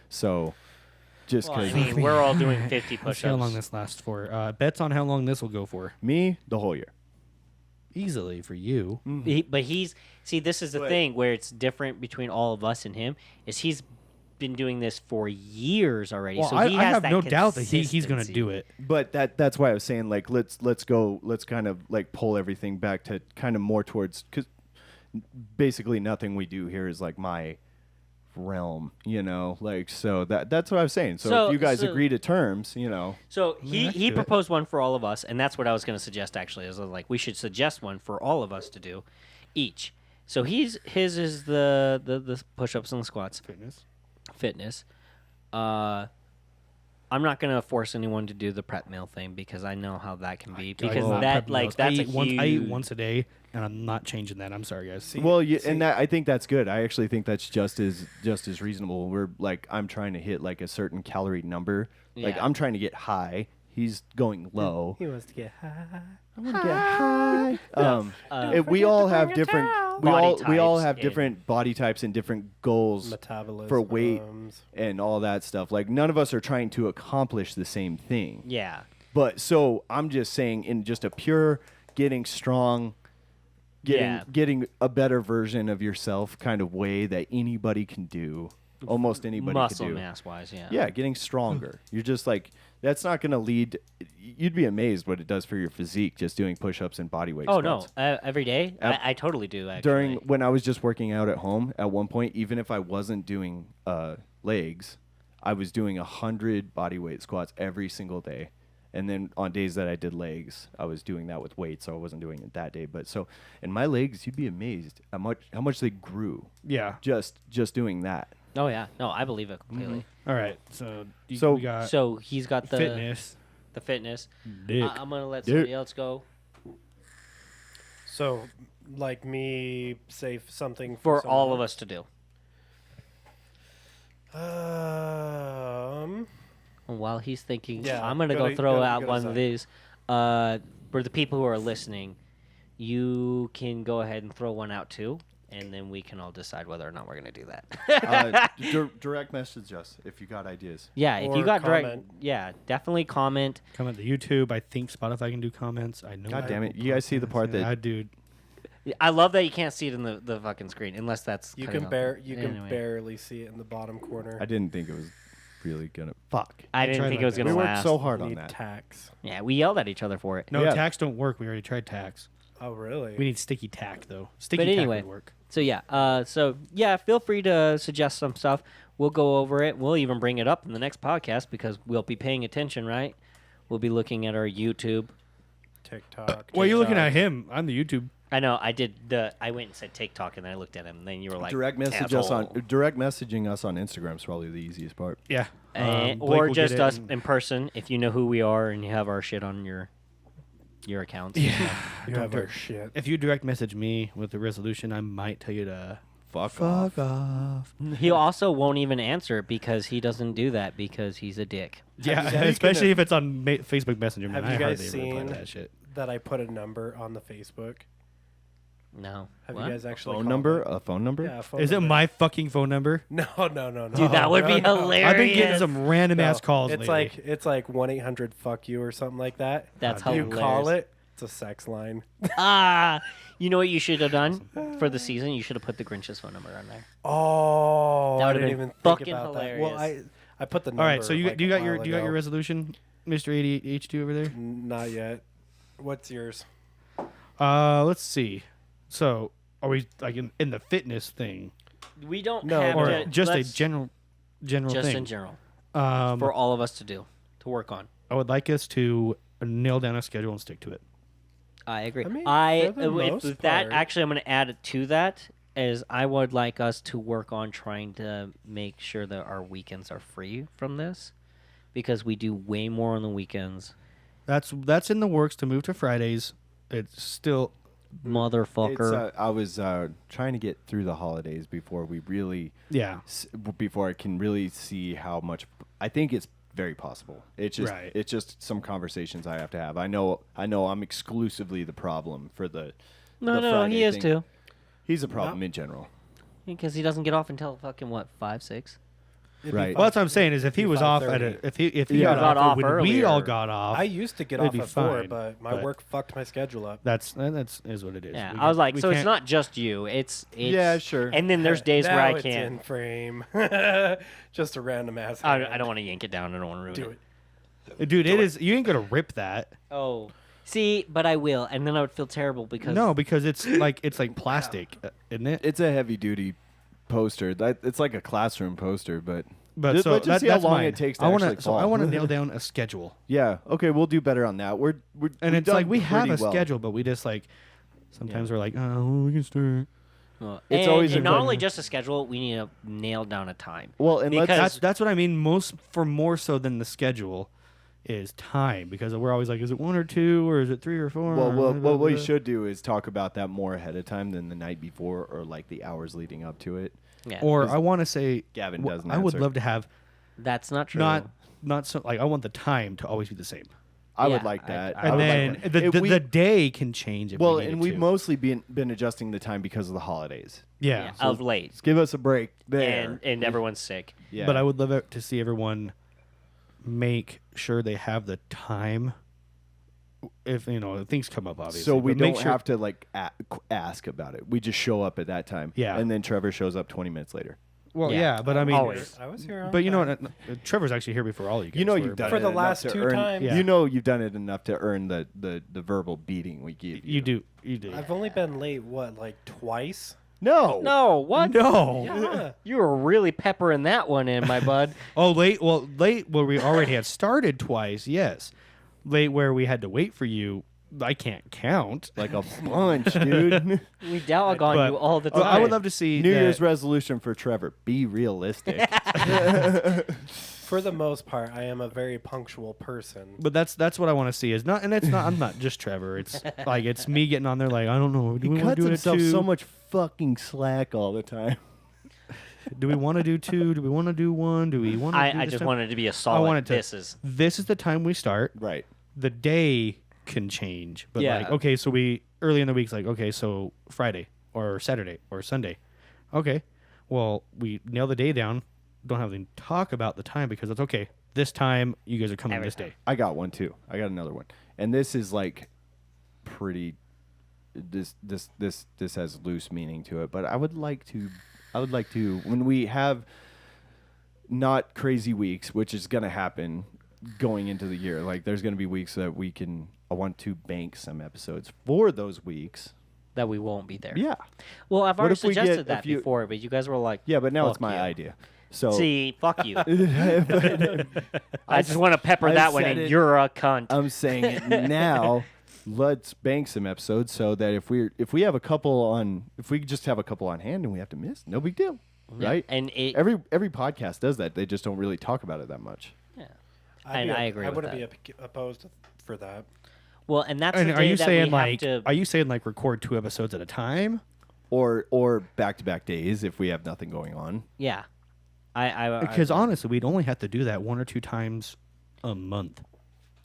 [SPEAKER 1] So just
[SPEAKER 5] Well, I
[SPEAKER 1] because
[SPEAKER 5] mean, we're all doing 50
[SPEAKER 3] Let's see how long
[SPEAKER 5] push-ups.
[SPEAKER 3] this lasts for. Bets on how long this will go for.
[SPEAKER 1] me the whole year.
[SPEAKER 3] Easily for you.
[SPEAKER 5] But this is the
[SPEAKER 1] But-
[SPEAKER 5] thing where it's different between all of us and him. Is he's been doing this for years already.
[SPEAKER 3] Well,
[SPEAKER 5] so
[SPEAKER 3] I
[SPEAKER 5] he has
[SPEAKER 3] have
[SPEAKER 5] that
[SPEAKER 3] no doubt that he's going to
[SPEAKER 5] consistency.
[SPEAKER 3] do it.
[SPEAKER 1] But that's why I was saying like let's kind of like pull everything back to kind of more towards because basically nothing we do here is like my realm, like so that's what I was saying. So if you guys agree to terms,
[SPEAKER 5] So
[SPEAKER 3] I
[SPEAKER 5] he
[SPEAKER 3] can do it.
[SPEAKER 5] proposed one for all of us, and that's what I was going to suggest. Actually, is like we should suggest one for all of us to do, each. So his is the push-ups and the squats, fitness. I'm not going to force anyone to do the prep meal thing because I know how that can be. Because
[SPEAKER 3] Well,
[SPEAKER 5] that
[SPEAKER 3] prep
[SPEAKER 5] like
[SPEAKER 3] meals.
[SPEAKER 5] that's
[SPEAKER 3] I
[SPEAKER 5] a
[SPEAKER 3] eat
[SPEAKER 5] huge.
[SPEAKER 3] I eat once a day, and I'm not changing that. I'm sorry, guys.
[SPEAKER 1] well, and that I think that's good. I actually think that's just as reasonable. We're like I'm trying to hit like a certain calorie number. Like
[SPEAKER 5] Yeah.
[SPEAKER 1] I'm trying to get high. He's going low.
[SPEAKER 2] He wants to get high.
[SPEAKER 1] I want to get high. We all have different. We
[SPEAKER 5] Body
[SPEAKER 1] all
[SPEAKER 5] types
[SPEAKER 1] have
[SPEAKER 5] and-
[SPEAKER 1] different body types and different goals
[SPEAKER 2] Metabolism.
[SPEAKER 1] for weight and all that stuff. Like none of us are trying to accomplish the same thing.
[SPEAKER 5] Yeah.
[SPEAKER 1] But so I'm just saying, in just a pure getting strong, getting a better version of yourself kind of way that anybody can do. Almost anybody
[SPEAKER 5] Muscle
[SPEAKER 1] can do.
[SPEAKER 5] mass wise, yeah.
[SPEAKER 1] Yeah, getting stronger. You're just like that's not going to lead. You'd be amazed what it does for your physique just doing push-ups and body weight.
[SPEAKER 5] Oh
[SPEAKER 1] squats.
[SPEAKER 5] no, every day I totally do. Actually.
[SPEAKER 1] During when I was just working out at home, at one point, even if I wasn't doing legs, I was doing 100 body weight squats every single day. And then on days that I did legs, I was doing that with weight, so I wasn't doing it that day. But so, in my legs, you'd be amazed how much they grew
[SPEAKER 3] Yeah.
[SPEAKER 1] just doing that.
[SPEAKER 5] Oh yeah, no, I believe it completely.
[SPEAKER 3] All right. So
[SPEAKER 1] So-
[SPEAKER 3] we got
[SPEAKER 5] So he's got the
[SPEAKER 3] fitness.
[SPEAKER 5] The fitness.
[SPEAKER 3] Dick.
[SPEAKER 5] I'm gonna let
[SPEAKER 1] Dick.
[SPEAKER 5] somebody else go
[SPEAKER 2] So, like me, say something
[SPEAKER 5] for all
[SPEAKER 2] someone
[SPEAKER 5] of us to do. While he's thinking,
[SPEAKER 2] Yeah,
[SPEAKER 5] I'm gonna
[SPEAKER 2] go
[SPEAKER 5] go
[SPEAKER 2] to-
[SPEAKER 5] throw
[SPEAKER 2] go to-
[SPEAKER 5] out
[SPEAKER 2] go to
[SPEAKER 5] one
[SPEAKER 2] Zach.
[SPEAKER 5] of these. For the people who are listening, you can go ahead and throw one out too, and then we can all decide whether or not we're gonna do that.
[SPEAKER 1] Direct message us if you got ideas.
[SPEAKER 5] Yeah, if you
[SPEAKER 2] Or
[SPEAKER 5] got direct,
[SPEAKER 2] comment.
[SPEAKER 5] yeah, definitely comment.
[SPEAKER 3] Comment to YouTube. I think Spotify can do comments. I know.
[SPEAKER 1] God damn it!
[SPEAKER 3] Apple
[SPEAKER 1] You guys see the part
[SPEAKER 3] Podcasts.
[SPEAKER 1] that
[SPEAKER 3] I do.
[SPEAKER 5] I love that you can't see it in the fucking screen unless that's
[SPEAKER 2] You
[SPEAKER 5] cutting
[SPEAKER 2] can
[SPEAKER 5] off.
[SPEAKER 2] can
[SPEAKER 5] Anyway.
[SPEAKER 2] barely see it in the bottom corner.
[SPEAKER 1] I didn't think it was really gonna. Fuck.
[SPEAKER 5] I didn't
[SPEAKER 3] tried
[SPEAKER 5] think
[SPEAKER 3] my
[SPEAKER 5] it was
[SPEAKER 3] best.
[SPEAKER 5] gonna
[SPEAKER 1] We worked
[SPEAKER 5] last.
[SPEAKER 1] so hard on
[SPEAKER 2] Need
[SPEAKER 1] that.
[SPEAKER 2] tax.
[SPEAKER 5] Yeah, we yelled at each other for it.
[SPEAKER 3] No,
[SPEAKER 1] Yeah.
[SPEAKER 3] tax don't work. We already tried tax.
[SPEAKER 2] Oh, really?
[SPEAKER 3] We need sticky tack though. Sticky
[SPEAKER 5] But anyway.
[SPEAKER 3] tack would work.
[SPEAKER 5] So yeah, feel free to suggest some stuff. We'll go over it. We'll even bring it up in the next podcast because we'll be paying attention, right? We'll be looking at our YouTube.
[SPEAKER 2] TikTok.
[SPEAKER 3] Well, you're looking
[SPEAKER 2] TikTok.
[SPEAKER 3] at him on the YouTube.
[SPEAKER 5] I know. I went and said TikTok, and then I looked at him, and then you were like,
[SPEAKER 1] direct message us
[SPEAKER 5] "Asshole."
[SPEAKER 1] on direct messaging us on Instagram is probably the easiest part.
[SPEAKER 3] Yeah.
[SPEAKER 5] And-
[SPEAKER 3] Blake
[SPEAKER 5] or
[SPEAKER 3] will get
[SPEAKER 5] just
[SPEAKER 3] it
[SPEAKER 5] us
[SPEAKER 3] and-
[SPEAKER 5] in person if you know who we are and you have our shit on your accounts.
[SPEAKER 2] You
[SPEAKER 3] Don't
[SPEAKER 2] have
[SPEAKER 3] do
[SPEAKER 2] our
[SPEAKER 3] it.
[SPEAKER 2] shit.
[SPEAKER 3] If you direct message me with the resolution, I might tell you to
[SPEAKER 1] Fuck
[SPEAKER 3] off.
[SPEAKER 5] He also won't even answer because he doesn't do that because he's a dick.
[SPEAKER 3] Yeah,
[SPEAKER 2] you guys
[SPEAKER 3] especially
[SPEAKER 2] gonna-
[SPEAKER 3] if it's on Facebook Messenger. Man,
[SPEAKER 2] Have you
[SPEAKER 3] I
[SPEAKER 2] guys
[SPEAKER 3] hardly ever reply
[SPEAKER 2] seen
[SPEAKER 3] to that shit.
[SPEAKER 2] that I put a number on the Facebook?
[SPEAKER 5] No.
[SPEAKER 2] Have
[SPEAKER 5] What?
[SPEAKER 2] you guys actually
[SPEAKER 1] Phone
[SPEAKER 2] called
[SPEAKER 1] number?
[SPEAKER 2] it?
[SPEAKER 1] A phone number?
[SPEAKER 2] Yeah, a phone
[SPEAKER 3] Is it
[SPEAKER 2] number.
[SPEAKER 3] my fucking phone number?
[SPEAKER 2] No, no.
[SPEAKER 5] Dude, that would be hilarious.
[SPEAKER 3] I've been getting some random ass calls
[SPEAKER 2] It's
[SPEAKER 3] lately.
[SPEAKER 2] it's like 1-800-fuck you or something like that.
[SPEAKER 5] That's
[SPEAKER 2] You
[SPEAKER 5] hilarious.
[SPEAKER 2] call it. It's a sex line.
[SPEAKER 5] You know what you should have done for the season? You should have put the Grinch's phone number on there.
[SPEAKER 2] Oh,
[SPEAKER 5] That
[SPEAKER 2] I
[SPEAKER 5] would've
[SPEAKER 2] didn't
[SPEAKER 5] been
[SPEAKER 2] even think
[SPEAKER 5] fucking
[SPEAKER 2] about that. Well,
[SPEAKER 5] hilarious.
[SPEAKER 2] I put the number.
[SPEAKER 3] All right, so you
[SPEAKER 2] like,
[SPEAKER 3] do you
[SPEAKER 2] a
[SPEAKER 3] got your
[SPEAKER 2] while
[SPEAKER 3] do you got your
[SPEAKER 2] ago.
[SPEAKER 3] resolution, Mr. ADHD over there?
[SPEAKER 2] Not yet. What's yours?
[SPEAKER 3] Let's see. So are we like in the fitness thing,
[SPEAKER 5] We don't
[SPEAKER 2] No,
[SPEAKER 5] have
[SPEAKER 3] or
[SPEAKER 5] to,
[SPEAKER 3] just a
[SPEAKER 5] let's-
[SPEAKER 3] general
[SPEAKER 5] just
[SPEAKER 3] thing?
[SPEAKER 5] in general
[SPEAKER 3] Um,
[SPEAKER 5] for all of us to do to work on.
[SPEAKER 3] I would like us to nail down a schedule and stick to it.
[SPEAKER 5] I agree.
[SPEAKER 2] I mean,
[SPEAKER 5] I
[SPEAKER 2] for the
[SPEAKER 5] with
[SPEAKER 2] most
[SPEAKER 5] that
[SPEAKER 2] part.
[SPEAKER 5] actually I'm going to add it to that is I would like us to work on trying to make sure that our weekends are free from this because we do way more on the weekends.
[SPEAKER 3] That's in the works to move to Fridays. It's still
[SPEAKER 5] motherfucker.
[SPEAKER 1] I was trying to get through the holidays before we really,
[SPEAKER 3] Yeah.
[SPEAKER 1] before I can really see how much. I think it's very possible. It's just,
[SPEAKER 3] Right.
[SPEAKER 1] it's just some conversations I have to have. I know, I'm exclusively the problem for the.
[SPEAKER 5] no,
[SPEAKER 1] the
[SPEAKER 5] no,
[SPEAKER 1] Friday
[SPEAKER 5] he is
[SPEAKER 1] thing.
[SPEAKER 5] too.
[SPEAKER 1] He's a problem in general.
[SPEAKER 5] Because he doesn't get off until fucking what, 5, 6?
[SPEAKER 1] Right.
[SPEAKER 3] Well, that's what I'm saying is if he was off at
[SPEAKER 2] 5:30.
[SPEAKER 3] if he
[SPEAKER 1] Yeah.
[SPEAKER 3] got off when we
[SPEAKER 5] earlier.
[SPEAKER 3] all got off,
[SPEAKER 2] I used to get
[SPEAKER 3] it'd
[SPEAKER 2] off
[SPEAKER 3] be
[SPEAKER 2] at 4,
[SPEAKER 3] fine,
[SPEAKER 2] but my work fucked my schedule up.
[SPEAKER 3] that's is what it is.
[SPEAKER 5] Yeah,
[SPEAKER 3] We
[SPEAKER 5] I was
[SPEAKER 3] can't-
[SPEAKER 5] like,
[SPEAKER 3] we
[SPEAKER 5] so it's
[SPEAKER 3] can't-
[SPEAKER 5] not just you. It's
[SPEAKER 1] Yeah, sure.
[SPEAKER 5] And then there's days where
[SPEAKER 2] Now
[SPEAKER 5] I
[SPEAKER 2] it's
[SPEAKER 5] can't.
[SPEAKER 2] in frame. Just a random ass.
[SPEAKER 5] I
[SPEAKER 2] hand.
[SPEAKER 5] don't want to yank it down. I don't want to ruin
[SPEAKER 2] do
[SPEAKER 5] it.
[SPEAKER 2] it.
[SPEAKER 3] Dude, it is. You ain't gonna rip that.
[SPEAKER 5] Oh, see, but I will, and then I would feel terrible because
[SPEAKER 3] No, because it's like plastic, isn't it?
[SPEAKER 1] It's a heavy duty poster. It's like a classroom poster, but.
[SPEAKER 3] But
[SPEAKER 1] Let's
[SPEAKER 3] so
[SPEAKER 1] just see how
[SPEAKER 3] that's
[SPEAKER 1] long
[SPEAKER 3] mine.
[SPEAKER 1] it takes to
[SPEAKER 3] I wanna,
[SPEAKER 1] actually
[SPEAKER 3] so I
[SPEAKER 1] fall.
[SPEAKER 3] want to nail down a schedule,
[SPEAKER 1] Yeah. Okay, we'll do better on that. We're
[SPEAKER 3] and
[SPEAKER 1] we've
[SPEAKER 3] it's like
[SPEAKER 1] done
[SPEAKER 3] we have a
[SPEAKER 1] pretty well.
[SPEAKER 3] schedule, but we just like sometimes we're like, oh, we can start.
[SPEAKER 5] Well,
[SPEAKER 1] It's
[SPEAKER 5] and,
[SPEAKER 1] always
[SPEAKER 5] and
[SPEAKER 1] a
[SPEAKER 5] not
[SPEAKER 1] good-
[SPEAKER 5] only just a schedule. We need to nail down a time.
[SPEAKER 1] Well, and let's
[SPEAKER 5] Because-
[SPEAKER 3] That's what I mean. More so than the schedule is time, because we're always like, is it 1 or 2 or is it 3 or 4?
[SPEAKER 1] Well,
[SPEAKER 3] or
[SPEAKER 1] what we should do is talk about that more ahead of time than the night before or like the hours leading up to it.
[SPEAKER 5] Yeah,
[SPEAKER 3] Or I want to say,
[SPEAKER 1] Gavin doesn't
[SPEAKER 3] I would
[SPEAKER 1] answer.
[SPEAKER 3] love to have
[SPEAKER 5] that's not true.
[SPEAKER 3] not so like I want the time to always be the same,
[SPEAKER 1] I would
[SPEAKER 5] Yeah,
[SPEAKER 1] like that.
[SPEAKER 5] I
[SPEAKER 3] and
[SPEAKER 1] would like
[SPEAKER 3] then
[SPEAKER 1] that.
[SPEAKER 3] the,
[SPEAKER 1] If
[SPEAKER 3] the,
[SPEAKER 1] we-
[SPEAKER 3] the day can change. If
[SPEAKER 1] well,
[SPEAKER 3] we
[SPEAKER 1] and
[SPEAKER 3] needed
[SPEAKER 1] we've
[SPEAKER 3] to.
[SPEAKER 1] mostly been adjusting the time because of the holidays.
[SPEAKER 3] yeah.
[SPEAKER 5] of late,
[SPEAKER 1] Just give us a break there.
[SPEAKER 5] and everyone's sick.
[SPEAKER 1] Yeah.
[SPEAKER 3] But I would love it to see everyone make sure they have the time. If things come up, obviously.
[SPEAKER 1] so we
[SPEAKER 3] but make
[SPEAKER 1] don't
[SPEAKER 3] sure-
[SPEAKER 1] have to like ask about it. We just show up at that time.
[SPEAKER 3] Yeah.
[SPEAKER 1] And then Trevor shows up 20 minutes later.
[SPEAKER 3] Well,
[SPEAKER 5] Yeah.
[SPEAKER 3] yeah, but I mean,
[SPEAKER 5] Always.
[SPEAKER 2] I was here. On
[SPEAKER 3] but you know
[SPEAKER 2] time.
[SPEAKER 3] what? Trevor's actually here before all you guys.
[SPEAKER 1] You know
[SPEAKER 3] were,
[SPEAKER 1] you've done
[SPEAKER 2] For
[SPEAKER 1] it
[SPEAKER 2] the
[SPEAKER 1] enough
[SPEAKER 2] last
[SPEAKER 1] to
[SPEAKER 2] 2
[SPEAKER 1] earn,
[SPEAKER 2] times.
[SPEAKER 3] Yeah.
[SPEAKER 1] You know you've done it enough to earn the verbal beating we give you.
[SPEAKER 3] You do. You do.
[SPEAKER 2] I've only been late. What, like twice?
[SPEAKER 1] No.
[SPEAKER 5] No, what?
[SPEAKER 3] No.
[SPEAKER 2] Yeah.
[SPEAKER 5] You were really peppering that one in, my bud.
[SPEAKER 3] Oh, late. Well, late where we already had started twice. Yes. Late where we had to wait for you. I can't count.
[SPEAKER 1] Like a bunch, dude.
[SPEAKER 5] We dog on
[SPEAKER 3] But-
[SPEAKER 5] you all the time.
[SPEAKER 3] I would love to see
[SPEAKER 1] New
[SPEAKER 3] that-
[SPEAKER 1] Year's resolution for Trevor: be realistic.
[SPEAKER 2] For the most part, I am a very punctual person.
[SPEAKER 3] But that's what I want to see. Is not, and it's not. I'm not just Trevor. It's like it's me getting on there. Like I don't know. Do
[SPEAKER 1] He
[SPEAKER 3] we want
[SPEAKER 1] cuts
[SPEAKER 3] to do it at
[SPEAKER 1] himself
[SPEAKER 3] 2?
[SPEAKER 1] so much fucking slack all the time.
[SPEAKER 3] Do we want to do 2? Do we want to do 1? Do we want to?
[SPEAKER 5] I just wanted to be a solid.
[SPEAKER 3] I wanted to.
[SPEAKER 5] This is
[SPEAKER 3] the time we start.
[SPEAKER 1] Right.
[SPEAKER 3] The day can change, but
[SPEAKER 5] Yeah.
[SPEAKER 3] like okay, so we early in the week's like okay, so Friday or Saturday or Sunday. Okay, well we nail the day down. Don't have to talk about the time because it's okay. This time you guys are coming
[SPEAKER 5] Every
[SPEAKER 3] this
[SPEAKER 5] time.
[SPEAKER 3] day.
[SPEAKER 1] I got one too. I got another one, and this is like pretty. This has loose meaning to it, but I would like to when we have not crazy weeks, which is gonna happen going into the year. Like there's gonna be weeks that I want to bank some episodes for those weeks.
[SPEAKER 5] that we won't be there.
[SPEAKER 1] Yeah.
[SPEAKER 5] Well, I've
[SPEAKER 1] What
[SPEAKER 5] already
[SPEAKER 1] if we get
[SPEAKER 5] suggested
[SPEAKER 1] a
[SPEAKER 5] that
[SPEAKER 1] few-
[SPEAKER 5] before, but you guys were like,
[SPEAKER 1] Yeah, but now it's
[SPEAKER 5] "Fuck
[SPEAKER 1] my
[SPEAKER 5] you."
[SPEAKER 1] idea. So
[SPEAKER 5] See, fuck you. I just want to pepper
[SPEAKER 1] I
[SPEAKER 5] that one
[SPEAKER 1] said
[SPEAKER 5] in.
[SPEAKER 1] it.
[SPEAKER 5] You're a cunt.
[SPEAKER 1] I'm saying it now. Let's bank some episodes so that if we have a couple on, if we just have a couple on hand and we have to miss, no big deal, right?
[SPEAKER 5] And it,
[SPEAKER 1] every podcast does that. They just don't really talk about it that much.
[SPEAKER 5] And I agree
[SPEAKER 2] I
[SPEAKER 5] with
[SPEAKER 2] wouldn't
[SPEAKER 5] that.
[SPEAKER 2] be opposed for that.
[SPEAKER 5] well, and that's
[SPEAKER 3] And
[SPEAKER 5] the
[SPEAKER 3] are
[SPEAKER 5] day
[SPEAKER 3] you
[SPEAKER 5] that
[SPEAKER 3] saying
[SPEAKER 5] we
[SPEAKER 3] like
[SPEAKER 5] have to.
[SPEAKER 3] are you saying like record 2 episodes at a time?
[SPEAKER 1] Or back to back days if we have nothing going on.
[SPEAKER 5] Yeah, I
[SPEAKER 3] Because honestly, we'd only have to do that 1 or 2 times a month.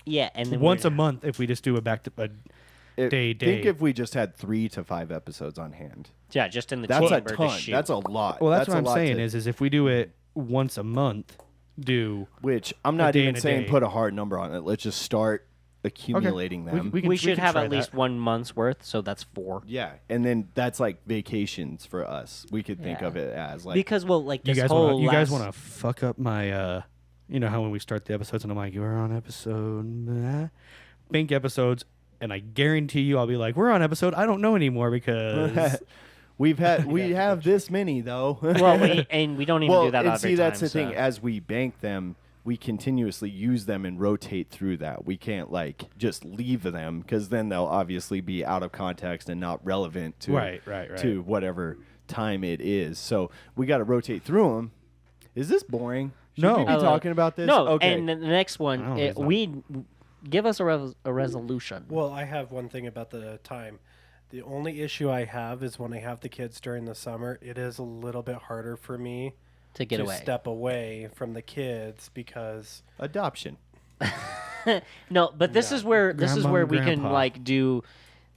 [SPEAKER 5] yeah, and then
[SPEAKER 3] Once
[SPEAKER 5] we're-
[SPEAKER 3] a month if we just do a back to day.
[SPEAKER 1] Think if we just had 3 to 5 episodes on hand.
[SPEAKER 5] yeah, just in the
[SPEAKER 1] That's a
[SPEAKER 5] chamber to
[SPEAKER 1] ton.
[SPEAKER 5] shoot.
[SPEAKER 1] That's a lot.
[SPEAKER 3] Well, that's what
[SPEAKER 1] a
[SPEAKER 3] I'm
[SPEAKER 1] lot
[SPEAKER 3] saying
[SPEAKER 1] to-
[SPEAKER 3] is if we do it once a month, do
[SPEAKER 1] which I'm not
[SPEAKER 3] day
[SPEAKER 1] even
[SPEAKER 3] and a
[SPEAKER 1] saying
[SPEAKER 3] day.
[SPEAKER 1] put a hard number on it. Let's just start accumulating them.
[SPEAKER 3] We can-
[SPEAKER 5] we
[SPEAKER 3] we
[SPEAKER 5] should
[SPEAKER 3] can
[SPEAKER 5] have
[SPEAKER 3] try
[SPEAKER 5] at least
[SPEAKER 3] that.
[SPEAKER 5] 1 month's worth, so that's 4.
[SPEAKER 1] Yeah, and then that's like vacations for us. We could think
[SPEAKER 5] Yeah.
[SPEAKER 1] of it as like
[SPEAKER 5] Because well, like
[SPEAKER 3] you
[SPEAKER 5] this
[SPEAKER 3] guys
[SPEAKER 5] whole
[SPEAKER 3] want you guys
[SPEAKER 5] last-
[SPEAKER 3] want to fuck up my you know how when we start the episodes and I'm like we're on episode bank episodes and I guarantee you I'll be like we're on episode I don't know anymore because
[SPEAKER 1] we have this many though.
[SPEAKER 5] well, we don't even do that
[SPEAKER 1] and
[SPEAKER 5] every
[SPEAKER 1] see that's
[SPEAKER 5] time,
[SPEAKER 1] the thing.
[SPEAKER 5] so-
[SPEAKER 1] As we bank them, we continuously use them and rotate through that. We can't like just leave them because then they'll obviously be out of context and not relevant to
[SPEAKER 3] Right.
[SPEAKER 1] to whatever time it is. So we got to rotate through them. Is this boring? Should
[SPEAKER 3] No.
[SPEAKER 1] we be talking about this?
[SPEAKER 5] No,
[SPEAKER 1] Okay.
[SPEAKER 5] and the next
[SPEAKER 3] I
[SPEAKER 5] one,
[SPEAKER 3] don't know, it's not.
[SPEAKER 5] we give us a resolution.
[SPEAKER 2] Well, I have one thing about the time. The only issue I have is when I have the kids during the summer, it is a little bit harder for me
[SPEAKER 5] to get
[SPEAKER 2] to
[SPEAKER 5] away.
[SPEAKER 2] step away from the kids because
[SPEAKER 1] Adoption.
[SPEAKER 5] No, but this is where
[SPEAKER 3] Grandma
[SPEAKER 5] we
[SPEAKER 3] and
[SPEAKER 5] can
[SPEAKER 3] grandpa.
[SPEAKER 5] like do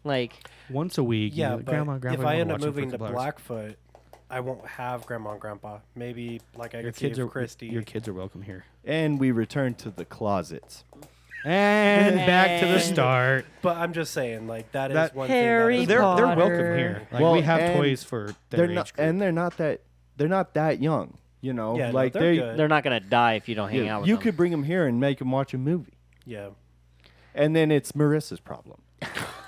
[SPEAKER 5] like
[SPEAKER 3] Once a week.
[SPEAKER 2] yeah,
[SPEAKER 3] you know,
[SPEAKER 2] but
[SPEAKER 3] grandma,
[SPEAKER 2] if
[SPEAKER 3] grandpa,
[SPEAKER 2] I
[SPEAKER 3] you
[SPEAKER 2] end
[SPEAKER 3] wanna
[SPEAKER 2] up
[SPEAKER 3] watch them
[SPEAKER 2] moving
[SPEAKER 3] for
[SPEAKER 2] to
[SPEAKER 3] a couple hours.
[SPEAKER 2] Blackfoot, I won't have grandma and grandpa. Maybe like I
[SPEAKER 3] Your
[SPEAKER 2] could see
[SPEAKER 3] kids
[SPEAKER 2] if
[SPEAKER 3] are
[SPEAKER 2] Christy.
[SPEAKER 3] your kids are welcome here.
[SPEAKER 1] And we return to the closets.
[SPEAKER 3] And back to the
[SPEAKER 5] And-
[SPEAKER 3] start.
[SPEAKER 2] But I'm just saying, like that is
[SPEAKER 3] That-
[SPEAKER 2] one
[SPEAKER 5] Harry
[SPEAKER 2] thing.
[SPEAKER 3] They're
[SPEAKER 5] Potter.
[SPEAKER 3] welcome here. Like
[SPEAKER 1] Well,
[SPEAKER 3] we have
[SPEAKER 1] and
[SPEAKER 3] toys for their
[SPEAKER 1] They're
[SPEAKER 3] age
[SPEAKER 1] not,
[SPEAKER 3] group.
[SPEAKER 1] and they're not that young. You know,
[SPEAKER 2] Yeah, no,
[SPEAKER 1] like
[SPEAKER 2] they're good.
[SPEAKER 5] they're not gonna die if you don't hang
[SPEAKER 1] yeah,
[SPEAKER 5] out with
[SPEAKER 1] you
[SPEAKER 5] them.
[SPEAKER 1] could bring them here and make them watch a movie,
[SPEAKER 2] Yeah.
[SPEAKER 1] and then it's Marissa's problem.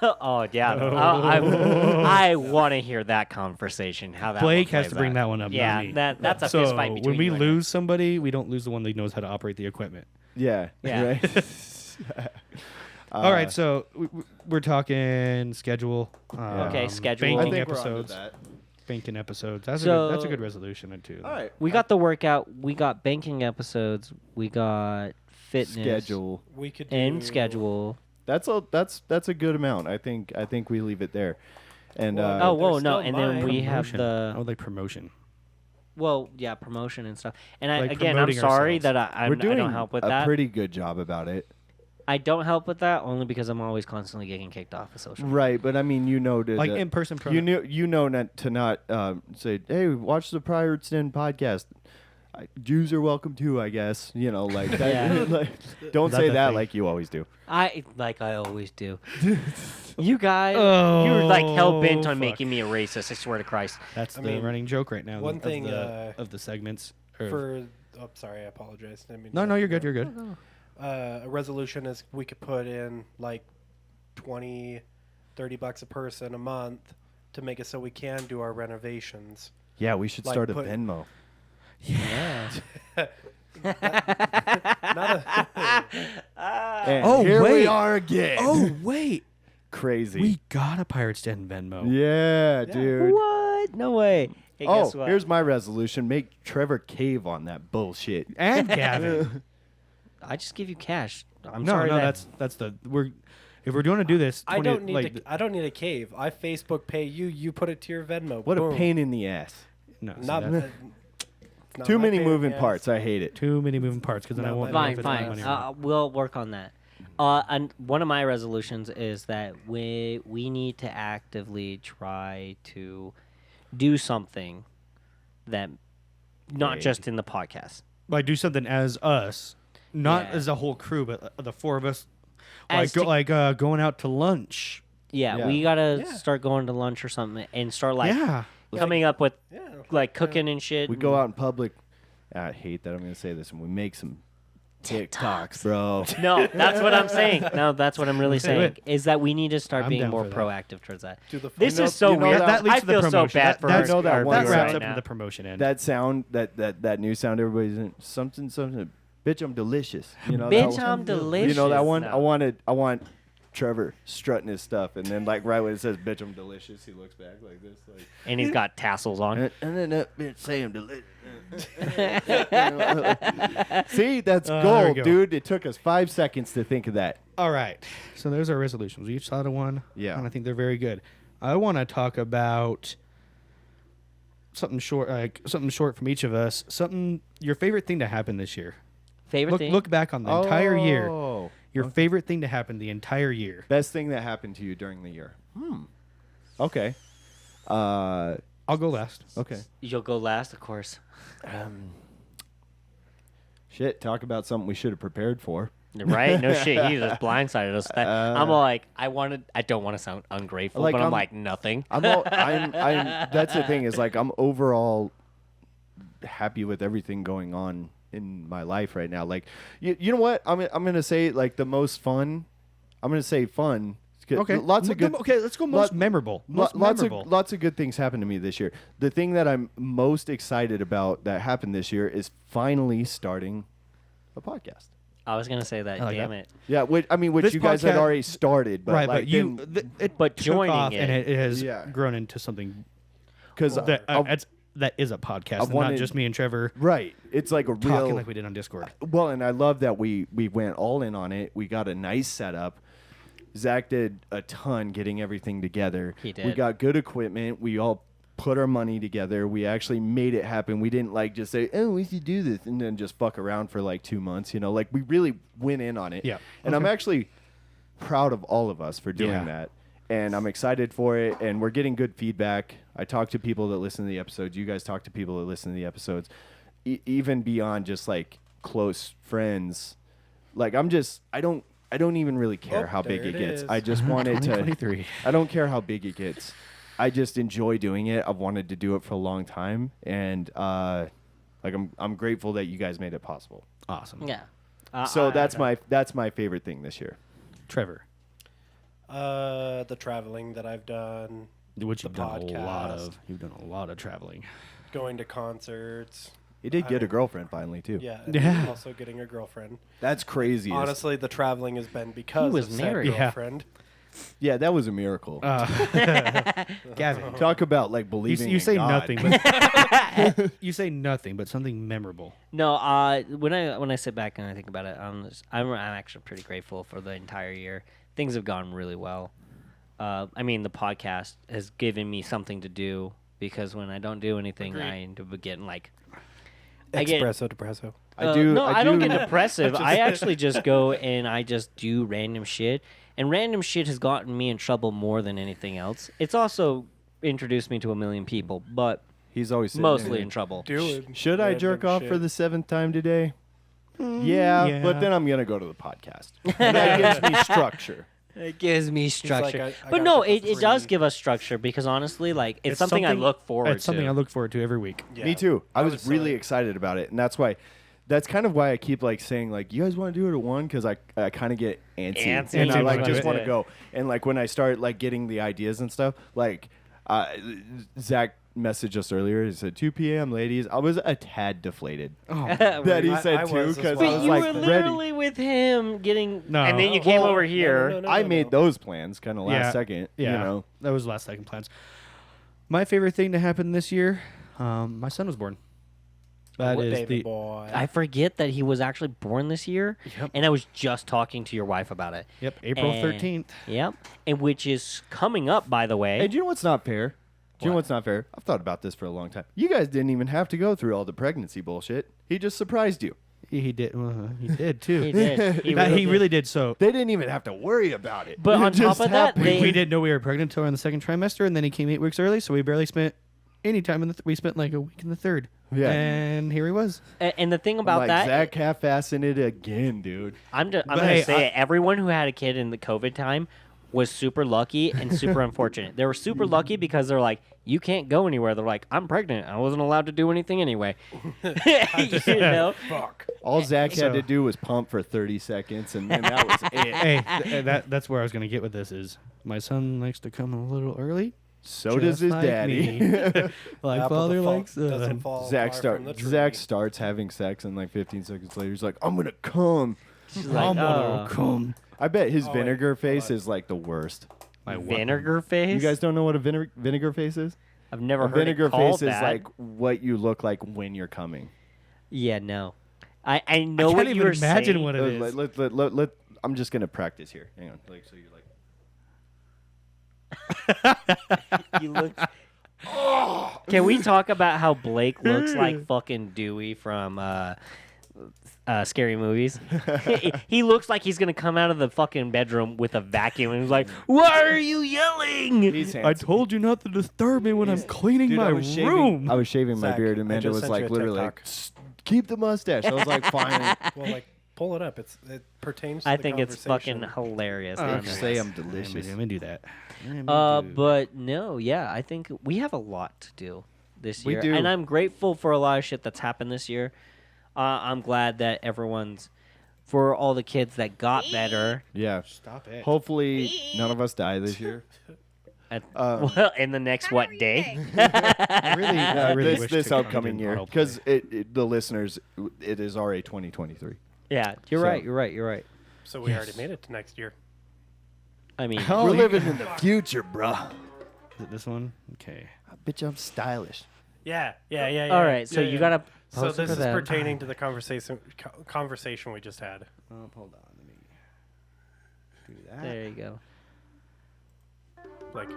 [SPEAKER 5] Oh yeah, I want to hear that conversation. How that
[SPEAKER 3] Blake
[SPEAKER 5] one
[SPEAKER 3] has to
[SPEAKER 5] plays
[SPEAKER 3] bring
[SPEAKER 5] out.
[SPEAKER 3] that one up. not
[SPEAKER 5] Yeah,
[SPEAKER 3] me.
[SPEAKER 5] that's a
[SPEAKER 3] so
[SPEAKER 5] fist fight between
[SPEAKER 3] when we
[SPEAKER 5] you and
[SPEAKER 3] lose somebody, we don't lose the one that knows how to operate the equipment.
[SPEAKER 1] Yeah.
[SPEAKER 5] Yeah.
[SPEAKER 1] Right?
[SPEAKER 3] All right, so we're talking schedule.
[SPEAKER 5] Okay, schedule.
[SPEAKER 1] I
[SPEAKER 3] Banking
[SPEAKER 1] think we're onto
[SPEAKER 3] episodes.
[SPEAKER 1] that.
[SPEAKER 3] Banking episodes. That's a
[SPEAKER 5] So-
[SPEAKER 3] good resolution too.
[SPEAKER 1] All right.
[SPEAKER 5] We got the workout. We got banking episodes. We got fitness
[SPEAKER 1] Schedule.
[SPEAKER 2] We could do
[SPEAKER 5] and schedule.
[SPEAKER 1] That's a good amount. I think we leave it there. And
[SPEAKER 2] Well,
[SPEAKER 5] Oh, whoa,
[SPEAKER 2] there's
[SPEAKER 5] no,
[SPEAKER 2] still
[SPEAKER 5] and then
[SPEAKER 2] mine.
[SPEAKER 5] we have
[SPEAKER 3] Promotion. I
[SPEAKER 5] the
[SPEAKER 3] would like promotion.
[SPEAKER 5] promotion and stuff. And
[SPEAKER 3] Like
[SPEAKER 5] again, I'm
[SPEAKER 3] promoting
[SPEAKER 5] sorry
[SPEAKER 3] ourselves.
[SPEAKER 5] that I
[SPEAKER 1] we're doing
[SPEAKER 5] don't help with
[SPEAKER 1] a
[SPEAKER 5] that.
[SPEAKER 1] pretty good job about it.
[SPEAKER 5] I don't help with that only because I'm always constantly getting kicked off of social. media.
[SPEAKER 1] Right, but I mean, you know,
[SPEAKER 3] Like in-person
[SPEAKER 1] you know not to not say, hey, watch the Pirates Den podcast. Jews are welcome too, I guess. You know, like that.
[SPEAKER 5] Yeah.
[SPEAKER 1] Like, don't
[SPEAKER 3] That
[SPEAKER 1] say
[SPEAKER 3] the
[SPEAKER 1] that
[SPEAKER 3] thing.
[SPEAKER 1] like you always do.
[SPEAKER 5] I always do. You guys,
[SPEAKER 3] Oh,
[SPEAKER 5] you're like hell bent on
[SPEAKER 3] fuck.
[SPEAKER 5] making me a racist. I swear to Christ.
[SPEAKER 3] That's
[SPEAKER 2] I
[SPEAKER 3] the
[SPEAKER 2] mean,
[SPEAKER 3] running joke right now.
[SPEAKER 2] one
[SPEAKER 3] of
[SPEAKER 2] thing,
[SPEAKER 3] of the segments. or-
[SPEAKER 2] for. Oh, sorry, I apologize. I didn't mean
[SPEAKER 3] no,
[SPEAKER 2] to-
[SPEAKER 3] no, you're good. You're good.
[SPEAKER 2] A resolution is we could put in like $20, $30 a person a month to make it so we can do our renovations.
[SPEAKER 1] Yeah, we should
[SPEAKER 2] Like
[SPEAKER 1] start a
[SPEAKER 2] put-
[SPEAKER 1] Venmo.
[SPEAKER 3] Yeah.
[SPEAKER 2] Not a,
[SPEAKER 1] And
[SPEAKER 3] Oh,
[SPEAKER 1] here we
[SPEAKER 3] wait.
[SPEAKER 1] are again.
[SPEAKER 3] Oh wait,
[SPEAKER 1] crazy.
[SPEAKER 3] we got a Pirates Den Venmo.
[SPEAKER 1] yeah, dude.
[SPEAKER 5] What? No way. Hey,
[SPEAKER 1] Oh,
[SPEAKER 5] guess what?
[SPEAKER 1] here's my resolution: make Trevor cave on that bullshit.
[SPEAKER 3] And Gavin.
[SPEAKER 5] I just give you cash. I'm
[SPEAKER 3] no,
[SPEAKER 5] sorry.
[SPEAKER 3] no,
[SPEAKER 5] that,
[SPEAKER 3] that's the if we're going to do this.
[SPEAKER 2] I
[SPEAKER 3] 20
[SPEAKER 2] don't need
[SPEAKER 3] like,
[SPEAKER 2] I don't need a cave. I Facebook pay you. You put it to your Venmo.
[SPEAKER 1] What
[SPEAKER 2] Boom.
[SPEAKER 1] a pain in the ass.
[SPEAKER 3] no, see,
[SPEAKER 2] Not,
[SPEAKER 3] that-
[SPEAKER 2] it's not
[SPEAKER 1] Too
[SPEAKER 2] my
[SPEAKER 1] many
[SPEAKER 2] pain in
[SPEAKER 1] moving
[SPEAKER 2] the
[SPEAKER 1] parts.
[SPEAKER 2] ass.
[SPEAKER 1] I hate it.
[SPEAKER 3] too many moving parts because then I
[SPEAKER 2] No,
[SPEAKER 3] won't
[SPEAKER 2] but-
[SPEAKER 3] know if
[SPEAKER 5] fine,
[SPEAKER 3] it's my
[SPEAKER 5] fine.
[SPEAKER 3] money or not.
[SPEAKER 5] We'll work on that. And one of my resolutions is that we need to actively try to do something that not
[SPEAKER 1] Hey.
[SPEAKER 5] just in the podcast.
[SPEAKER 3] Like do something as us, not
[SPEAKER 5] Yeah.
[SPEAKER 3] as a whole crew, but the four of us.
[SPEAKER 5] As
[SPEAKER 3] Going out to lunch.
[SPEAKER 5] Yeah,
[SPEAKER 1] Yeah.
[SPEAKER 5] we gotta
[SPEAKER 2] Yeah.
[SPEAKER 5] start going to lunch or something and start like
[SPEAKER 3] yeah.
[SPEAKER 5] coming up with
[SPEAKER 2] Yeah.
[SPEAKER 5] like cooking and shit.
[SPEAKER 1] We go out in public. I hate that I'm going to say this, and we make some TikToks, bro.
[SPEAKER 5] No, that's what I'm saying. No, that's what I'm really saying. Is that we need to start
[SPEAKER 3] I'm
[SPEAKER 5] being
[SPEAKER 3] down
[SPEAKER 5] more
[SPEAKER 3] for that.
[SPEAKER 5] proactive towards that.
[SPEAKER 2] Do the
[SPEAKER 5] This
[SPEAKER 1] know-
[SPEAKER 5] is so
[SPEAKER 1] you know
[SPEAKER 5] weird.
[SPEAKER 1] that-
[SPEAKER 3] that leads
[SPEAKER 5] I
[SPEAKER 3] to the
[SPEAKER 5] feel so
[SPEAKER 3] promotion.
[SPEAKER 5] bad
[SPEAKER 3] That-
[SPEAKER 5] for
[SPEAKER 1] that-
[SPEAKER 5] our,
[SPEAKER 1] know that
[SPEAKER 5] our
[SPEAKER 1] one
[SPEAKER 3] That
[SPEAKER 5] viewers
[SPEAKER 3] wraps
[SPEAKER 5] right
[SPEAKER 3] up
[SPEAKER 5] now.
[SPEAKER 3] the promotion end.
[SPEAKER 1] That sound, that new sound, everybody's in, something. Bitch, I'm delicious. You know
[SPEAKER 5] Bitch,
[SPEAKER 1] that
[SPEAKER 5] I'm
[SPEAKER 1] one? You know that
[SPEAKER 5] delicious.
[SPEAKER 1] one?
[SPEAKER 5] No.
[SPEAKER 1] I want Trevor strutting his stuff, and then like right when it says "bitch, I'm delicious," he looks back like this, like,
[SPEAKER 5] And he's got tassels on.
[SPEAKER 1] and then that bitch say I'm delicious. See, that's
[SPEAKER 3] There we
[SPEAKER 1] gold,
[SPEAKER 3] go.
[SPEAKER 1] dude. It took us 5 seconds to think of that.
[SPEAKER 3] All right. So there's our resolutions. We each thought of one.
[SPEAKER 1] Yeah.
[SPEAKER 3] And I think they're very good. I want to talk about something short, from each of us. Something your favorite thing to happen this year.
[SPEAKER 5] Favorite thing?
[SPEAKER 3] Look back on the entire year.
[SPEAKER 1] Oh.
[SPEAKER 3] Your favorite thing to happen the entire year.
[SPEAKER 1] Best thing that happened to you during the year. Okay.
[SPEAKER 3] I'll go last.
[SPEAKER 1] Okay.
[SPEAKER 5] You'll go last, of course.
[SPEAKER 1] Shit. Talk about something we should have prepared for.
[SPEAKER 5] Right? No shit. He just blindsided us. I'm all like, I don't want to sound ungrateful,
[SPEAKER 1] Like,
[SPEAKER 5] but I'm
[SPEAKER 1] I'm-
[SPEAKER 5] like, nothing.
[SPEAKER 1] I'm that's the thing is like I'm overall happy with everything going on in my life right now. Like you know what? I'm going to say like the most fun. I'm going to say fun. It's good.
[SPEAKER 3] Okay.
[SPEAKER 1] Lots of good
[SPEAKER 3] Okay, let's go most memorable. Most memorable.
[SPEAKER 1] Lots of good things happened to me this year. The thing that I'm most excited about that happened this year is finally starting a podcast.
[SPEAKER 5] I was gonna say that.
[SPEAKER 3] I like
[SPEAKER 5] Damn
[SPEAKER 3] that.
[SPEAKER 5] it.
[SPEAKER 1] Yeah, which
[SPEAKER 3] This
[SPEAKER 1] you guys had
[SPEAKER 3] podcast-
[SPEAKER 1] already started, but
[SPEAKER 3] right,
[SPEAKER 1] like
[SPEAKER 3] but you it
[SPEAKER 5] But
[SPEAKER 3] took
[SPEAKER 5] joining
[SPEAKER 3] off
[SPEAKER 5] it.
[SPEAKER 3] and it has
[SPEAKER 1] Yeah.
[SPEAKER 3] grown into something
[SPEAKER 1] because
[SPEAKER 3] that that is a podcast, and not
[SPEAKER 1] wanted-
[SPEAKER 3] just me and Trevor
[SPEAKER 1] right, it's like a
[SPEAKER 3] talking
[SPEAKER 1] real
[SPEAKER 3] like we did on Discord.
[SPEAKER 1] Well, and I love that we went all in on it. We got a nice setup. Zach did a ton getting everything together.
[SPEAKER 5] He
[SPEAKER 1] We
[SPEAKER 5] did.
[SPEAKER 1] got good equipment. We all put our money together. We actually made it happen. We didn't like just say, "Oh, we should do this," and then just fuck around for like 2 months. You know, like we really went in on it.
[SPEAKER 3] Yeah.
[SPEAKER 1] And I'm actually proud of all of us for doing
[SPEAKER 3] Yeah.
[SPEAKER 1] that. And I'm excited for it. And we're getting good feedback. I talk to people that listen to the episodes. You guys talk to people that listen to the episodes, even beyond just like close friends. Like I don't even really care
[SPEAKER 2] Oh,
[SPEAKER 1] how big
[SPEAKER 2] there
[SPEAKER 1] it
[SPEAKER 2] it
[SPEAKER 1] gets.
[SPEAKER 2] is.
[SPEAKER 1] I just want it to.
[SPEAKER 3] 2023.
[SPEAKER 1] I don't care how big it gets. I just enjoy doing it. I've wanted to do it for a long time, and like I'm grateful that you guys made it possible.
[SPEAKER 3] Awesome.
[SPEAKER 5] Yeah.
[SPEAKER 1] So that's my favorite thing this year.
[SPEAKER 3] Trevor,
[SPEAKER 2] The traveling that I've done,
[SPEAKER 3] which
[SPEAKER 2] The
[SPEAKER 3] you've done a lot
[SPEAKER 2] podcast.
[SPEAKER 3] of. You've done a lot of traveling.
[SPEAKER 2] going to concerts.
[SPEAKER 1] You did get a girlfriend finally too.
[SPEAKER 2] Yeah. And
[SPEAKER 3] Yeah.
[SPEAKER 2] also getting a girlfriend.
[SPEAKER 1] That's crazy.
[SPEAKER 2] Honestly, the traveling has been because
[SPEAKER 5] was
[SPEAKER 2] of said
[SPEAKER 5] married.
[SPEAKER 3] Yeah.
[SPEAKER 2] girlfriend.
[SPEAKER 1] Yeah, that was a miracle.
[SPEAKER 3] Gavin,
[SPEAKER 1] Talk about like
[SPEAKER 3] you,
[SPEAKER 1] believing.
[SPEAKER 3] you
[SPEAKER 1] in
[SPEAKER 3] say
[SPEAKER 1] God.
[SPEAKER 3] nothing, but you say nothing, but something memorable.
[SPEAKER 5] No, when I sit back and I think about it, I'm actually pretty grateful for the entire year. Things have gone really well. I mean, the podcast has given me something to do because when I don't do anything, I end up getting like I get
[SPEAKER 2] Espresso depresso.
[SPEAKER 1] I do.
[SPEAKER 5] No, I don't
[SPEAKER 1] do-
[SPEAKER 5] get depressive. I actually just go and I just do random shit, and random shit has gotten me in trouble more than anything else. It's also introduced me to a million people, but
[SPEAKER 1] He's always sitting
[SPEAKER 5] mostly
[SPEAKER 1] there.
[SPEAKER 5] in trouble.
[SPEAKER 2] Doing
[SPEAKER 1] Should I jerk off for the 7th time today? Yeah,
[SPEAKER 3] yeah.
[SPEAKER 1] but then I'm gonna go to the podcast. And that gives me structure.
[SPEAKER 5] It gives me structure.
[SPEAKER 2] I
[SPEAKER 5] but
[SPEAKER 2] got
[SPEAKER 5] no,
[SPEAKER 2] it for
[SPEAKER 5] it does
[SPEAKER 2] free.
[SPEAKER 5] give us structure because honestly, like it's something I look forward to.
[SPEAKER 3] It's something I look forward to every week.
[SPEAKER 2] Yeah.
[SPEAKER 1] Me too. I was really
[SPEAKER 2] like-
[SPEAKER 1] excited about it, and that's kind of why I keep like saying like, you guys want to do it at 1 because I kind of get antsy,
[SPEAKER 5] Antsy.
[SPEAKER 1] and I
[SPEAKER 3] Antsy
[SPEAKER 1] like
[SPEAKER 3] about
[SPEAKER 1] just
[SPEAKER 3] it.
[SPEAKER 1] want to go. And like when I start like getting the ideas and stuff, like Zach messaged us earlier. He said 2 p.m. ladies. I was a tad deflated that he
[SPEAKER 2] I
[SPEAKER 1] said too
[SPEAKER 2] was as
[SPEAKER 1] because
[SPEAKER 2] well.
[SPEAKER 1] I
[SPEAKER 5] But
[SPEAKER 1] was
[SPEAKER 5] you
[SPEAKER 1] like
[SPEAKER 5] were
[SPEAKER 1] ready.
[SPEAKER 5] literally with him getting,
[SPEAKER 3] No.
[SPEAKER 5] and then you came
[SPEAKER 2] Well,
[SPEAKER 5] over
[SPEAKER 2] no,
[SPEAKER 5] here.
[SPEAKER 2] no, no,
[SPEAKER 1] I
[SPEAKER 2] no,
[SPEAKER 1] made
[SPEAKER 2] no.
[SPEAKER 1] those plans kind of last second.
[SPEAKER 3] Yeah,
[SPEAKER 1] You know.
[SPEAKER 3] that was last second plans. My favorite thing to happen this year, my son was born. That
[SPEAKER 2] What
[SPEAKER 3] is
[SPEAKER 2] baby
[SPEAKER 3] the
[SPEAKER 2] boy.
[SPEAKER 5] I forget that he was actually born this year,
[SPEAKER 3] Yep.
[SPEAKER 5] and I was just talking to your wife about it.
[SPEAKER 3] yep April
[SPEAKER 5] And-
[SPEAKER 3] 13th.
[SPEAKER 5] Yep, and which is coming up, by the way.
[SPEAKER 1] Hey, do you know what's not fair? Do you know
[SPEAKER 5] What?
[SPEAKER 1] what's not fair? I've thought about this for a long time. You guys didn't even have to go through all the pregnancy bullshit. He just surprised you.
[SPEAKER 3] He did. He did too.
[SPEAKER 5] He did. He
[SPEAKER 3] He
[SPEAKER 5] did.
[SPEAKER 3] really did. So
[SPEAKER 1] They didn't even have to worry about it.
[SPEAKER 5] But
[SPEAKER 1] It
[SPEAKER 5] on top
[SPEAKER 1] just
[SPEAKER 5] of that,
[SPEAKER 1] happened.
[SPEAKER 5] they-
[SPEAKER 3] we didn't know we were pregnant until in the second trimester, and then he came 8 weeks early. So we barely spent any time in the. We spent like a week in the third.
[SPEAKER 1] Yeah.
[SPEAKER 3] And here he was.
[SPEAKER 5] And the thing about
[SPEAKER 1] like,
[SPEAKER 5] that,
[SPEAKER 1] Zach half-assing it again, dude.
[SPEAKER 5] I'm
[SPEAKER 3] But
[SPEAKER 5] gonna
[SPEAKER 3] hey,
[SPEAKER 5] say it. Everyone who had a kid in the COVID time was super lucky and super unfortunate. They were super lucky because they're like, you can't go anywhere. They're like, I'm pregnant. I wasn't allowed to do anything anyway. You know?
[SPEAKER 2] Fuck.
[SPEAKER 1] All Zach
[SPEAKER 3] So-
[SPEAKER 1] had to do was pump for 30 seconds, and then that was it.
[SPEAKER 3] Hey, that's where I was gonna get with this. Is my son likes to come a little early.
[SPEAKER 1] So does
[SPEAKER 3] just
[SPEAKER 1] his
[SPEAKER 3] like
[SPEAKER 1] daddy.
[SPEAKER 3] me. Like
[SPEAKER 2] Apple
[SPEAKER 3] father
[SPEAKER 2] that fall-
[SPEAKER 3] likes
[SPEAKER 2] doesn't
[SPEAKER 3] son.
[SPEAKER 2] fall
[SPEAKER 1] Zach
[SPEAKER 2] far from the tree.
[SPEAKER 1] starts having sex, and like 15 seconds later, he's like, "I'm gonna come."
[SPEAKER 5] She's
[SPEAKER 3] I'm
[SPEAKER 5] like,
[SPEAKER 3] gonna come.
[SPEAKER 1] I bet his
[SPEAKER 2] Oh, wait,
[SPEAKER 1] vinegar
[SPEAKER 2] hold
[SPEAKER 1] face
[SPEAKER 2] on.
[SPEAKER 1] is like the worst.
[SPEAKER 3] My what?
[SPEAKER 5] vinegar face.
[SPEAKER 1] You guys don't know what a vinegar face is?
[SPEAKER 5] I've never
[SPEAKER 1] A
[SPEAKER 5] heard
[SPEAKER 1] vinegar
[SPEAKER 5] it called
[SPEAKER 1] face
[SPEAKER 5] that.
[SPEAKER 1] is like what you look like when you're coming.
[SPEAKER 5] Yeah, no. I know
[SPEAKER 3] I can't
[SPEAKER 5] what
[SPEAKER 3] even
[SPEAKER 5] you were
[SPEAKER 3] imagine
[SPEAKER 5] saying.
[SPEAKER 3] what it is.
[SPEAKER 1] I'm just gonna practice here. Hang on, like so you're like.
[SPEAKER 5] You look. Can we talk about how Blake looks like fucking Dewey from Scary Movies? He looks like he's gonna come out of the fucking bedroom with a vacuum and he's like, "Why are you yelling?"
[SPEAKER 1] He's
[SPEAKER 3] I
[SPEAKER 1] handsome.
[SPEAKER 3] told you not to disturb me when I'm cleaning
[SPEAKER 1] Dude,
[SPEAKER 3] my
[SPEAKER 1] I was shaving,
[SPEAKER 3] room.
[SPEAKER 1] I was shaving my
[SPEAKER 2] Zach,
[SPEAKER 1] beard, and
[SPEAKER 2] I
[SPEAKER 1] Amanda
[SPEAKER 2] just
[SPEAKER 1] was
[SPEAKER 2] sent
[SPEAKER 1] like,
[SPEAKER 2] you a
[SPEAKER 1] literally, like,
[SPEAKER 2] TikTok.
[SPEAKER 1] "Shh, keep the mustache. I was like, fine.
[SPEAKER 2] Well, like, pull it up. It pertains to
[SPEAKER 5] I
[SPEAKER 2] the
[SPEAKER 5] think it's fucking
[SPEAKER 2] conversation.
[SPEAKER 5] hilarious.
[SPEAKER 3] Okay.
[SPEAKER 1] Just say I'm
[SPEAKER 3] I'm
[SPEAKER 1] delicious.
[SPEAKER 3] gonna do that.
[SPEAKER 5] But no, yeah, I think we have a lot to do this
[SPEAKER 1] We
[SPEAKER 5] year,
[SPEAKER 1] do.
[SPEAKER 5] and I'm grateful for a lot of shit that's happened this year. I'm glad that everyone's, for all the kids that got better.
[SPEAKER 1] Yeah.
[SPEAKER 3] Stop it.
[SPEAKER 1] Hopefully, none of us die this year.
[SPEAKER 5] At, well, in the next day?
[SPEAKER 3] I really wish
[SPEAKER 1] this
[SPEAKER 3] TikTok
[SPEAKER 1] upcoming
[SPEAKER 3] didn't
[SPEAKER 1] year,
[SPEAKER 3] autoplay.
[SPEAKER 1] because the listeners, it is already 2023.
[SPEAKER 5] Yeah, you're
[SPEAKER 1] So-
[SPEAKER 5] right. You're right. You're right.
[SPEAKER 2] So we already made it to next year.
[SPEAKER 5] I mean,
[SPEAKER 3] Oh,
[SPEAKER 1] We're
[SPEAKER 3] you-
[SPEAKER 1] living in the future, bruh.
[SPEAKER 3] Is it this one? Okay.
[SPEAKER 1] Bitch, I'm stylish.
[SPEAKER 2] Yeah.
[SPEAKER 5] all right. So you gotta.
[SPEAKER 2] So
[SPEAKER 5] post it
[SPEAKER 2] this
[SPEAKER 5] for
[SPEAKER 2] is
[SPEAKER 5] them.
[SPEAKER 2] pertaining to the conversation we just had.
[SPEAKER 3] Hold on. Let me.
[SPEAKER 1] do that.
[SPEAKER 5] There you go.
[SPEAKER 2] Like,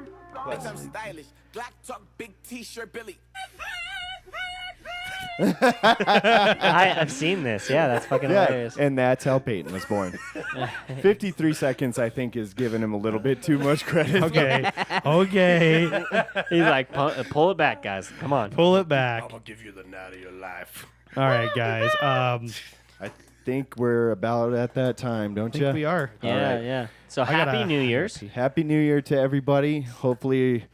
[SPEAKER 9] I'm stylish. Black talk, big t-shirt, Billy.
[SPEAKER 5] I've seen this. Yeah, that's fucking hilarious.
[SPEAKER 1] And that's how Peyton was born. 53 seconds, I think, is giving him a little bit too much credit.
[SPEAKER 3] Okay. Okay.
[SPEAKER 5] He's like, pull it back, guys. Come on.
[SPEAKER 3] Pull it back.
[SPEAKER 2] I'll give you the night of your life.
[SPEAKER 3] All right, guys.
[SPEAKER 1] I think we're about at that time, don't
[SPEAKER 3] I
[SPEAKER 1] you?
[SPEAKER 3] think we are.
[SPEAKER 5] Yeah,
[SPEAKER 1] right.
[SPEAKER 5] yeah. So
[SPEAKER 3] I gotta-
[SPEAKER 5] happy New Year's.
[SPEAKER 1] Happy New Year to everybody. Hopefully,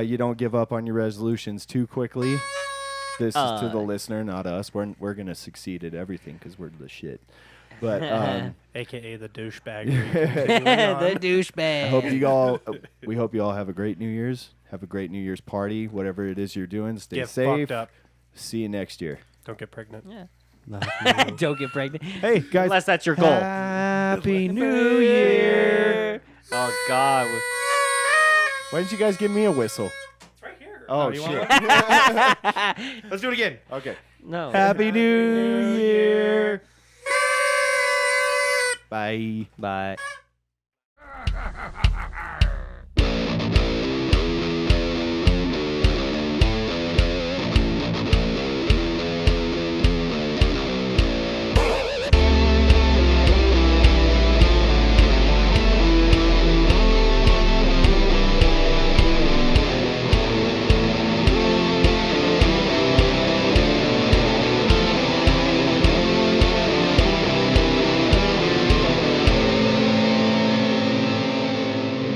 [SPEAKER 1] you don't give up on your resolutions too quickly. This is to the listener, not us. We're gonna succeed at everything because we're the shit. But
[SPEAKER 2] AKA the douchebag.
[SPEAKER 5] The douchebag.
[SPEAKER 1] I hope you all. We hope you all have a great New Year's. Have a great New Year's party, whatever it is you're doing. Stay
[SPEAKER 2] Get
[SPEAKER 1] safe.
[SPEAKER 2] fucked up.
[SPEAKER 1] See you next year.
[SPEAKER 2] Don't get pregnant.
[SPEAKER 5] Yeah. Don't get pregnant.
[SPEAKER 1] Hey guys,
[SPEAKER 5] Unless that's your goal.
[SPEAKER 1] Happy New Year.
[SPEAKER 5] Oh God.
[SPEAKER 1] Why didn't you guys give me a whistle?
[SPEAKER 2] It's right here.
[SPEAKER 1] Oh,
[SPEAKER 3] you
[SPEAKER 1] shit.
[SPEAKER 3] Let's do it again.
[SPEAKER 1] Okay.
[SPEAKER 5] No.
[SPEAKER 1] Happy New Year. Bye.
[SPEAKER 5] Bye.